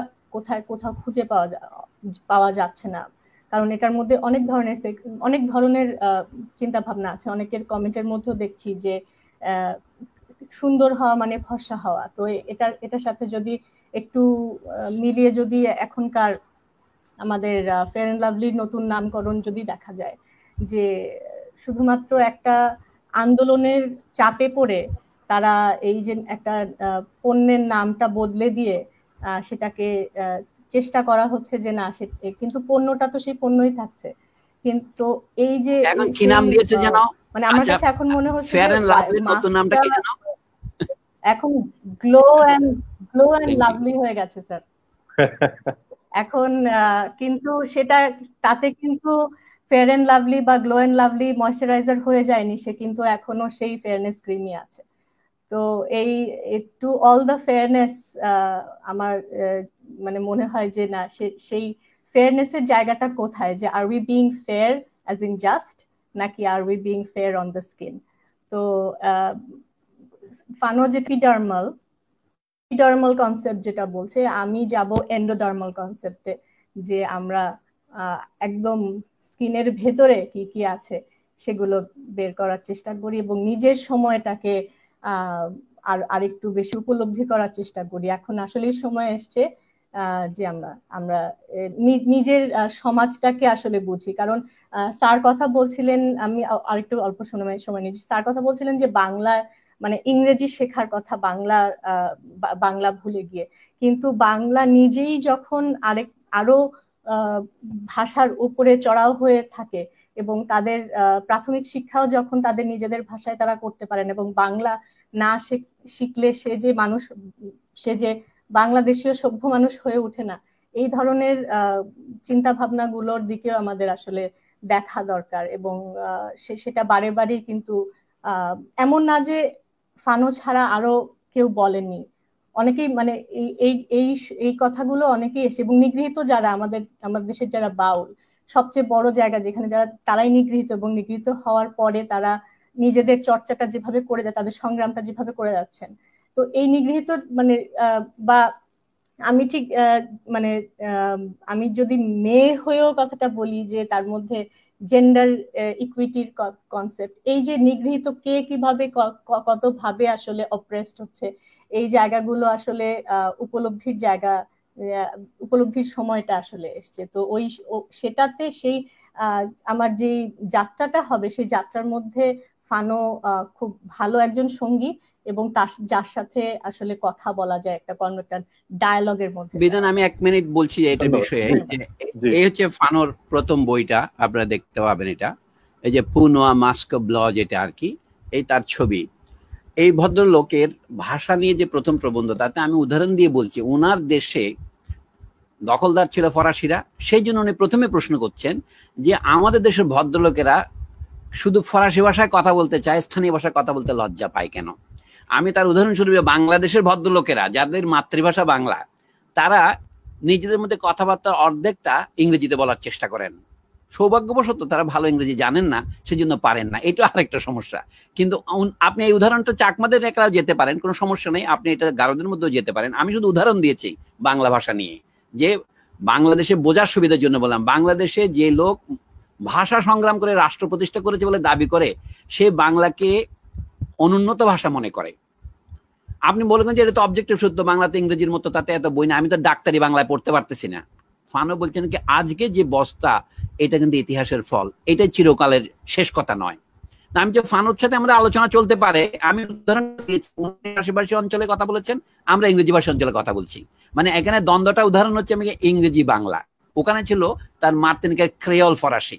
কোথাও খুঁজে পাওয়া যাচ্ছে না, কারণ এটার মধ্যে অনেক ধরনের চিন্তা ভাবনা আছে। অনেকের কমেন্টের মধ্যেও দেখছি যে সুন্দর হওয়া মানে ফর্সা হওয়া। তো এটার সাথে যদি একটু মিলিয়ে যদি এখনকার আমাদের ফেয়ার এন্ড লাভলির নতুন নামকরণ যদি দেখা যায়, যে শুধুমাত্র একটা আন্দোলনের চাপে পড়ে তারা এই যে একটা পণ্যের নামটা বদলে দিয়ে সেটাকে চেষ্টা করা হচ্ছে যে না, কিন্তু পণ্যটা তো সেই পণ্যই থাকছে। কিন্তু এই যে এখন কি নাম দিয়েছে জানো, মানে আমার কাছে এখন মনে হচ্ছে ফেয়ার এন্ড লাভলির নতুন নামটা কি জানো? এখন গ্লো এন্ড লাভলি হয়ে গেছে স্যার এখন। কিন্তু তাতে কিন্তু ফেয়ার এন্ড লাভলি বা গ্লো এন্ড লাভলি ময়শ্চারাইজার হয়ে যায়নি, সে কিন্তু এখনো সেই ফেয়ারনেস ক্রিমই আছে। তো এই টু অল দ্য ফেয়ারনেস, আমার মানে মনে হয় যে না, সেই ফেয়ারনেস এর জায়গাটা কোথায়, যে are we being fair as in just, নাকি are we being fair on the skin. তো ফানো যে এপিডার্মাল কনসেপ্ট যেটা বলছে, আমি যাব এন্ডোডার্মাল কনসেপ্টে, যে আমরা একদম স্কিনের ভেতরে কি কি আছে সেগুলো বের করার চেষ্টা করি, এবং নিজের সময়টাকে আর একটু বেশি উপলব্ধি করার চেষ্টা করি। এখন আসলে সময় এসছে যে আমরা নিজের সমাজটাকে আসলে বুঝি। কারণ স্যার কথা বলছিলেন, আমি আরেকটু অল্প সময় নিয়েছি, স্যার কথা বলছিলেন যে বাংলা মানে ইংরেজি শেখার কথা, বাংলা ভুলে গিয়ে। কিন্তু বাংলা নিজেই যখন আরো ভাষার উপরে চড়াও হয়ে থাকে, এবং তাদের প্রাথমিক শিক্ষাও যখন তাদের নিজেদের ভাষায় তারা করতে পারেন, এবং বাংলা না শিখলে সে যে বাংলাদেশীয় সভ্য মানুষ হয়ে ওঠে না, এই ধরনের চিন্তা ভাবনাগুলোর দিকেও আমাদের আসলে দেখা দরকার। এবং সেটা বারে বারে কিন্তু এমন না যে ফানো ছাড়া আরো কেউ বলেননি। অনেকেই মানে এই এই এই এই কথাগুলো অনেকেই এসে, এবং নিগৃহীত যারা আমাদের দেশের যারা বাউল, সবচেয়ে বড় জায়গা যেখানে যারা, তারাই নিগৃহীত, এবং নিগৃহীত হওয়ার পরে তারা নিজেদের চর্চাটা যেভাবে করে যায়, তাদের সংগ্রামটা যেভাবে করে যাচ্ছেন, তো এই নিগৃহীত মানে বা আমি ঠিক মানে আহ, আমি যদি মেয়ে হয়েও কথাটা বলি, যে তার মধ্যে জেন্ডার ইকুইটির কনসেপ্ট, এই যে নিগৃহীত কে কিভাবে কত ভাবে আসলে অপ্রেসড হচ্ছে, এই জায়গাগুলো আসলে উপলব্ধির জায়গা, উপলব্ধির সময়টা আসলে এসছে। তো সেটাতে সেই আহ, আমার যে যাত্রাটা হবে, সেই যাত্রার মধ্যে ফানো খুব ভালো একজন সঙ্গী, এবং তার যার সাথে আসলে কথা বলা যায় একটা কনভার্টার ডায়ালগের মধ্যে। বিধান আমি 1 মিনিট বলছি যে এটা বিষয়ে। এই হচ্ছে ফানোর প্রথম বইটা, আপনারা দেখতে পাবেন। এটা এই যে পুনোয়া মাস্ক অফ ল, যেটা আর কি, এই তার ছবি। এই ভদ্রলোকের ভাষা নিয়ে যে প্রথম প্রবন্ধ, তাতে আমি উদাহরণ দিয়ে বলছি, ওনার দেশে দখলদার ছিল ফরাসিরা, সেই জন্য উনি প্রথমে প্রশ্ন করছেন যে আমাদের দেশের ভদ্রলোকেরা শুধু ফরাসি ভাষায় কথা বলতে চায়, স্থানীয় ভাষায় কথা বলতে লজ্জা পায় কেন? আমি তার উদাহরণস্বরূপ বাংলাদেশের ভদ্রলোকেরা যাদের মাতৃভাষা বাংলা, তারা নিজেদের মধ্যে কথাবার্তার অর্ধেকটা ইংরেজিতে বলার চেষ্টা করেন। সৌভাগ্যবশত তারা ভালো ইংরেজি জানেন না, সেজন্য পারেন না, এটা আরেকটা সমস্যা। কিন্তু আপনি এই উদাহরণটা চাকমাদের একরাও যেতে পারেন, কোনো সমস্যা নেই, আপনি এটা গারোদের মধ্যেও যেতে পারেন। আমি শুধু উদাহরণ দিয়েছি বাংলা ভাষা নিয়ে, যে বাংলাদেশে বোঝার সুবিধার জন্য বললাম। বাংলাদেশে যে লোক ভাষা সংগ্রাম করে রাষ্ট্র প্রতিষ্ঠা করেছে বলে দাবি করে, সে বাংলাকে অনুন্নত ভাষা মনে করে। আপনি বলবেন যে এটা তো অবজেক্টিভ সত্য, বাংলাতে ইংরেজির মতো, তাতে এত বই না, আমি তো ডাক্তারি বাংলায় পড়তে পারতেছি না। ফানো বলছেন কি, আজকে যে বস্তা, এটা কিন্তু ইতিহাসের ফল, এটা চিরকালের শেষ কথা নয়। আমি যে ফানোর সাথে আমাদের আলোচনা চলতে পারে, আমি উদাহরণ দিয়েছি, আশেপাশে অঞ্চলে কথা বলেছেন, আমরা ইংরেজি ভাষা অঞ্চলে কথা বলছি। মানে এখানে দ্বন্দ্বটা উদাহরণ হচ্ছে আমি ইংরেজি বাংলা, ওখানে ছিল তার মার্তিনিকের ক্রেওল ফরাসি,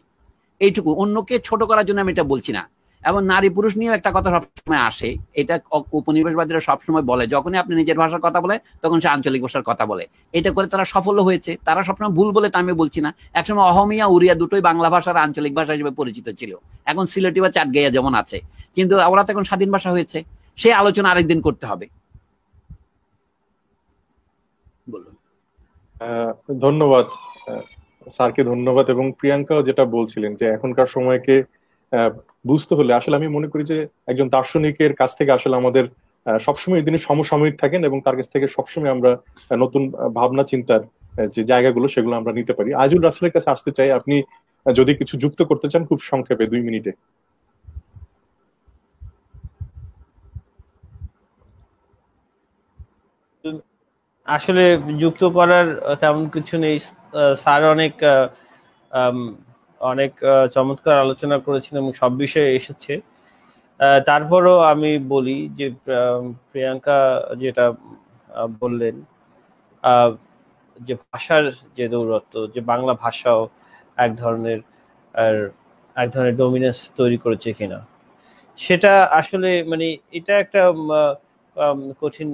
এইটুকু। অন্যকে ছোট করার জন্য আমি এটা বলছি না। এবং নারী পুরুষ নিয়েও একটা কথা সবসময় আসে, এটা উপনিবেশবাদীরা সবসময় বলে, যখনই আপনি নিজের ভাষার কথা বলে তখন সে আঞ্চলিক ভাষার কথা বলে। এটা করে তারা সফল হয়েছে, তারা সবসময় ভুল বলে তা আমি বলছি না। একসময় অহমিয়া, উড়িয়া দুটোই বাংলা ভাষার আঞ্চলিক ভাষা হিসেবে পরিচিত ছিল, এখন সিলেটি বা চাটগাইয়া যেমন আছে, কিন্তু ওরা তো এখন স্বাধীন ভাষা হয়েছে। সেই আলোচনা আরেকদিন করতে হবে। বলুন। ধন্যবাদ স্যারকে, ধন্যবাদ। এবং প্রিয়াঙ্কাও যেটা বলছিলেন যে এখনকার সময়কে বুঝতে হলে আসলে আমি মনে করি যে একজন দার্শনিকের কাছ থেকে আসলে আমাদের সবসময় তিনি সমসাময়িক থাকেন, এবং তার কাছ থেকে সবসময় আমরা নতুন ভাবনা চিন্তার যে জায়গাগুলো সেগুলো আমরা নিতে পারি। আজিজুল রাসেলের কাছে আসতে চাই, আপনি যদি কিছু যুক্ত করতে চান খুব সংক্ষেপে 2 মিনিটে। আসলে যুক্ত করার তেমন কিছু নেই। স্যার অনেক অনেক চমৎকার আলোচনা করেছেন এবং সব বিষয়ে এসেছে। তারপরও আমি বলি যে প্রিয়াঙ্কা যেটা বললেন, যে ভাষার যে দৌরত্ব, যে বাংলা ভাষাও এক ধরনের ডমিনেন্স তৈরি করেছে কিনা, সেটা আসলে মানে এটা একটা কঠিন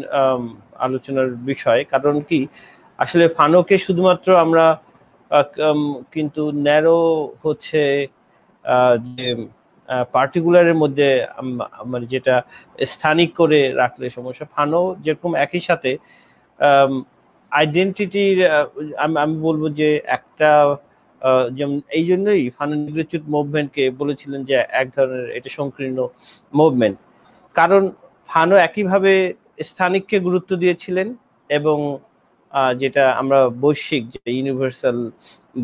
আলোচনার বিষয়। কারণ কি, আসলে ফানোকে শুধুমাত্র আমরা কিন্তু ন্যারো হচ্ছে যে পার্টিকুলারের মধ্যে মানে যেটা স্থানিক করে রাখলে সমস্যা। ফানো যেরকম একই সাথে আইডেন্টিটির, আমি বলবো যে একটা যেমন এই জন্যই ফানো নিগ্রিচুড মুভমেন্টকে বলেছিলেন যে এক ধরনের এটা সংকীর্ণ মুভমেন্ট, কারণ ফানো একইভাবে স্থানিককে গুরুত্ব দিয়েছিলেন এবং যেটা আমরা বৈশ্বিক যে ইউনিভার্সাল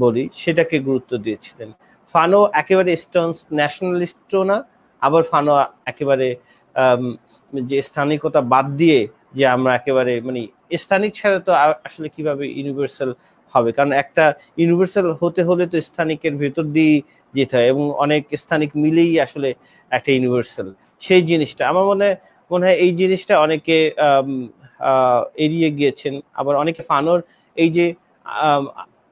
বলি সেটাকে গুরুত্ব দিয়েছিলেন। ফানো একেবারে স্টার্নস ন্যাশনালিস্টও না, আবার ফানো একেবারে যে স্থানিকতা বাদ দিয়ে যে আমরা একেবারে মানে স্থানিক ছাড়া তো আসলে কিভাবে ইউনিভার্সাল হবে, কারণ একটা ইউনিভার্সাল হতে হলে তো স্থানিকের ভেতর দিয়ে যেতে হয়, এবং অনেক স্থানিক মিলেই আসলে একটা ইউনিভার্সাল। সেই জিনিসটা আমার মনে হয় এই জিনিসটা অনেকে এড়িয়ে গিয়েছেন। আবার অনেকে ফানোর এই যে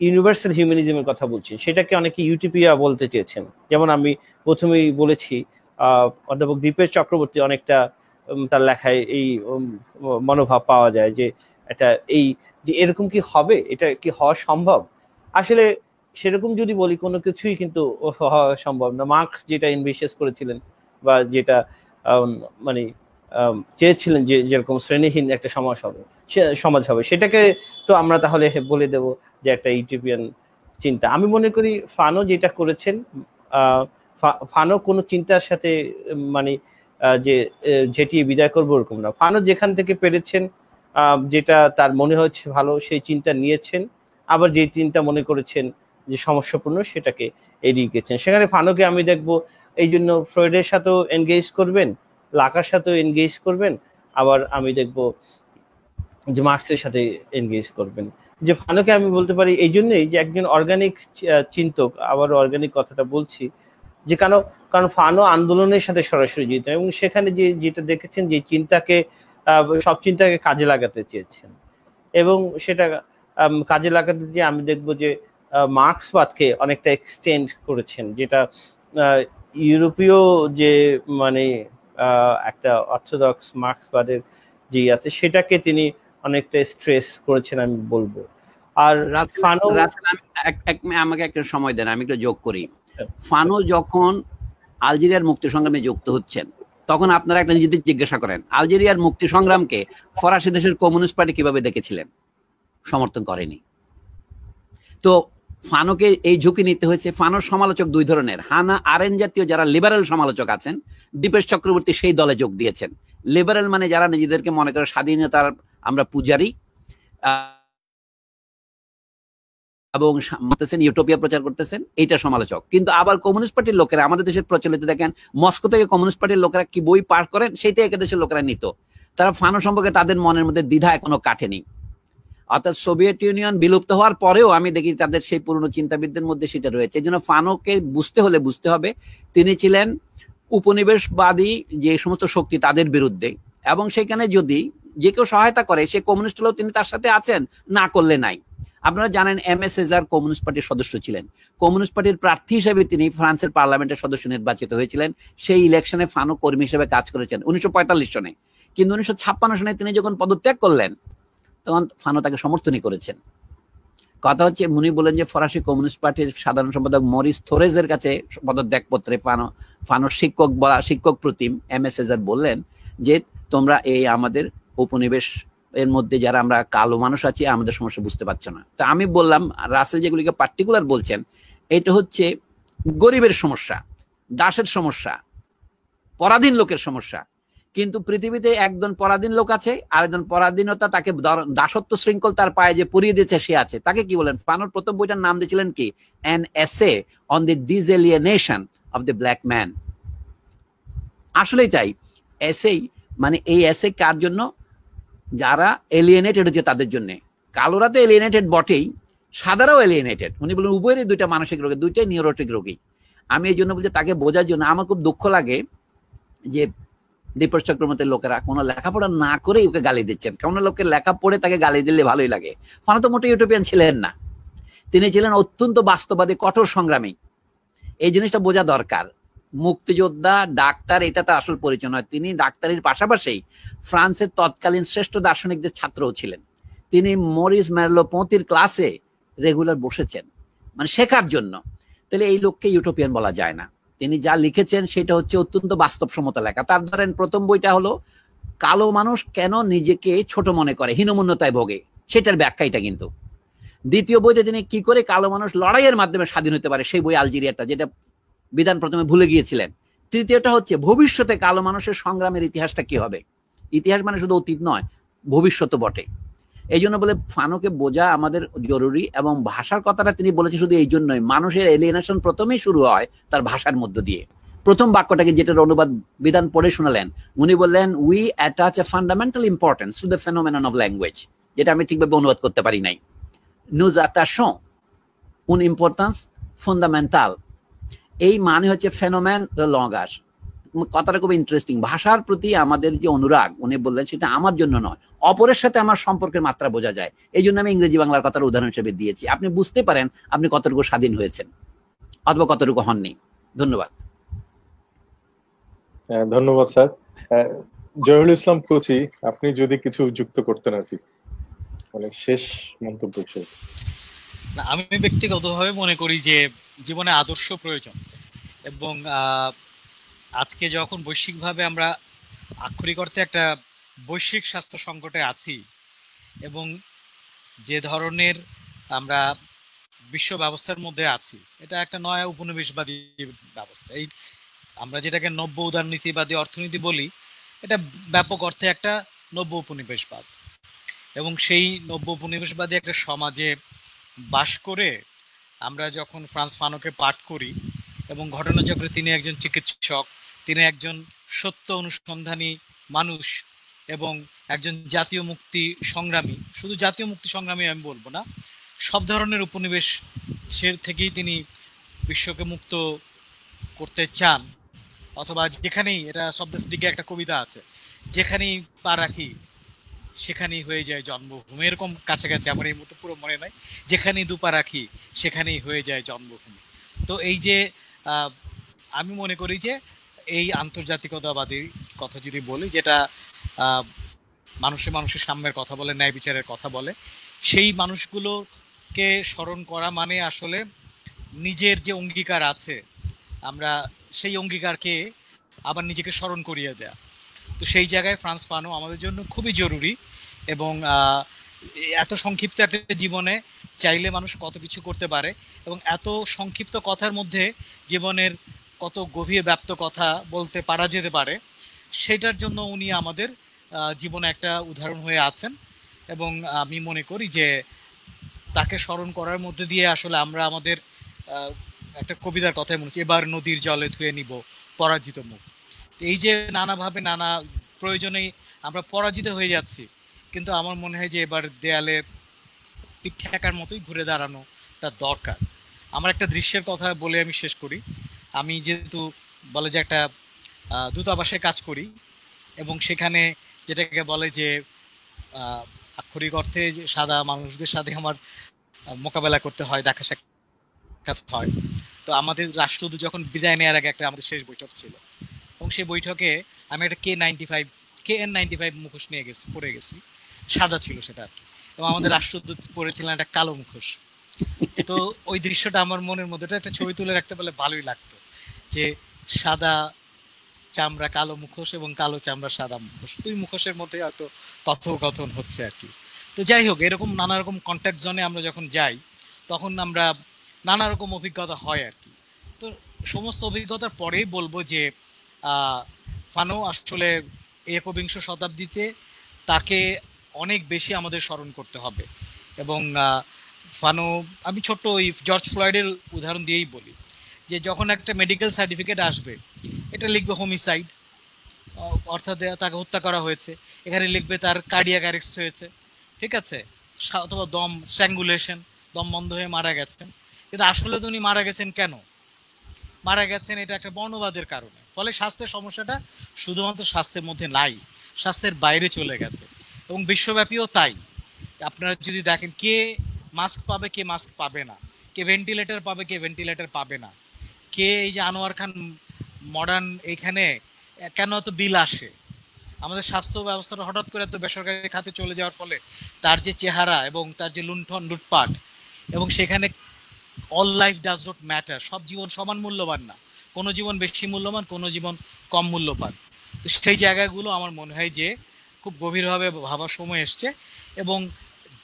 ইউনিভার্সাল হিউম্যানিজমের কথা বলছেন, সেটাকে অনেকে ইউটোপিয়া বলতে চেয়েছেন। যেমন আমি প্রথমেই বলেছি, অধ্যাপক দীপেশ চক্রবর্তী অনেকটা তার লেখায় এই মনোভাব পাওয়া যায় যে এটা এই যে এরকম কি হবে, এটা কি হওয়া সম্ভব। আসলে সেরকম যদি বলি কোনো কিছুই কিন্তু হওয়া সম্ভব না। মার্কস যেটা ইনভিশিয়াস করেছিলেন বা যেটা মানে চেয়েছিলেন যে যেরকম শ্রেণীহীন একটা সমাজ হবে, সেটাকে তো আমরা তাহলে বলে দেব যে একটা ইউটোপিয়ান চিন্তা। আমি মনে করি ফানো যেটা করেছেন, ফানো কোনো চিন্তার সাথে মানে যে ঝেঁটিয়ে বিদায় করবো ওরকম না। ফানো যেখান থেকে পেরেছেন, যেটা তার মনে হচ্ছে ভালো সেই চিন্তা নিয়েছেন, আবার যে চিন্তা মনে করেছেন যে সমস্যাপূর্ণ সেটাকে এড়িয়ে গেছেন। সেখানে ফানোকে আমি দেখবো এই জন্য ফ্রয়েডের সাথেও এনগেজ করবেন, লাকার সাথেও এনগেজ করবেন, আবার আমি দেখবো যে মার্কসের সাথে এনগেজ করবেন। যে ফানোকে আমি বলতে পারি এই জন্যই যে একজন অর্গানিক চিন্তক, আবার অর্গানিক কথাটা বলছি, যে কারণ ফানো আন্দোলনের সাথে সরাসরি জড়িত এবং সেখানে যেটা দেখেছেন যে চিন্তাকে, সব চিন্তাকে কাজে লাগাতে চেয়েছেন এবং সেটা কাজে লাগাতে যে আমি দেখবো যে মার্ক্সবাদকে অনেকটা এক্সটেন্ড করেছেন, যেটা ইউরোপীয় যে মানে একটা অর্থোডক্স মার্ক্সবাদের যে আছে সেটাকে তিনি অনেকটা স্ট্রেস করেছেন আমি বলবো। আর ফানো, আমাকে একটা সময় দেন, আমি একটু যোগ করি। ফানো যখন আলজেরিয়ার মুক্তি সংগ্রামে যুক্ত হচ্ছেন তখন আপনারা একটা নিজেদের জিজ্ঞাসা করেন আলজেরিয়ার মুক্তি সংগ্রামকে ফরাসি দেশের কমিউনিস্ট পার্টি কিভাবে দেখেছিলেন? সমর্থন করেনি। তো ফানোকে এই ঝুঁকি নিতে হয়েছে। ফানোর সমালোচক দুই ধরনের, হানা আরেন জাতীয় যারা লিবারেল সমালোচক আছেন, দীপেশ চক্রবর্তী সেই দলে যোগ দিয়েছেন। লিবারেল মানে যারা নিজেদেরকে মনে করে স্বাধীনতার আমরা পূজারী এবং ইউটোপিয়া প্রচার করতেছেন, এইটা সমালোচক। কিন্তু আবার কমিউনিস্ট পার্টির লোকেরা, আমাদের দেশের প্রচলিত দেখেন মস্কো থেকে কমিউনিস্ট পার্টির লোকেরা কি বই পাঠ করেন সেইটাই একে দেশের লোকেরা নিত। তারা ফানো সম্পর্কে তাদের মনের মধ্যে দ্বিধা এখনো কাটেনি। অর্থাৎ সোভিয়েত ইউনিয়ন বিলুপ্ত হওয়ার পরেও আমি দেখি তাদের সেই পুরনো চিন্তাবিদদের মধ্যে সেটা রয়েছে। এই জন্য ফানোকে বুঝতে হবে তিনি ছিলেন উপনিবেশবাদী যে সমস্ত শক্তি তাদের বিরুদ্ধে, এবং সেখানে যদি যে কেউ সহায়তা করে সে কমিউনিস্ট হলেও তিনি তার সাথে আছেন, না করলে নাই। আপনারা জানেন এমএস সেজার কমিউনিস্ট পার্টির সদস্য ছিলেন। কমিউনিস্ট পার্টির প্রার্থী হিসেবে তিনি ফ্রান্সের পার্লামেন্টের সদস্য নির্বাচিত হয়েছিলেন। সেই ইলেকশনে ফানো কর্মী হিসেবে কাজ করেছেন 1945 সনে। কিন্তু 1956 সনে তিনি যখন পদত্যাগ করলেন তখন ফানো তাকে সমর্থনই করেছেন। কথা হচ্ছে উনি বলেন যে ফরাসি কমিউনিস্ট পার্টির সাধারণ সম্পাদক মরিস থোরেজের কাছে পদত্যাগ পত্রে ফানোর শিক্ষক প্রতিম এমএস সেজার বললেন যে তোমরা এই আমাদের উপনিবেশ এর মধ্যে যারা আমরা কালো মানুষ আছি আমাদের সমস্যা বুঝতে পারছো না। তা আমি বললাম রাসেল যেগুলিকে পার্টিকুলার বলছেন এটা হচ্ছে গরিবের সমস্যা, দাসের সমস্যা, পরাধীন লোকের সমস্যা। কিন্তু পৃথিবীতে একজন পরাধীন লোক আছে, আরেকজন পরাধীনতা তাকে দাসত্ব শৃঙ্খল তার পায়ে যে পরিয়ে দিয়েছে সে আছে। তাকে কি বলেন? ফানোর প্রথম বইটার নাম দিয়েছিলেন কি? An essay on the disalienation of the black man. আসলেই তাই, এসেই মানে এই এসে কার জন্য? যারা এলিয়েনেটেড হচ্ছে তাদের জন্য। কালোরা তো এলিয়েনেটেড বটেই, সাদারাও এলিয়েনেটেড। উনি বলেন উভয়েরই দুইটা মানসিক রোগী, দুইটাই নিউরোটিক রোগী। আমি এই জন্য বলছি তাকে বোঝার জন্য আমার খুব দুঃখ লাগে যে দীপক চক্রবর্তীর লোকেরা কোনো লেখাপড়া না করে ওকে গালি দিচ্ছেন। কেমন লোকের লেখা পড়ে তাকে গালি দিলে ভালোই লাগে। ফানো তো মোটে ইউটোপিয়ান ছিলেন না, তিনি ছিলেন অত্যন্ত বাস্তববাদী, কঠোর সংগ্রামী। এই জিনিসটা বোঝা দরকার। মুক্তিযোদ্ধা, ডাক্তার, এটা তার আসল পরিচয় নয়। তিনি ডাক্তারের পাশাপাশি ফ্রান্সের তৎকালীন শ্রেষ্ঠ দার্শনিকদের ছাত্রও ছিলেন। তিনি মরিস মেরলো পঁতির ক্লাসে রেগুলার বসেছেন, মানে শেখার জন্য। তাহলে এই লোককে ইউটোপিয়ান বলা যায় না। তিনি যা লিখেছেন সেটা হচ্ছে অত্যন্ত বাস্তবসম্মত লেখা। তার ধরেন প্রথম বইটা হলো কালো মানুষ কেন নিজেকে ছোট মনে করে, হীনমন্যতায় ভোগে, সেটার ব্যাখ্যা এটা কিন্তু। দ্বিতীয় বইতে তিনি কি করে কালো মানুষ লড়াইয়ের মাধ্যমে স্বাধীন হতে পারে, সেই বই আলজেরিয়াটা, যেটা বিধান প্রথমে ভুলে গিয়েছিলেন। তৃতীয়টা হচ্ছে ভবিষ্যতে কালো মানুষের সংগ্রামের ইতিহাসটা কি হবে। ইতিহাস মানে শুধু অতীত নয়, ভবিষ্যৎ বটে। এই জন্য বলে ফানোকে বোঝা আমাদের জরুরি। এবং ভাষার কথাটা তিনি বলেছেন শুধু এই জন্যই, মানুষের এলিয়েনেশন প্রথমেই শুরু হয় তার ভাষার মধ্য দিয়ে। প্রথম বাক্যটাকে যেটার অনুবাদ বিধান পড়ে শোনালেন, উনি বললেন we attach a fundamental importance to the phenomenon of language, যেটা আমি ঠিকভাবে অনুবাদ করতে পারি নাই। nous attachons une importance fondamentale, এই মানে হচ্ছে ফেনোমেন দ্য লঙ্গাস। কথাটা খুব ইন্টারেস্টিং। ভাষার প্রতি আমাদের যে অনুরাগ উনি বললেন সেটা আমার জন্য নয়, অপরের সাথে আমার সম্পর্কের মাত্রা বোঝা যায়। এই জন্য আমি ইংরেজি বাংলার কথার উদাহরণ হিসেবে দিয়েছি। আপনি বুঝতে পারেন আপনি কতটুকু স্বাধীন হয়েছেন অথবা কতটুকু হননি। ধন্যবাদ। ধন্যবাদ স্যার। জহিরুল ইসলাম কোচি, আপনি যদি কিছু যুক্ত করতেন আর কি, মানে শেষ মন্তব্য হিসেবে। আমি ব্যক্তিগতভাবে মনে করি যে জীবনে আদর্শ প্রয়োজন, এবং আজকে যখন বৈশ্বিকভাবে আমরা আক্ষরিক অর্থে একটা বৈশ্বিক স্বাস্থ্য সংকটে আছি, এবং যে ধরনের আমরা বিশ্ব ব্যবস্থার মধ্যে আছি, এটা একটা নয়া উপনিবেশবাদী ব্যবস্থা। এই আমরা যেটাকে নব্য উদারনীতিবাদী অর্থনীতি বলি, এটা ব্যাপক অর্থে একটা নব্য উপনিবেশবাদ। এবং সেই নব্য উপনিবেশবাদী একটা সমাজে বাস করে আমরা যখন ফ্রান্স ফানোকে পাঠ করি, এবং ঘটনাচক্রে তিনি একজন চিকিৎসক, তিনি একজন সত্য অনুসন্ধানী মানুষ, এবং একজন জাতীয় মুক্তি সংগ্রামী। শুধু জাতীয় মুক্তি সংগ্রামী আমি বলবো না, সব ধরনের উপনিবেশের থেকেই তিনি বিশ্বকে মুক্ত করতে চান। অথবা যেখানেই, এটা শব্দের দিকে একটা কবিতা আছে, যেখানেই পা রাখি সেখানেই হয়ে যায় জন্মভূমি, এরকম কাছাকাছি, আমার এই মুহূর্তে পুরো মনে নাই, যেখানেই দুপা রাখি সেখানেই হয়ে যায় জন্মভূমি। তো এই যে আমি মনে করি যে এই আন্তর্জাতিকতাবাদী কথা যদি বলি, যেটা মানুষের সাম্যের কথা বলে, ন্যায় বিচারের কথা বলে, সেই মানুষগুলোকে স্মরণ করা মানে আসলে নিজের যে অঙ্গীকার আছে, আমরা সেই অঙ্গীকারকে আবার নিজেকে স্মরণ করিয়ে দেয়া। তো সেই জায়গায় ফ্রান্স ফানো আমাদের জন্য খুবই জরুরি। এবং এত সংক্ষিপ্ত একটা জীবনে চাইলে মানুষ কত কিছু করতে পারে, এবং এত সংক্ষিপ্ত কথার মধ্যে জীবনের কত গভীর ব্যাপ্ত কথা বলতে পারা যেতে পারে, সেটার জন্য উনি আমাদের জীবনে একটা উদাহরণ হয়ে আছেন। এবং আমি মনে করি যে তাকে স্মরণ করার মধ্যে দিয়ে আসলে আমরা আমাদের একটা কবিতার কথাই মনে হচ্ছে, এবার নদীর জলে ধুয়ে নিব পরাজিত মুখ। এই যে নানাভাবে নানা প্রয়োজনেই আমরা পরাজিত হয়ে যাচ্ছি, কিন্তু আমার মনে হয় যে এবার দেয়ালে পিঠ ঠেকার মতোই ঘুরে দাঁড়ানোটা দরকার। আমার একটা দৃশ্যের কথা বলে আমি শেষ করি। আমি যেহেতু বলে যে একটা দূতাবাসে কাজ করি, এবং সেখানে যেটাকে বলে যে আক্ষরিক অর্থে সাদা মানুষদের সাথে আমার মোকাবেলা করতে হয়, দেখা সাক্ষাৎ হয়। তো আমাদের রাষ্ট্রদূত যখন বিদায় নেওয়ার আগে একটা আমাদের শেষ বৈঠক ছিল, এবং সেই বৈঠকে আমি একটা KN95 মুখোশ নিয়ে পরে গেছি, সাদা ছিল সেটা, এবং আমাদের রাষ্ট্রদূত পরেছিলেন একটা কালো মুখোশ। তো ওই দৃশ্যটা আমার মনের মধ্যে একটা ছবি তুলে রাখতে পারলে ভালোই লাগতো, যে সাদা চামড়া কালো মুখোশ এবং কালো চামড়া সাদা মুখোশ, দুই মুখোশের মধ্যে হয়তো কথোপকথন হচ্ছে আর কি। তো যাই হোক, এরকম নানা রকম কন্ট্যাক্ট জোনে আমরা যখন যাই, তখন আমরা নানা রকম অভিজ্ঞতা হয় আর কি। তো সমস্ত অভিজ্ঞতার পরেই বলবো যে ফানো আসলে একবিংশ শতাব্দীতে তাকে অনেক বেশি আমাদের স্মরণ করতে হবে। এবং ফানো, আমি ছোট্ট ওই জর্জ ফ্লয়েডের উদাহরণ দিয়েই বলি, যে যখন একটা মেডিকেল সার্টিফিকেট আসবে, এটা লিখবে হোমিসাইড, অর্থাৎ তাকে হত্যা করা হয়েছে, এখানে লিখবে তার কার্ডিয়াক অ্যারেস্ট হয়েছে, ঠিক আছে, অথবা দম স্ট্র্যাঙ্গুলেশন, দম বন্ধ হয়ে মারা গেছেন। কিন্তু আসলে তো উনি মারা গেছেন কেন? মারা গেছেন এটা একটা বর্ণবাদের কারণে। ফলে স্বাস্থ্যের সমস্যাটা শুধুমাত্র স্বাস্থ্যের মধ্যে নাই, স্বাস্থ্যের বাইরে চলে গেছে, এবং বিশ্বব্যাপীও তাই। আপনারা যদি দেখেন, কে মাস্ক পাবে, কে মাস্ক পাবে না, কে ভেন্টিলেটর পাবে, কে ভেন্টিলেটর পাবে না, কে এই যে আনোয়ার খান মডার্ন এইখানে কেন এত বিল আসে, আমাদের স্বাস্থ্য ব্যবস্থাটা হঠাৎ করে এত বেসরকারি খাতে চলে যাওয়ার ফলে তার যে চেহারা এবং তার যে লুণ্ঠন লুটপাট, এবং সেখানে all life does not matter, সব জীবন সমান মূল্যবান না, কোনো জীবন বেশি মূল্যবান, কোনো জীবন কম মূল্যবান। তো সেই জায়গাগুলো আমার মনে হয় যে খুব গভীরভাবে ভাবার সময় এসছে। এবং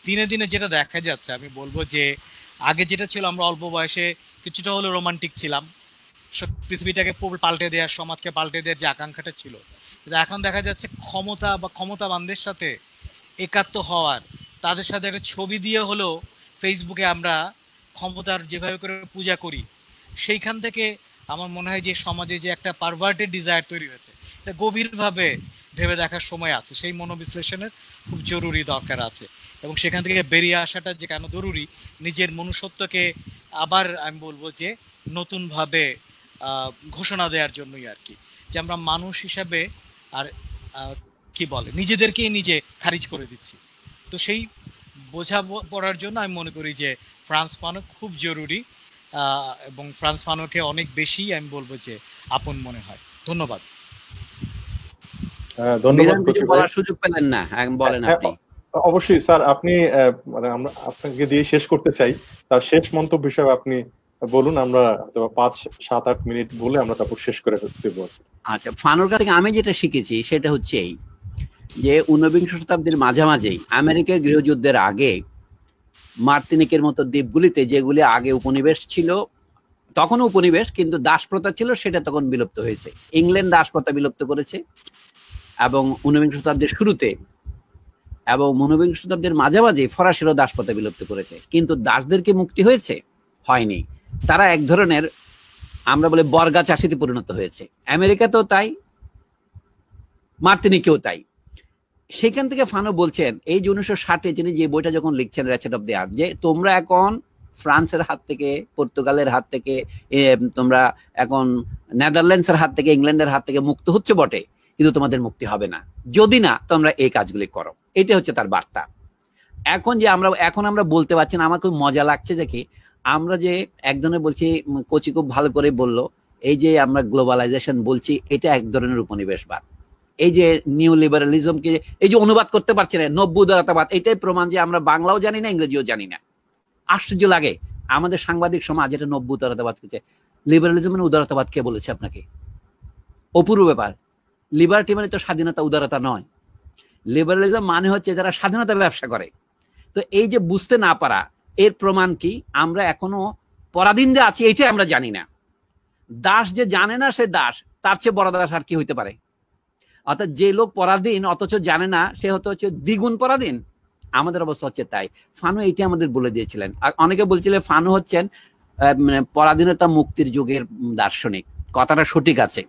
দিনে দিনে যেটা দেখা যাচ্ছে, আমি বলবো যে আগে যেটা ছিল, আমরা অল্প বয়সে কিছুটা হলেও রোমান্টিক ছিলাম, পৃথিবীটাকে পাল্টে দেওয়ার, সমাজকে পাল্টে দেওয়ার যে আকাঙ্ক্ষাটা ছিল, কিন্তু এখন দেখা যাচ্ছে ক্ষমতা বা ক্ষমতাবানদের সাথে একাত্ম হওয়ার, তাদের সাথে একটা ছবি দিয়ে হলেও ফেসবুকে আমরা ক্ষমতার যেভাবে করে পূজা করি, সেইখান থেকে আমার মনে হয় যে সমাজে যে একটা পারভার্টেড ডিজায়ার তৈরি হয়েছে, এটা গভীরভাবে ভেবে দেখার সময় আছে, সেই মনোবিশ্লেষণের খুব জরুরি দরকার আছে। এবং সেখান থেকে বেরিয়ে আসাটা যে কেন জরুরি, নিজের মনুষ্যত্বকে আবার আমি বলবো যে নতুনভাবে ঘোষণা দেওয়ার জন্যই আর কি, যে আমরা মানুষ হিসাবে আর কি বলে নিজেদেরকেই নিজে খারিজ করে দিচ্ছি। তো সেই বোঝা পড়ার জন্য আমি মনে করি যে ফ্রান্স ফানো খুব জরুরি, এবং ফ্রান্স ফানোকে অনেক বেশি আমি বলবো যে আপন মনে হয়। ধন্যবাদ। ধন্যবাদ। বলার সুযোগ পেলেন না, বলেন আপনি। অবশ্যই স্যার, আপনি মানে আমরা আপনাকে দিয়ে শেষ করতে চাই, তার শেষ মন্তব্য হিসেবে আপনি বলুন, আমরা হয়তো 5, 7, 8 মিনিট বলে আমরা তারপর শেষ করে দেবো। আচ্ছা, ফানুর কাছ থেকে আমি যেটা শিখেছি সেটা হচ্ছে এই যে 19বিংশ শতাব্দীর মাঝামাঝি আমেরিকার গৃহযুদ্ধের আগে মার্তিনিকের মতো দ্বীপগুলিতে, যেগুলি আগে উপনিবেশ ছিল, তখনও উপনিবেশ কিন্তু দাসপ্রথা ছিল, সেটা তখন বিলুপ্ত হয়েছে। ইংল্যান্ড দাসপ্রথা বিলুপ্ত করেছে এবং 19বিংশ শতাব্দীর শুরুতে এবং 19বিংশ শতাব্দীর মাঝামাঝি ফরাসিরও দাসপ্রথা বিলুপ্ত করেছে। কিন্তু দাসদেরকে মুক্তি হয়েছে? হয়নি। তারা এক ধরনের আমরা বলে বর্গা চাষিতে পরিণত হয়েছে। আমেরিকাতেও তাই, মার্তিনিকেও তাই। সেখান থেকে ফানো বলছেন এই যে 1960-এ তিনি যে বইটা যখন লিখছেন রেচেট অফ দি আর্থ, যে তোমরা এখন ফ্রান্সের হাত থেকে, পর্তুগালের হাত থেকে, তোমরা এখন নেদারল্যান্ডসের হাত থেকে, ইংল্যান্ডের হাত থেকে মুক্ত হচ্ছে বটে, কিন্তু তোমাদের মুক্তি হবে না যদি না তোমরা এই কাজগুলি করো। এটা হচ্ছে তার বার্তা। এখন আমরা বলতে পারছি না। আমার খুব মজা লাগছে যে কি আমরা যে একজনে বলছি, কোচি খুব ভালো করে বলল, এই যে আমরা গ্লোবালাইজেশন বলছি, এটা এক ধরনের উপনিবেশবাদ। এই যে নিউ লিবারালিজমকে এই যে অনুবাদ করতে পারছি না, নব্য উদারতাবাদ, এটাই প্রমাণ যে আমরা বাংলাও জানি না, ইংরেজিও জানি না। আশ্চর্য লাগে আমাদের সাংবাদিক সমাজ এটা নব্য উদারতাবাদ করছে। লিবারালিজম মানে উদারতাবাদ কে বলেছে আপনাকে? অপূর্ব ব্যাপার। লিবার্টি মানে তো স্বাধীনতা, উদারতা নয়। লিবারালিজম মানে হচ্ছে যারা স্বাধীনতা ব্যবসা করে। তো এই যে বুঝতে না পারা, এর প্রমাণ কি? আমরা এখনো পরাধীন যে আছি এইটাই আমরা জানি না। দাস যে জানে না সে দাস, তার চেয়ে বড় দাস আর কি হইতে পারে? অর্থাৎ যে লোক পরাধীন অথচ জানে না, সে হচ্ছে দ্বিগুণ পরাধীন। আমাদের অবস্থা হচ্ছে তাই। ফানু এইটা আমাদের বলে দিয়েছিলেন। আর অনেকে বলছিলেন ফানু হচ্ছেন মানে পরাধীনতা মুক্তির যুগের দার্শনিক। কথাটা সঠিক আছে,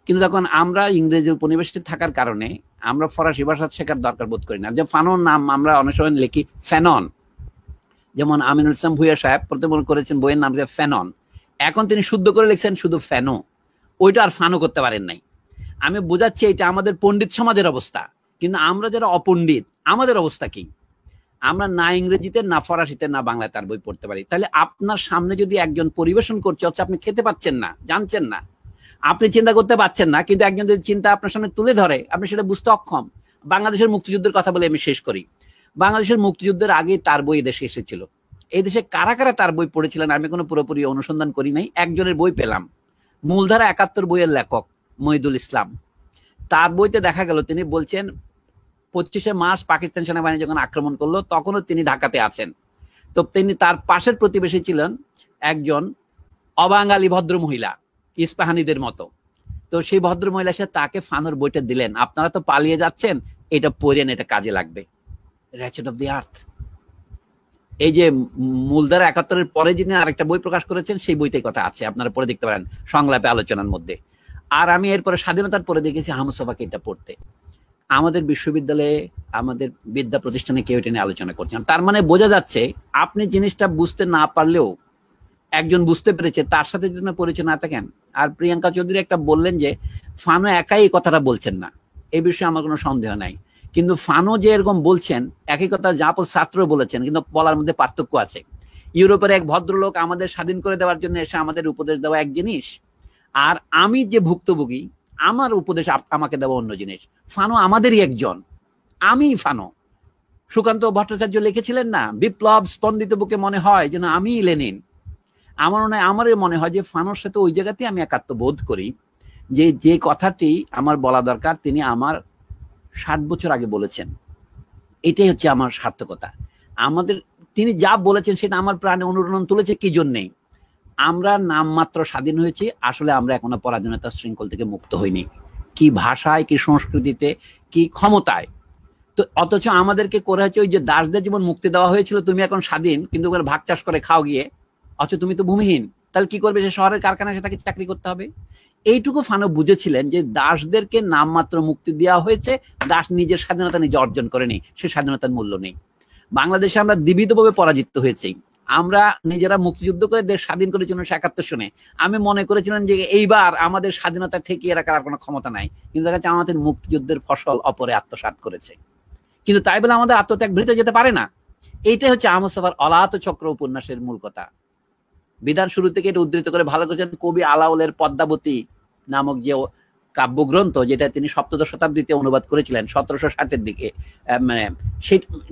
কিন্তু তখন আমরা ইংরেজি উপনিবেশে থাকার কারণে আমরা ফরাসি ভাষা শেখার দরকার বোধ করি না। যে ফানোর নাম আমরা অনেক সময় লিখি ফ্যানন, যেমন আমিনুল ইসলাম ভুইয়া সাহেব প্রথম করেছেন বইয়ের নাম যে ফ্যানন, এখন তিনি শুদ্ধ করে লিখছেন শুধু ফ্যানো, ওইটা আর ফানো করতে পারেন নাই। আমি বোঝাচ্ছি এটা আমাদের পণ্ডিত সমাজের অবস্থা, কিন্তু আমরা যারা অপণ্ডিত আমাদের অবস্থা কি? আমরা না ইংরেজিতে, না ফরাসিতে, না বাংলায় তার বই পড়তে পারি। তাহলে আপনার সামনে যদি একজন পরিবেশন করছে, হচ্ছে আপনি খেতে পাচ্ছেন না, জানছেন না, আপনি চিন্তা করতে পারছেন না, কিন্তু একজন যদি চিন্তা আপনার সামনে তুলে ধরে, আপনি সেটা বুঝতে অক্ষম। বাংলাদেশের মুক্তিযুদ্ধের কথা বলে আমি শেষ করি। বাংলাদেশের মুক্তিযুদ্ধের আগে তার বই দেশে এসেছিল। এই দেশে কারা কারা তার বই পড়েছিলেন আমি কোনো পুরোপুরি অনুসন্ধান করি নাই। একজনের বই পেলাম, মূলধারা 71 বইয়ের লেখক মহিদুল ইসলাম। তার বইতে দেখা গেল তিনি বলছেন 25শে মার্চ পাকিস্তান সেনাবাহিনী যখন আক্রমণ করলো তখনও তিনি ঢাকাতে আছেন। তো তিনি, তার পাশের প্রতিবেশী ছিলেন একজন অবাঙালি ভদ্র মহিলা, ইস্পাহানিদের মতো। তো সেই ভদ্র মহিলা সে তাকে ফানোর বইটা দিলেন, আপনারা তো পালিয়ে যাচ্ছেন, এটা পড়েন, এটা কাজে লাগবে। রেচেট অফ দি আর্থ। এই যে মূলধারা 71-এর পরে যিনি আরেকটা বই প্রকাশ করেছেন, সেই বইতে কথা আছে, আপনারা পড়ে দেখতে পারেন সংলাপে আলোচনার মধ্যে। আর আমি এরপরে স্বাধীনতার পরে দেখেছি আহমদ ছফাকে এটা পড়তে। আমাদের বিশ্ববিদ্যালয়ে, আমাদের বিদ্যা প্রতিষ্ঠানে কেউ এটা নিয়ে আলোচনা করছেন। তার মানে বোঝা যাচ্ছে আপনি জিনিসটা বুঝতে না পারলেও একজন বুঝতে পেরেছে, তার সাথে যদি পরিচয় না থাকেন। আর প্রিয়াঙ্কা চৌধুরী একটা বললেন যে ফানো একাই এই কথাটা বলছেন না, এই বিষয়ে আমার কোনো সন্দেহ নাই। কিন্তু ফানো যে এরকম বলছেন, একই কথা জাপল ছাত্র বলেছেন, কিন্তু বলার মধ্যে পার্থক্য আছে। ইউরোপের এক ভদ্রলোক আমাদের স্বাধীন করে দেওয়ার জন্য এসে আমাদের উপদেশ দেওয়া এক জিনিস, আর আমি যে ভুক্তভোগী আমার উপদেশ আমাকে দেওয়া অন্য জিনিস। ফানো আমাদেরই একজন, আমি ফানো। সুকান্ত ভট্টাচার্য লিখেছিলেন না, বিপ্লব স্পন্দিত বুকে মনে হয় যেন আমি লেনিন। আমারও মনে হয় যে ফানোর সাথে ওই জায়গাতে আমি একাত্ম বোধ করি, যে কথাটি আমার বলা দরকার তিনি আমার 60 বছর আগে বলেছেন। এটাই হচ্ছে আমার সার্থকতা। তিনি যা বলেছেন সেটা আমার প্রাণে অনুরণন তুলেছে। কি জন্যে? আমরা নামমাত্র স্বাধীন হয়েছি, আসলে আমরা এখনো পরাধীনতার শৃঙ্খল থেকে মুক্ত হইনি। কি ভাষায়, কি সংস্কৃতিতে, কি ক্ষমতায়। তো অথচ আমাদেরকে করে হচ্ছে ওই যে দাসদের যেমন মুক্তি দেওয়া হয়েছিল, তুমি এখন স্বাধীন, কিন্তু ভাগ চাষ করে খাও গিয়ে, অথচ তুমি তো ভূমিহীন। তাহলে কি করবে? সে শহরের কারখানায় তাকে চাকরি করতে হবে। এইটুকু ফানো বুঝেছিলেন যে দাসদেরকে নামমাত্র মুক্তি দেওয়া হয়েছে, দাস নিজের স্বাধীনতা নিজে অর্জন করেনি, সে স্বাধীনতার মূল্য নেই। বাংলাদেশে আমরা দ্বিবিধভাবে পরাজিত হয়েছি। আমরা নিজেরা মুক্তিযুদ্ধ করে দেশ স্বাধীন করেছি 1971 সনে। আমি মনে করেছিলাম যে এইবার আমাদের স্বাধীনতা ঠেকিয়ে রাখার কোনো ক্ষমতা নাই, কিন্তু দেখা যাচ্ছে আমাদের মুক্তিযুদ্ধের ফসল অপরে আত্মসাৎ করেছে। কিন্তু তাই বলে আমাদের আত্মত্যাগ বৃথা যেতে পারে না। এইটাই হচ্ছে আহমদ ছফার অলাত চক্র উপন্যাসের মূল কথা। বিধান শুরু থেকে এটা উদ্ধৃত করে ভালো করেছেন কবি আলাওলের পদ্মাবতী নামক যে কাব্যগ্রন্থ, যেটা তিনি 7শ শতাব্দীতে অনুবাদ করেছিলেন 1760-এর দিকে,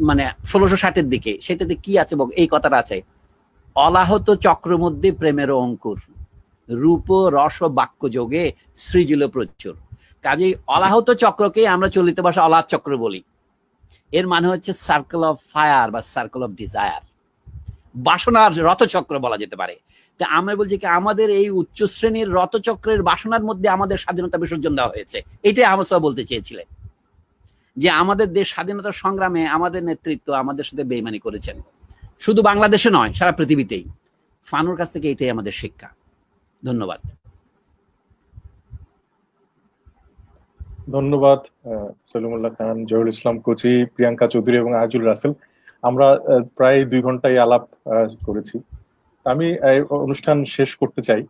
মানে 1660-এর দিকে। সেটাতে কি আছে এই কথাটা আছে, অলাহত চক্র মধ্যে প্রেমের অঙ্কুর, রূপ রস বাক্য যোগে সৃজিল প্রচুর। কাজেই অলাহত চক্রকে আমরা চলিত ভাষা অলাহত চক্র বলি। এর মানে হচ্ছে সার্কেল অফ ফায়ার বা সার্কেল অফ ডিজায়ার, বাসনার রথচক্র বলা যেতে পারে। তা আমরা বলছি কি আমাদের এই উচ্চ শ্রেণীর রথচক্রের বাসনার মধ্যে আমাদের স্বাধীনতা বিসর্জন দেওয়া হয়েছে। এটাই আহমদ সাহেব বলতে চেয়েছিলেন, যে আমাদের দেশ স্বাধীনতার সংগ্রামে আমাদের নেতৃত্ব আমাদের সাথে বেইমানি করেছেন, শুধু বাংলাদেশে নয় সারা পৃথিবীতেই। ফানুর কাছ থেকে এটাই আমাদের শিক্ষা। ধন্যবাদ। ধন্যবাদ সলিমুল্লাহ খান, জহুরুল ইসলাম কোচি, প্রিয়াঙ্কা চৌধুরী এবং আজিজুল রাসেল। আমরা প্রায় 2 ঘন্টাই আলাপ করেছি। আমি অনুষ্ঠান শেষ করতে চাই।